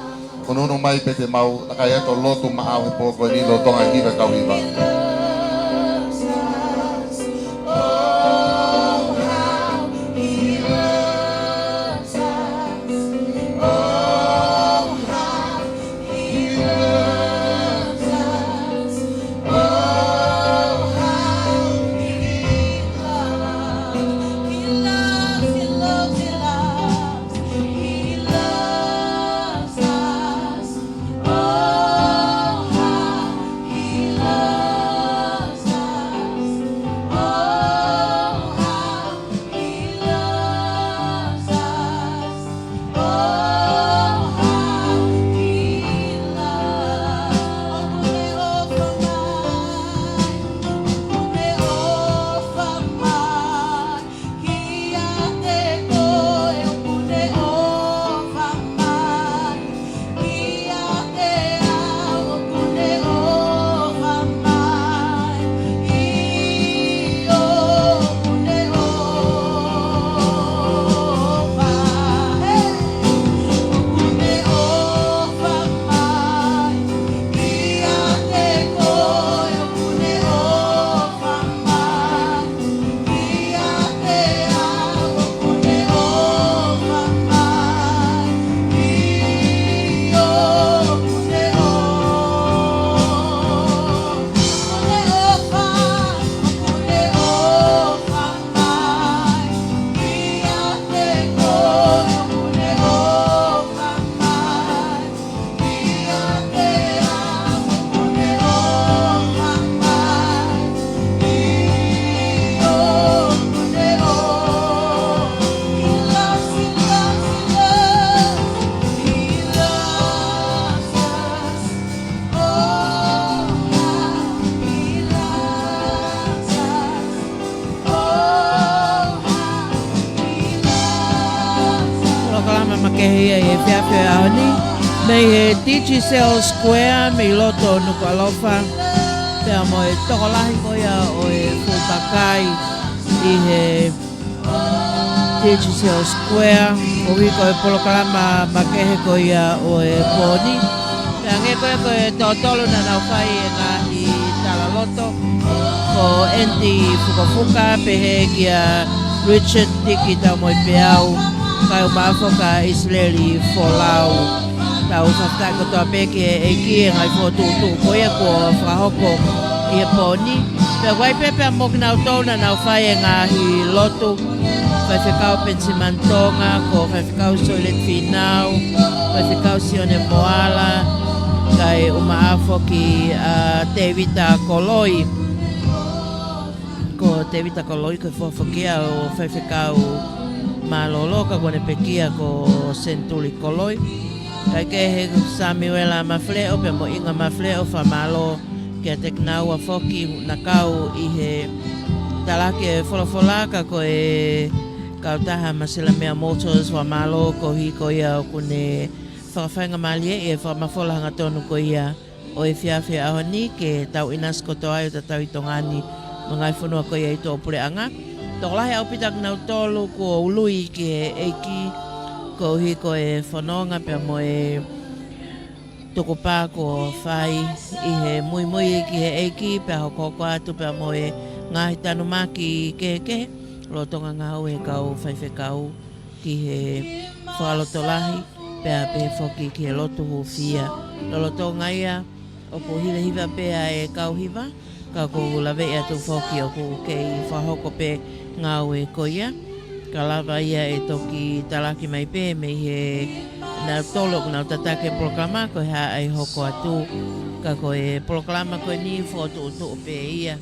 O nono mai pe te mau. Nakai ato Lotu maau he pōko ni lo tonga hiwa kau hiwa. kehe e whiawhi ahoni. Mei he Digi Square, me Lotu Nuku'alofa. Pea mo e tokolahi koia o e fupakai I he Digi Square. O wiko e polokalama makehe koia o e poni. Pea nge koe e totolo na nauwhai e ngahi tala loto. Ko enti fukafuka pehe kia Richard Digi tau moi peau. Kai umafoka Israeli folau. Tau whaftai ko toa peke e ki e ngai fōtutu koia ko whahoko I e poni. Pea wai pepe mo kinau tōna nau whai e ngahi Lotu. Whai whikau Pensiman Tonga ko whai whikau Soilet Finau. Whai whikau Sione Moala. Kai umaafo ki Tevita Koloi. Ko Tevita Koloi ko whawhakia o whai whikau Maloloka kone pekia ko Sentuli Koloi. Kai ke he Samuela mafleo pe mo inga mafleo whamalo kia teknaua foki nakau I he talaki e wholafolaka ko e kautaha masila mea motors whamalo ko hi ko ia o kune whakawhainga malie e whamawholahanga tonu ko ia o e whiawhia ahoni ke tau inas ko toa o tatau I tongani mangai whanua ko ia I tō pureanga. Tōlahi au pitak nau tolu ko ului ke eiki ko hi ko e whanonga pia mo e tukupa ko whai I he Moimoi ki he eiki pia hoko atu pia mo e ngahi tanu maki ke lotonga ngau e kau whaiwhekau ki he whalotolahi pia pe whoki ki he lotu Hufia. Lolotonga ia o ko hile hiva pia e kau hiva ka ko lawe ea tu whoki o ko kei whahoko pe ngau e koia. Ka lava ia e toki talaki mai pe me he na tolo na tatake proklama ko ha ai hoko atu ka ko e proklama ko ni foto to pe ia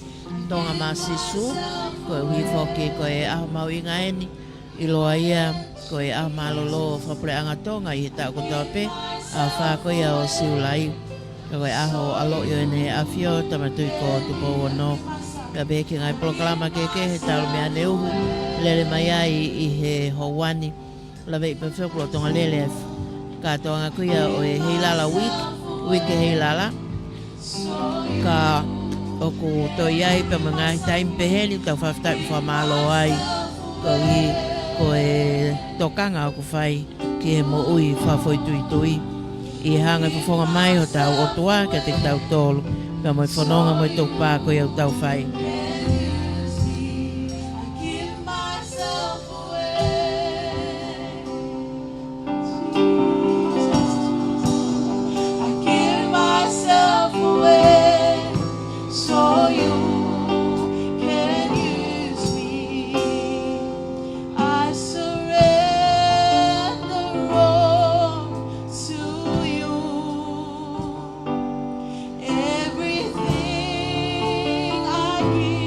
tonga masisu ko wi foki ko e a mau inga eni I loa ia ko e a malolo fa preanga tonga I ta ko tope a fa ko ia o siulai ko e a ho alo yo ne afio tamatui ko Tupou no ka beke ngai proklama ke he tau me ane uhu lele mai ai I he howani la vei pe feo tonga lele ka tonga kuia o e heilala week e heilala ka oku to iai pe mga time pe heli tau whaftai whamalo ai ko e tokanga o ku whai ki he mo ui whafoi tui I hanga whafonga mai o tau otua ka te tau tolu ka moi whanonga moi tau pā ko iau tau whai. Everything I give.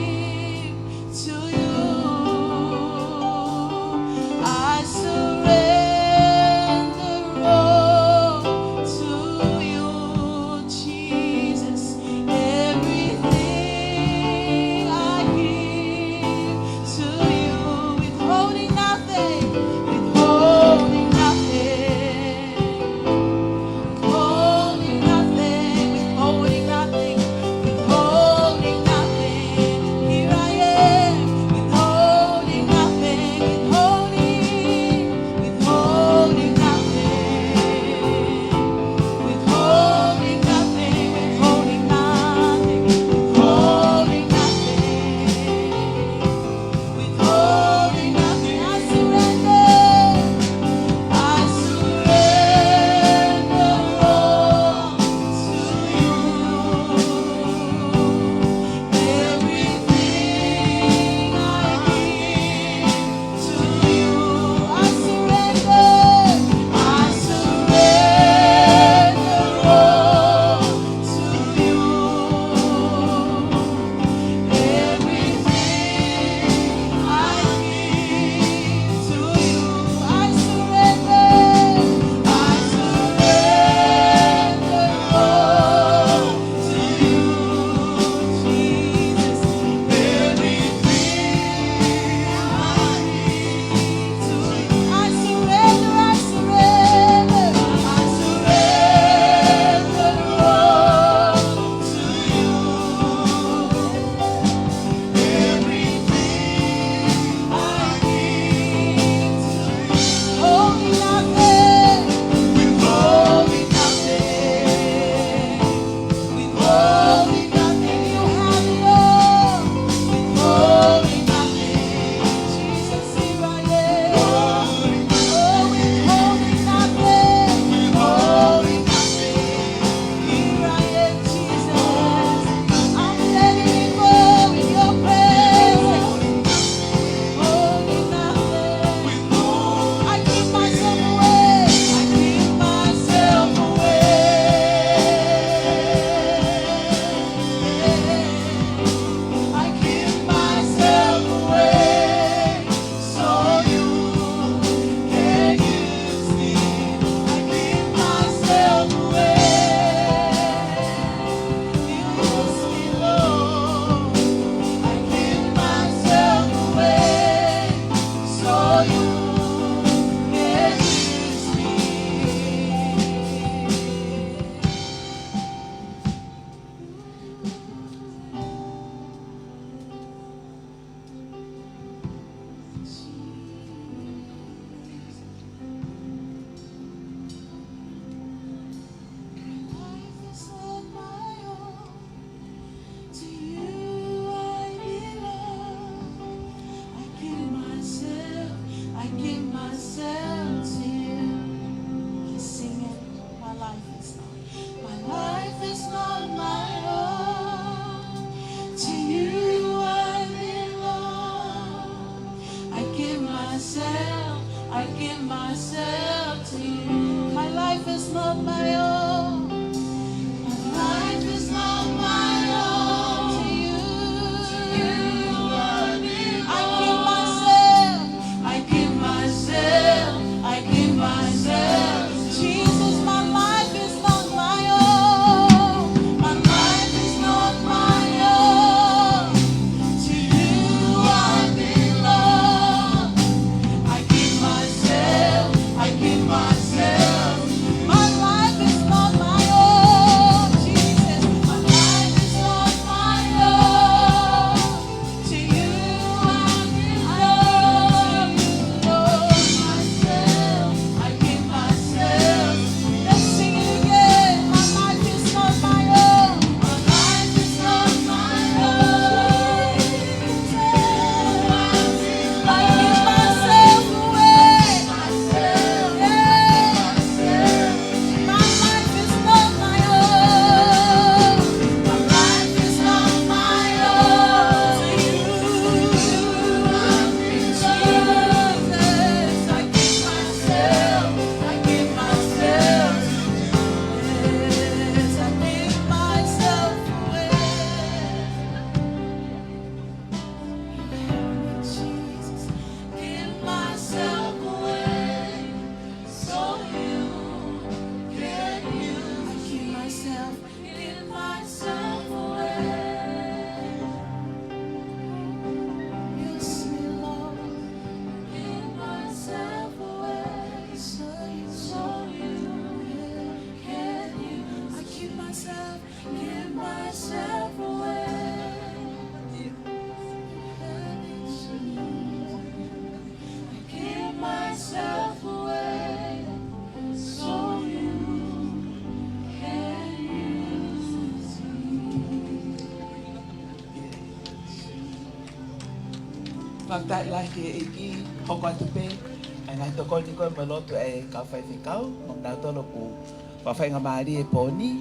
give myself to you. My life is not my own. My life is not my own. To you, I give myself. I give myself. I give myself. Jesus, my life is not my own. My life is not my own. To you I belong. I give myself. I give myself. My life is not my own. Jesus, my life is not my own. To you I belong. I give myself. Let's sing it again. My life is not my own. My life is not my own. I give myself away. My life is not my own. My life is not my own. To you, Jesus, I give myself. I give myself. Yes, I give myself away. Jesus, give myself away so you can use. I give myself away. Use me, Lord. Give myself away so you can use. I give myself away. I give myself away so you can use me. Whaktai lai ke iki hoko atu pe ai ngai toko ni koe ma lotu e ka whai whikau mong nau tolo ku whawhainga maari e pōni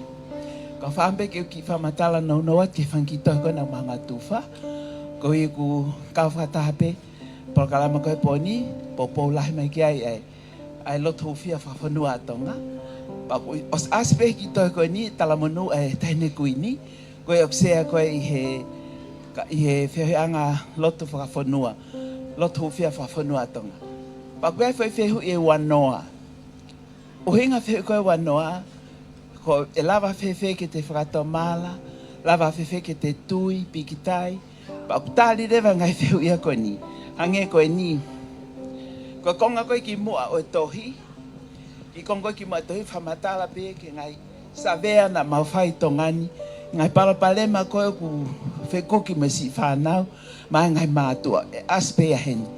ka whampe ke uki whamatala nau noa ke whankito koe na mga tuwha ko i ku ka whatahape por kalama koe pōni po lahi mai ki ai Lotu Hufia whawhanua atonga os aspe ki toi koe ni talamonu e taine kui ni koe oksea koe i he whianga Lotu whakawhanua Lotu Hufia whawhanua atonga pa koe whaiwhehu e wanoa o hinga whehu koe wanoa ko e lava whewhe ke te whakatoa mala lava whewhe ke te tui pikitai pa kutari rewa ngai whehu ia koe ni hange koe ni ko konga koe ki mua o tohi ki konga ki mua tohi whamatala pe ke ngai savea na mawhai tongani ngai parapalema koe ku whekoki me si whanau ma ngai mātua e aspe a heni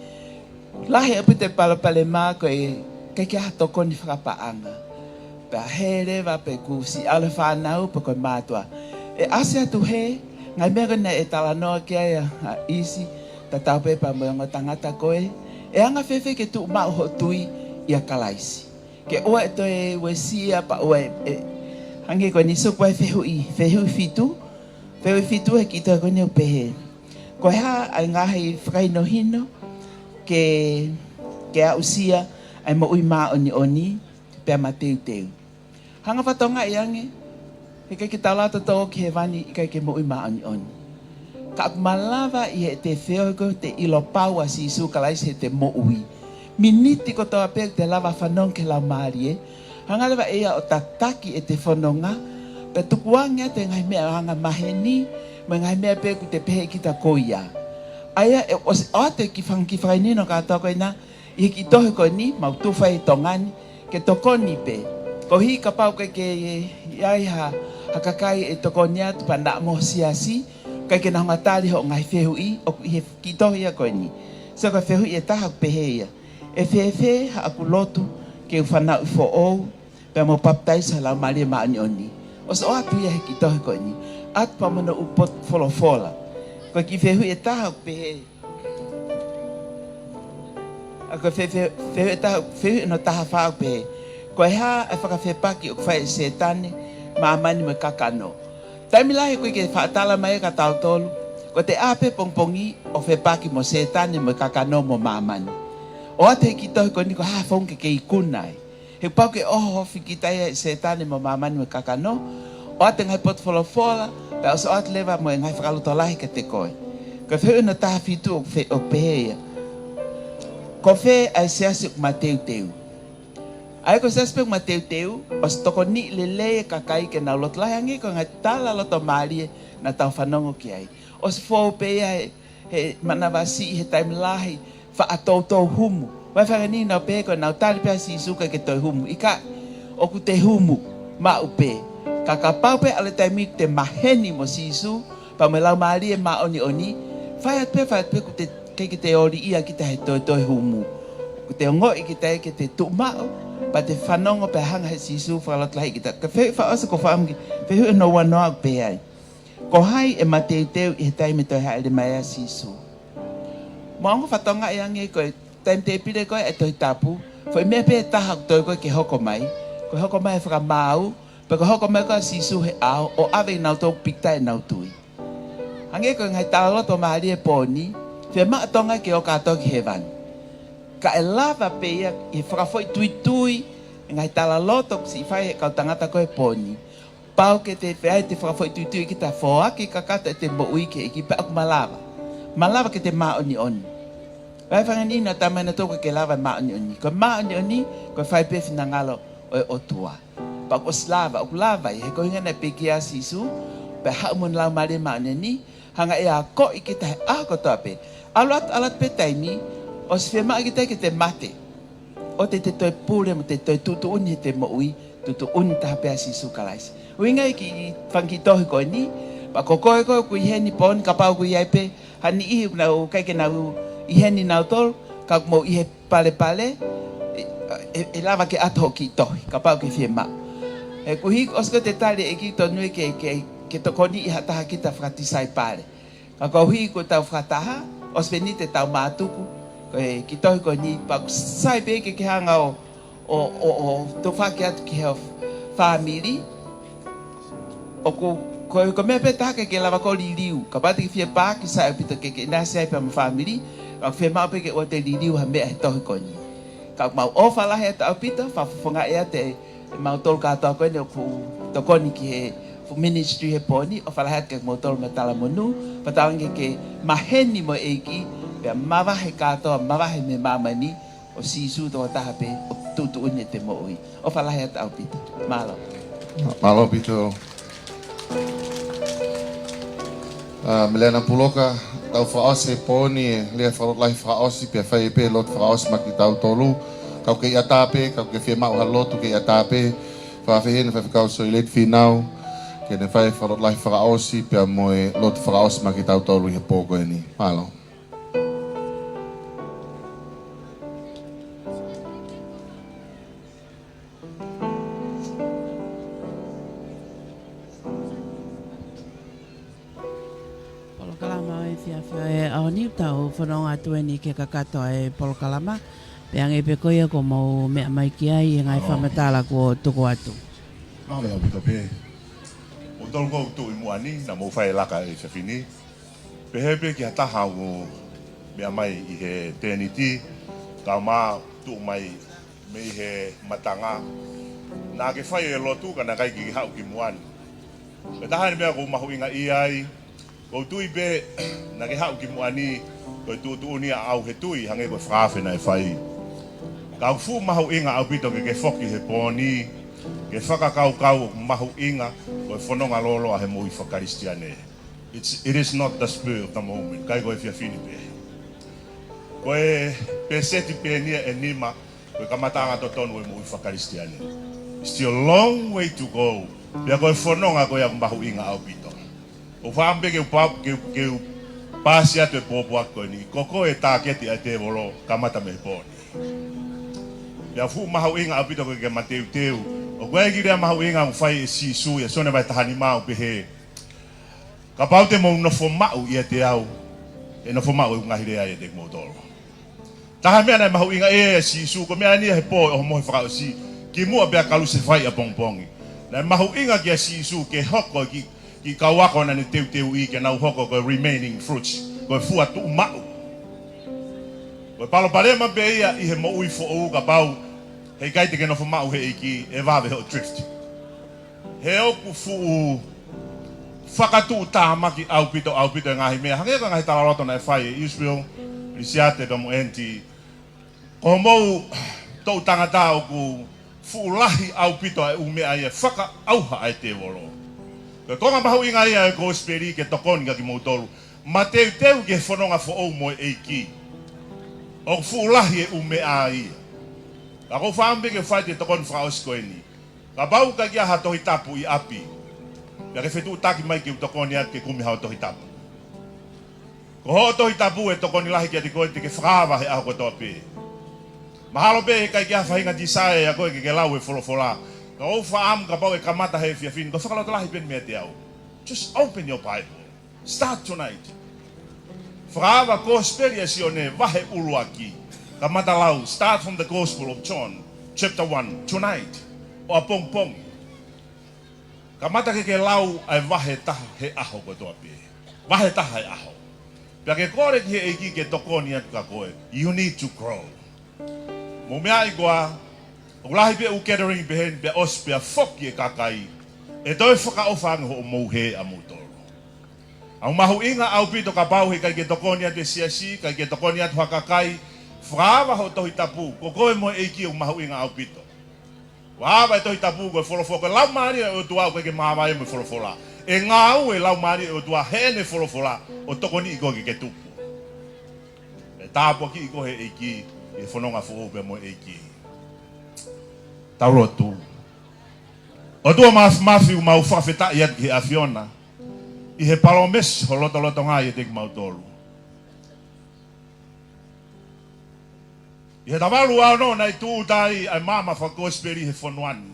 lahe apu te parapalema koe ke kia hatoko ni whakapaanga pe a here wa pe ku si ala whanau pe koe mātua e ase atu he ngai mea na e talanoa kia a isi ta tau pepa mo ngo tangata koe e anga whewhe ke tu mau ho tui ia kalaisi ke oa e toe wesia pa oa e hange koe ni so koe whehu fitu he ki toi koe ni upehe koe ha ai ngahi whakaino hino ke a usia ai mo ui maa oni pe ma teu hanga whatonga i ange he kai ki taulata tō ki he wani i kai ke mo ui maa oni ka malawa i he te wheogo te ilo pau a si isu kalaisi he te mo ui miniti ko toa pe te lava whanong ke lau maari hanga lewa ea o tataki e te whanonga pe tukuanga te ngai mea hanga maheni me ngai mea pe ku te pehe ki ta koia aia e o te ki whainino ka toa koe na i ki tohe koe ni mau tuwhai tongani ke tokoni pe ko hi ka pau ke iai hakakai e tokoni atu pa na mo siasi kai ke na ngatari ho ngai whehu i o i ki tohe ia koe ni so ka whehu i e taha pehe ia e whewhe ha aku lotu ke whanau i fo ou pe mo baptise hala maria maanioni o so atu ia he ki tohe koe ni atu pa mana upot folofola koe ki whehu i e taha pehe ako whehu e taha whehu no taha whau pehe koe ha e whakawhepaki o kwhai setane maamani me kakano taimi lahi koe ke whaatala mai ka tau tolu ko te ape pongpongi o whepaki mo setane me kakano mo maamani O ate ki tohi ko ni ko hafong ke ikunai. He pau ke hofi ki tai setane mo mamani me kakano. O ate ngai pot fola. Pe o ate leva mo ngai whakalutolahi ke te koe. Ko whiu na taha fitu o peheia. Ko whe ai seasi o mateu. Ai ko seasi o mateu. O stoko ni lele kakai ke na lotolahi angi ko ngai tala loto marie na tau whanongo ki ai. O se fō peia he manawasi he taim lahi fa atoutou humu. Wai whangani nau pe ko nau tali pia si suka ke toi humu. Ika o ku te humu ma upe. Ka pau pe ale taimi te maheni mo si su pa me lau maari e ma oni. Whai at pe ku te ke te ori ia ki te he toi humu. Ku te ongo i ki te tu mao pa te whanongo pe hanga he si su whakalot lahi ki ta. Ka whi osa ko whaamgi whi no wanoa pe ai. Ko hai e mateu i he taimi toi haere mai a si su. Maongo whatonga e ange koe, taim te pire koe e toi tapu, foi mea pe taha toi koe ke hoko mai, koe hoko mai e whakamau, pe koe hoko mai koe sisu he ao, o ave nau tō pikta e nau tui. Ange koe ngai tāloto mahari e pōni, whia maa tonga ke o kātou ki he vani. Ka e lava pe ia, i whakafoi tui, ngai tāloto si whai e kau tangata koe pōni. Pau ke te whiai te whakafoi tui ki ta whoaki kakata e te moui ke iki pe aku malava. Malava ke te maoni oni. Wai whangani na tamai na tōku ke lava maoni oni. Ko maoni oni, ko whai pefi na ngalo o tua. Pa o slava, o lava i he ko hinga na peki a sisu, pe haumun lau mare maoni oni, hanga e a ko i ke tahe ako toape. Alat pe taimi, o si whia maa ki te ke te mate. O te toi pūre mo te toi tutu uni he te moui, tutu uni taha pe a sisu kalaisi. Uinga i ki whangi tohi ko ni, pa ko koe kui heni pōni ka pau kui aipe, hani ihi nau kaike nau iheni nau tol, ka mo ihe pale, e lava ke ato ki tohi, ka pau ke whie ma. E kuhi osko te tali e ki tonui ke tokoni iha taha ki ta whakatisai pale. Ka kauhi ko tau whakataha, osveni te tau mātuku, ki tohi ko ni, pa sai pe ke hanga o to whake atu ki heo whamiri, o ko mea pe taka ke lava ko liliu. Ka pati ki whia pā ki sa upito ke nasi ai pa ma whamiri. Ka whia mau pe ke o te liliu ha mea he tohi koni. Ka mau ofa lahe ata upito, whawhawhanga ea te mau tolu katoa koe ne to koni ki he ministry he poni. Ofa lahe ata ke mau tolu matala monu. Patawangi ke maheni mo eiki, pia mawahe katoa, mawahe me mamani, o sisu to taha pe, o tutu uni te moui. Ofa lahe ata upito. Malo. Malo pito. Melena puloka tau whaose pōni lea wharot lahi whaosi pia whai pe lot whaosi maki tau tolu kau ke iatape, kau ke whia mau ha lotu ke iatape whawhihena whawhikau so i let whinau ke ne whai wharot lahi whaosi pia moe lot whaosi maki tau tolu i he pōko e ni. Malo. Tau whanonga tueni ke kakatoa e Polokalama. Peange pe koia ko mau mea mai ki ai e ngai whamatala ko tuku atu. Mame au pito pe. O tolu kou tu i muani na mou whai laka e whiwhini. Pe hepe ki hataha o mea mai i he TNT. Kau maa tu mai me i he matanga. Nā ke whai e Lotu ka na kai ki hau ki muani. Pe tahani mea ko mahu inga i ai. Ko tui be na ke hau ki muani ko tu uni au he tui hange ko whawhena e whai. Kau fu mahu inga au pito ke whoki he pōni, ke whakakau mahu inga ko whanonga lolo a he mui whakaristiane. It is not the spur of the moment. Kai ko e whiawhini pe. Ko e pe seti pe nia e nima ko e kamatanga to tonu e mui whakaristiane. Still a long way to go. Pia ko e whanonga ko e mahu inga au pito. O whaampe ke pāsi atu e pōpua koe ni, koko e tāketi a te wolo kamata me pōni. Ia fu mahu inga apito koe ke mateu teu, o koe ki rea mahu inga u whai e si su, ia sone vai tahani mau pehe. Ka pau te mou nofo mau ia te au, e nofo mau e ngahi rea e te kumotoro. Taha mea nei mahu inga e si su, ko mea nia he pō e o mohe whakao si, ki mua bea kalu se whai a pongpongi. Nei mahu inga ki a si su, ke hoko ki kawako na ni teu i ke nau hoko ko remaining fruits ko fua tu mau ko Ko palo pare ma be ia I he mo ui fo o ka pau. Hei kai te keno whamau he iki e wawe ho drift. He oku fu whakatu tāmaki au pito e ngahi mea. Hange ka ngahi talaroto na e whai e Israel. Risiate pa mo enti. Ko mou tau tangata oku fu lahi au pito e umea ia whaka auha ai te woro. Ko konga mahu inga ia e gosperi ke tokoni ka ki moutoru. Ma teu ke whanonga fo au mo e iki. O fu lahi e umea ia. Ako whaambe ke whai te tokon whakaosko e ni. Ka bau ka kia ha tohi tapu I api. Ia ke whetu taki mai ki utokoni at ke kumi hao tohi tapu. Ko ho tohi tapu e tokoni lahi kia te koe te ke whakawa he aho kotoa pe. Mahalo pe he kai kia whahinga tisae a koe ke lau e wholofola. Ka o whaam ka bau e kamata he whiawhini. Ko whakalota lahi pen mea te au. Just open your Bible. Start tonight. Whakawa ko speria si o ne wahe ulua ki. Kamata lau, start from the Gospel of John, chapter 1, tonight. O a pong pong. Kamata ke lau ai wahe taha he aho kotoa pe. Wahe taha he aho. Pia ke kore ki he eki ke tokoni atu ka koe. You need to grow. Mo mea I goa, o lahi pe u gathering behen pe os pe a foki e kakai. E toi whaka ofang ho o mouhe a moutoro. Au mahu inga au pito ka pau he kai ke tokoni atu e siasi, kai ke tokoni atu hakakai. Whaawa ho tohi tapu, ko koe mo eiki o mahu inga au pito. Whaawa e tohi tapu koe wholofoko, lau maari e o tua koe ke mahawa e mo wholofola. E ngā au e lau maari e o tua hene wholofola o tokoni I koe ke tupu. E tāpua ki I koe eiki, e whanonga whoope mo eiki. Taurotu. O tua mafi u mau whawheta I atu ki he awhiona. I he palomes ho loto ngai e te ki mautolu. I he tawalu au no nai tūtai ai mama whakosperi he whanuani.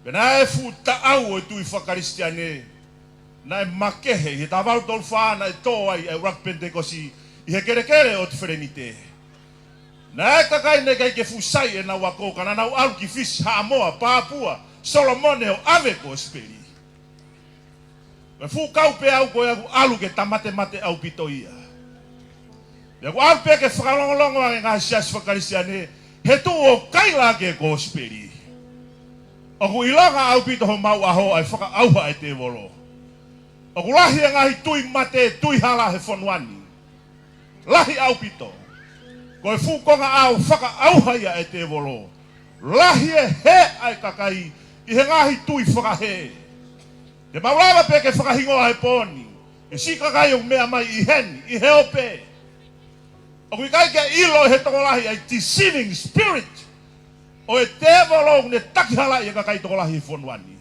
Pena e futa au e tui whakaristiane. Nai makehe, I he tawalu tol whāna e tō ai e rak pentekosi. I he kere o te wherenite. Nai kakai ne kai ke fusai e na wako kana nau au ki fish Haamoa, Papua, Solomone o ave kosperi. Me fu kau pe au koe alu ke tamate au pito ia. Ya ko alpe ke whakalongolongo a ngā sias whakarisiane, he tu o kaila ke gosperi. O ku ilanga au pito ho mau aho ai whaka auha e te wolo. O ku lahi a ngahi tui mate, tui hala he whanuani. Lahi au pito. Ko e fukonga au whaka auha ia e te wolo. Lahi e he ai kakai, I he ngahi tui whakahe. Te maulawa pe ke whakahingoa he poni. E si kakai o mea mai I hen, I he ope. O kui kai ke ilo he tokolahi ai deceiving spirit. O e tevolong ne takihala I kai tokolahi he whanuani.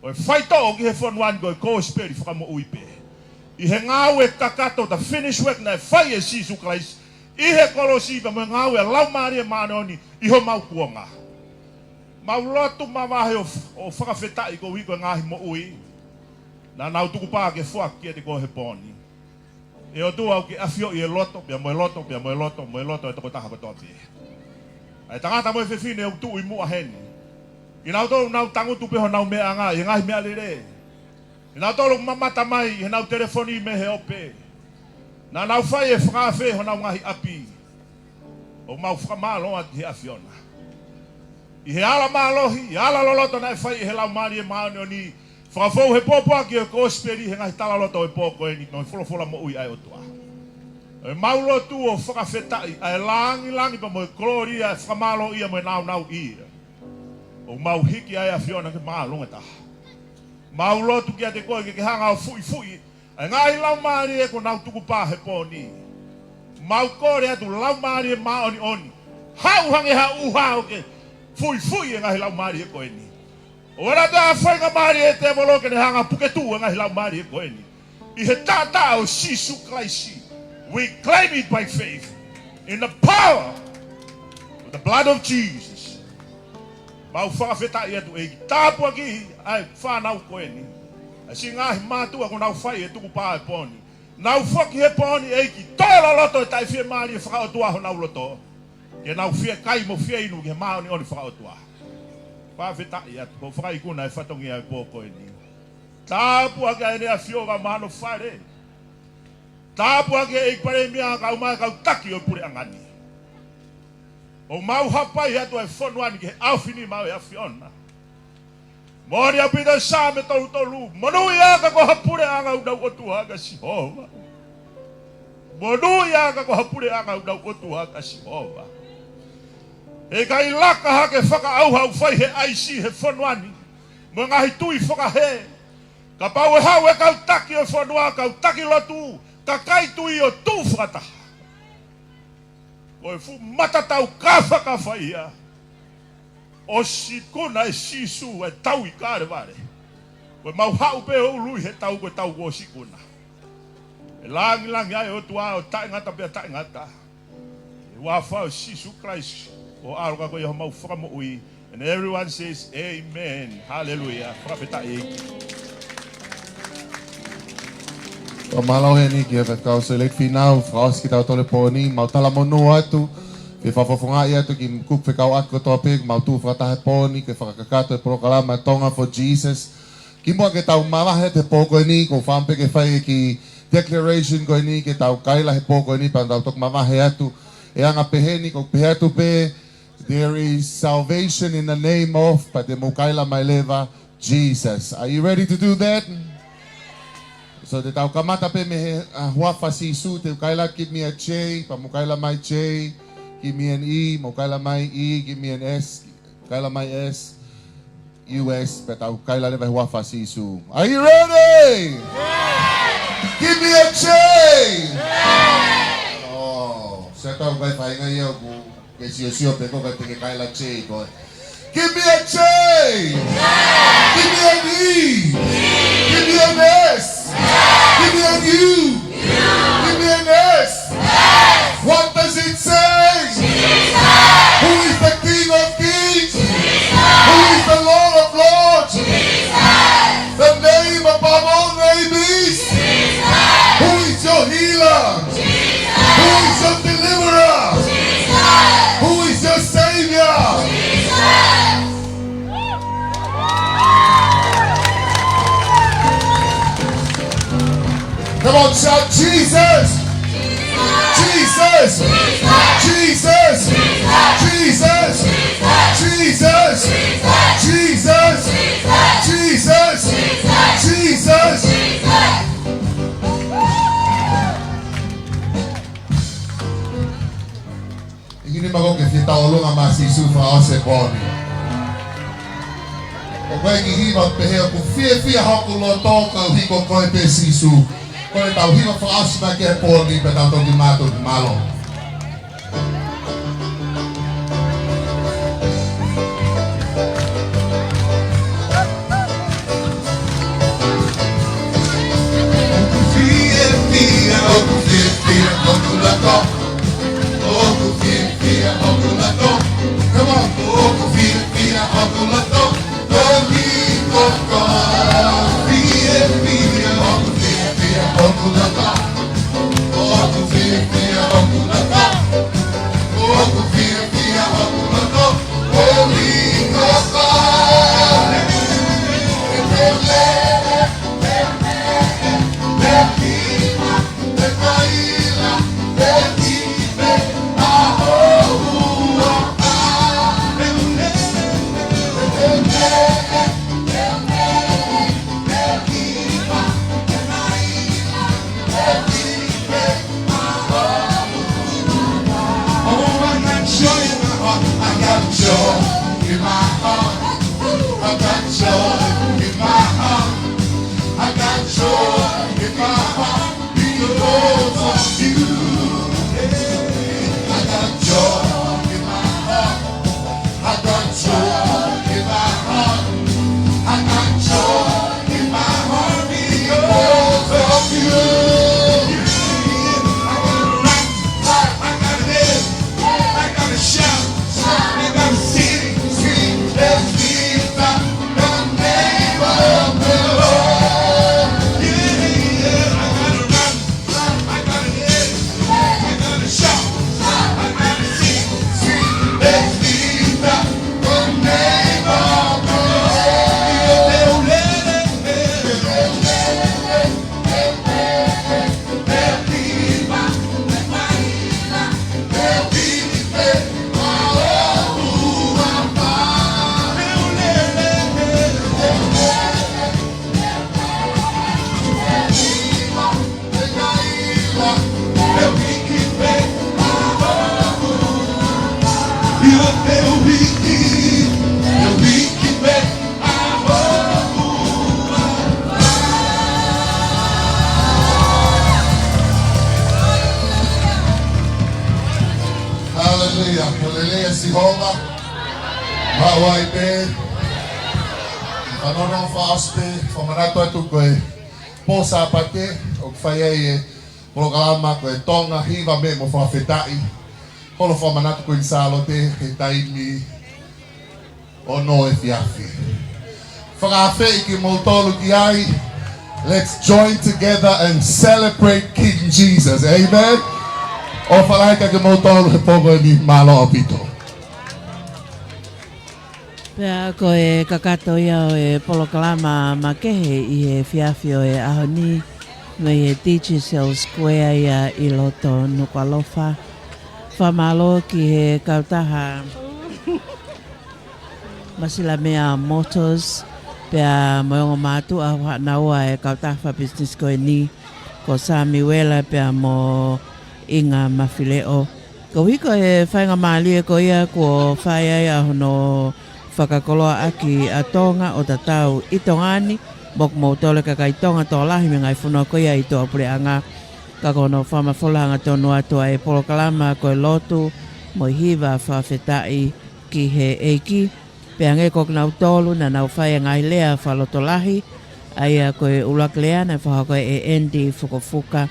O e whaito o ki he whanuani ko e kōsperi whakamo uipe. I he ngāu e kakato ta finish work na e whai e sisu Christ. I he kolosi pa mo ngāu e lau maari e maanoni I ho mau kuonga. Mau lotu mamahe o whakawhetai ko wiko ngāhi mo ui. Na nau tuku pā ke whaki e te ko he poni. E o tua ki afio I e loto, pia moe loto e toko taha kotoa pia. Ai tangata moe whewhine o tu I mua heni. I nau tolu nau tangutu peho nau mea ngā, I ngahi mea lere. I nau tolu mamata mai, I nau telefoni me he ope. Na nau whai e whakawhe ho nau ngahi api. O mau whakamaloa ki he afiona. I he ala malohi, I ala loloto na e whai he lau maari e maani o ni. Whakafou he pōpua ki e kōsperi he ngahi talaloto e pōko e ni no wholofola mo ui ai o tua. E maulo tu o whakawhetai ai langi pa mo e gloria e whakamalo ia mo e nau ia. O mau hiki ai a whiona ke maalonga taha. Maulo tu ki a te koe ke hanga o fui. Ai ngahi lau maari e ko nau tuku pā he pōni. Mau kore atu lau maari e maoni. Hau hange hau ke fui e ngahi lau maari e koe ni. Ora da whainga maari e te molo ke ne hanga puketu e ngahi lau maari e koe ni. I he tata o sisu klaisi. We claim it by faith in the power of the blood of Jesus. Mau whakawhetai atu e tāpua ki ai whanau koe ni. A si ngahi mātua ko nau whai e tuku pā e pōni. Nau whaki he pōni e ki tōla loto e tai whie maari e whakaotua ho nau loto. Ke nau whie kai mo whie inu ke maoni oni whakaotua. Whawhetai atu, ko whakai kuna e whatongi ai pō koe ni. Tāpua ki ai nea whioga mano whare. Tapu ake e pare mia ka umai ka taki o pure angani. O mau hapai atu e whonuani ke awhini mau e awhiona. Mori apita sa me tolu tolu. Manu ia ko hapure anga udau otu haka Sihova. Manu ia ko hapure anga udau otu haka Sihova. E ka ilaka hake whaka auha ufai he aisi he whonuani. Mo ngahi tui whaka he. Ka pau e hau e kau taki o whanua, kau taki Latu. Ka kai tui o tū whakata. Ko e fu matatau ka whaka whaia. O si kona e sisu e tau I kāre ware. Ko e mau hau pe o lui he tau ko tau ko si kona. E langi langi ai o tua o tae ngata pia tae ngata. E wafa o sisu Christ. O aroka ko ia mau whakamo ui. And everyone says amen. Hallelujah. Whakapeta e. O malau he ni kia kau se lek finau fraus ki tau tole poni mau tala mono atu ke fafofonga ia tu ki kuk fe kau aku topic mau tu frata he poni ke fakakato e proklama Tonga for Jesus ki mo ke tau mala he te poko ni ko fampe ke fai ki declaration ko ni ke tau kaila he poko ni pa tau tok mama he atu e anga peheni ko pe atu pe there is salvation in the name of pa te mo kaila mai leva Jesus. Are you ready to do that? So te tau kamata pe me huafa si su te kaila give me a J, pa mo kaila mai J, give me an E, mo kaila mai E, give me an S, kaila mai S, US, pe tau kaila leva huafa si su. Are you ready? Yeah. Give me a J. Yeah. Oh, se tau kai fai ngai au ku ke sio pe ko ka te kaila J ko. Give me a J. Yeah. Give me an E. Give me an S. Give me an U. Give me an S. What does it say? Jesus. Who is the King of Kings? Jesus. Who is the Lord of Lords? Jesus. The name above all names is Jesus. Who is your healer? Jesus. Who is your deliverer? Jesus. Who is your savior? Jesus. Come on, shout Jesus! Jesus! Jesus! Jesus! Jesus! Jesus! Jesus! Jesus! Ini mago ke kita olonga masisu fa ose boni. O vai ki hiva pe he ku fie haku lo toka hiko koe pe sisu. Kau tahu hidup flash na ke poni pe tau toki mato malo. Come on. Hallelujah, Sihoma. Mawai be. Anono faste, famanato atu koe. Posa pate, o whaia e programa koe Tonga, hiva me mo whawhetai. Holo famanato koe insalo te, he taimi o no e fiafi. Whakawhe iki mo tolu ki ai. Let's join together and celebrate King Jesus. Amen. O whalaika ke mo tolu he pogo ni malo apito. Pea ko e kakato ia o e polokalama makehe i e fiafio e ahoni me e Digi Square ia i loto Nuku'alofa. Whamalo ki he kautaha masila mea motors pea moongo matu a naua e kautaha business ko e ni ko Sami Wela pea mo inga mawhileo. Ko hiko e whainga maalie ko ia ko whai a hono whakakoloa aki a Tonga o tatau i Tongani mok mo tole kakai Tonga tō lahi me ngai whunua ko ia i tō apureanga ka kono whamawholanga tonu atua e polokalama ko e Lotu mo hiva whawhetai ki he eiki pea nge kok nau tolu na nau whai ngai lea whaloto lahi aia ko e ulak lea na whahako e Andy Fukufuka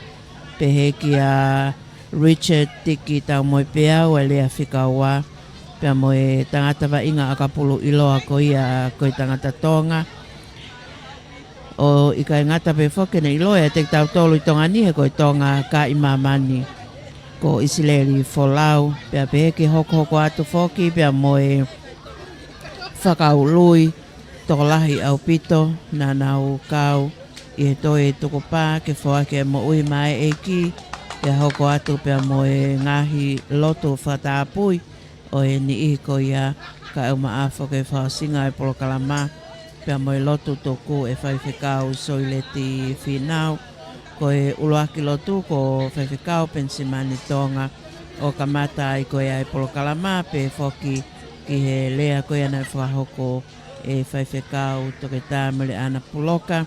pe he ki a Richard tiki tau moi pea o e lea whikaua pea mo e tangata wa inga akapulu iloa ko ia ko i tangata Tonga o i kai ngata pe whoke ne iloa e te tau tolu i Tonga ni he ko i Tonga ka i mamani ko isileri folau pea pe ki hoko atu whoki pea mo e whakaului toko lahi au pito na nau kau i he toi tuko pā ke whoake mo ui mai e ki pea hoko atu pea mo e ngahi Lotu whatapui o e ni i ko ia ka au maafo ke whaasinga e polokalama pea mo e Lotu toku e whaiwhekau soileti whinau ko e uloaki Lotu ko whaiwhekau pensimani Tonga o kamata i ko ia e polokalama pe whoki ki he lea ko ia na whahoko e whaiwhekau toke tā mele ana puloka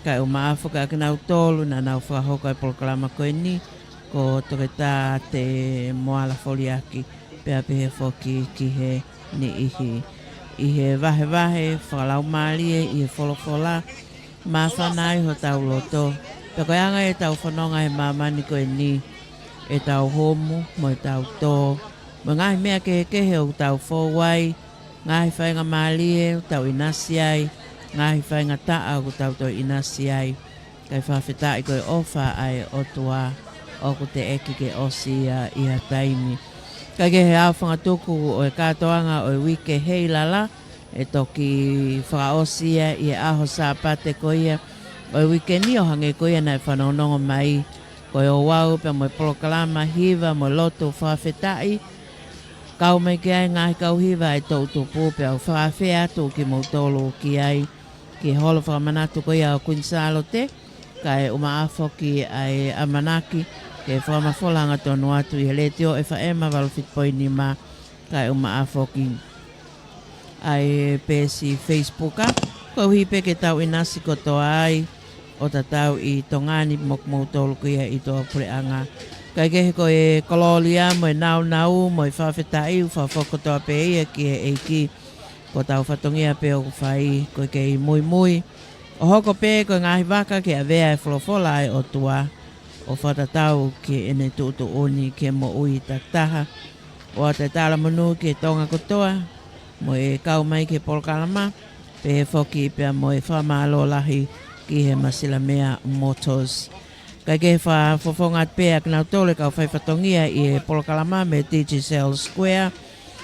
ka au maafo ka akinau tolu na nau whahoko e polokalama ko e ni ko toke tā te moala foliaki pea pehe whoki ki he ni ihi. I he vahe whakalau maalie, i he wholofola, mawhanai ho tau loto. Pea koe anga e tau whanonga he mamani koe ni, e tau homu, mo e tau tō. Mo ngahi mea kehe o tau whowai, ngahi whainga maalie, o tau inasi ai, ngahi whainga taa o tau tō inasi ai. Kai whawhetai koe ofa ai otua, o ko te eki ke osi i ha taimi. Kai ke he au whangatuku o e katoanga o e wike hei lala e toki whakaosia i e aho sāpate ko ia o e wike ni o hange ko ia nai whanaunongo mai ko e o wau pe mo e polokalama hiva mo Lotu whawhetai kau mai ki ai ngahi kau hiva e tau Tupou pe au whawhe atu ki mo tolu ki ai ki holo whakamanatu ko ia o Queensalo te kai umaafo ki ai amanaki ke whamawholanga tonu atu i he letio e whaema walwhitpoini ma kai umaafo ki ai pesi Facebooka ko hipe ke tau inasi ko toa ai o tatau i Tongani mokmou tolu ko ia i toa pureanga kai ke ko e kololia mo e nau mo e whawhetai u whawhokotoa pe ia ki e eiki ko tau whatongia pe o whai ko ke i Moimoi o hoko pe ko ngahi waka ke a vea e wholofola ai o tua o whatatau ke ene tuutu oni ke mo ui taktaha o te tala manu ke Tonga kotoa mo e kau mai ke polokalama pe he whoki pea mo e whamalo lahi ki he masila mea motors kai ke whawhongat pea kinau tole kau whaifatongia i e polokalama me Digi Square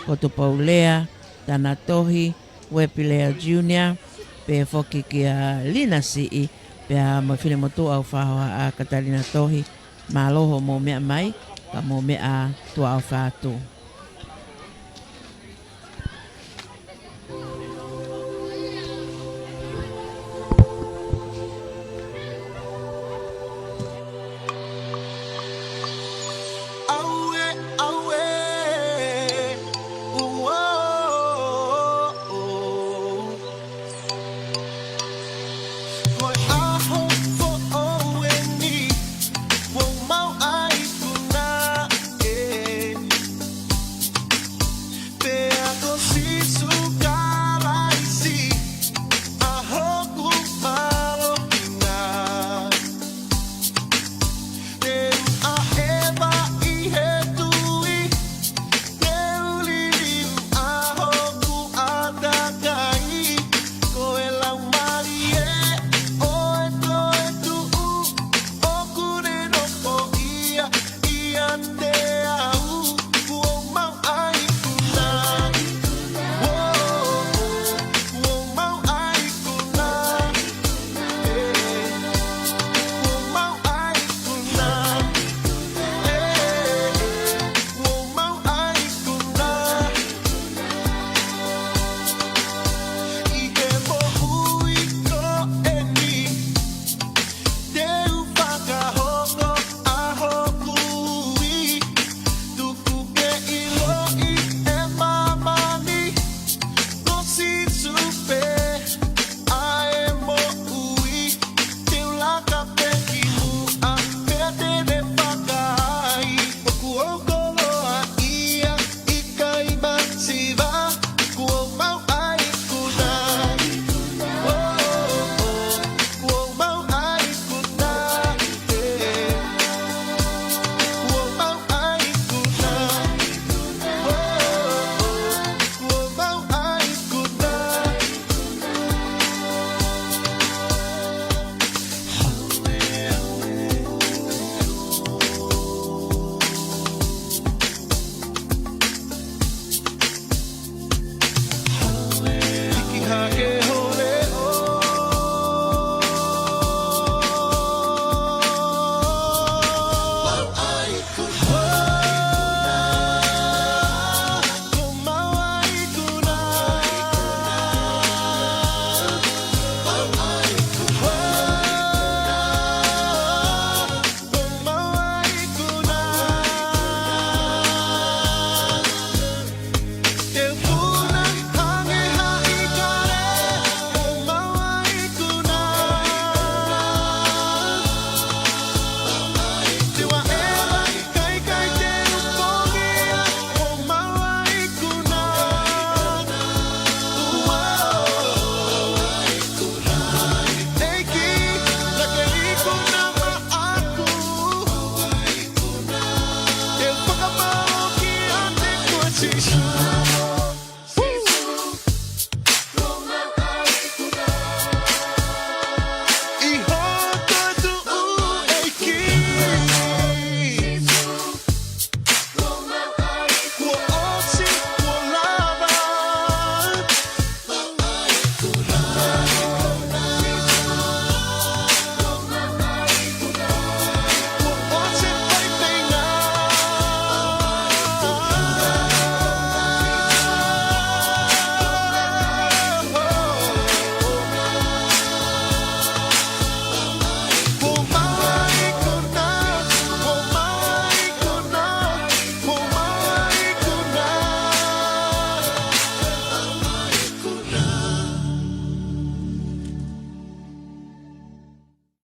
o Tupou lea tana tohi Wepilea Junior pe whoki ki a Lina City pea mo whine motu au whahoa a Katarina Tohi ma loho mo mea mai ka mo mea tua au whātu. time.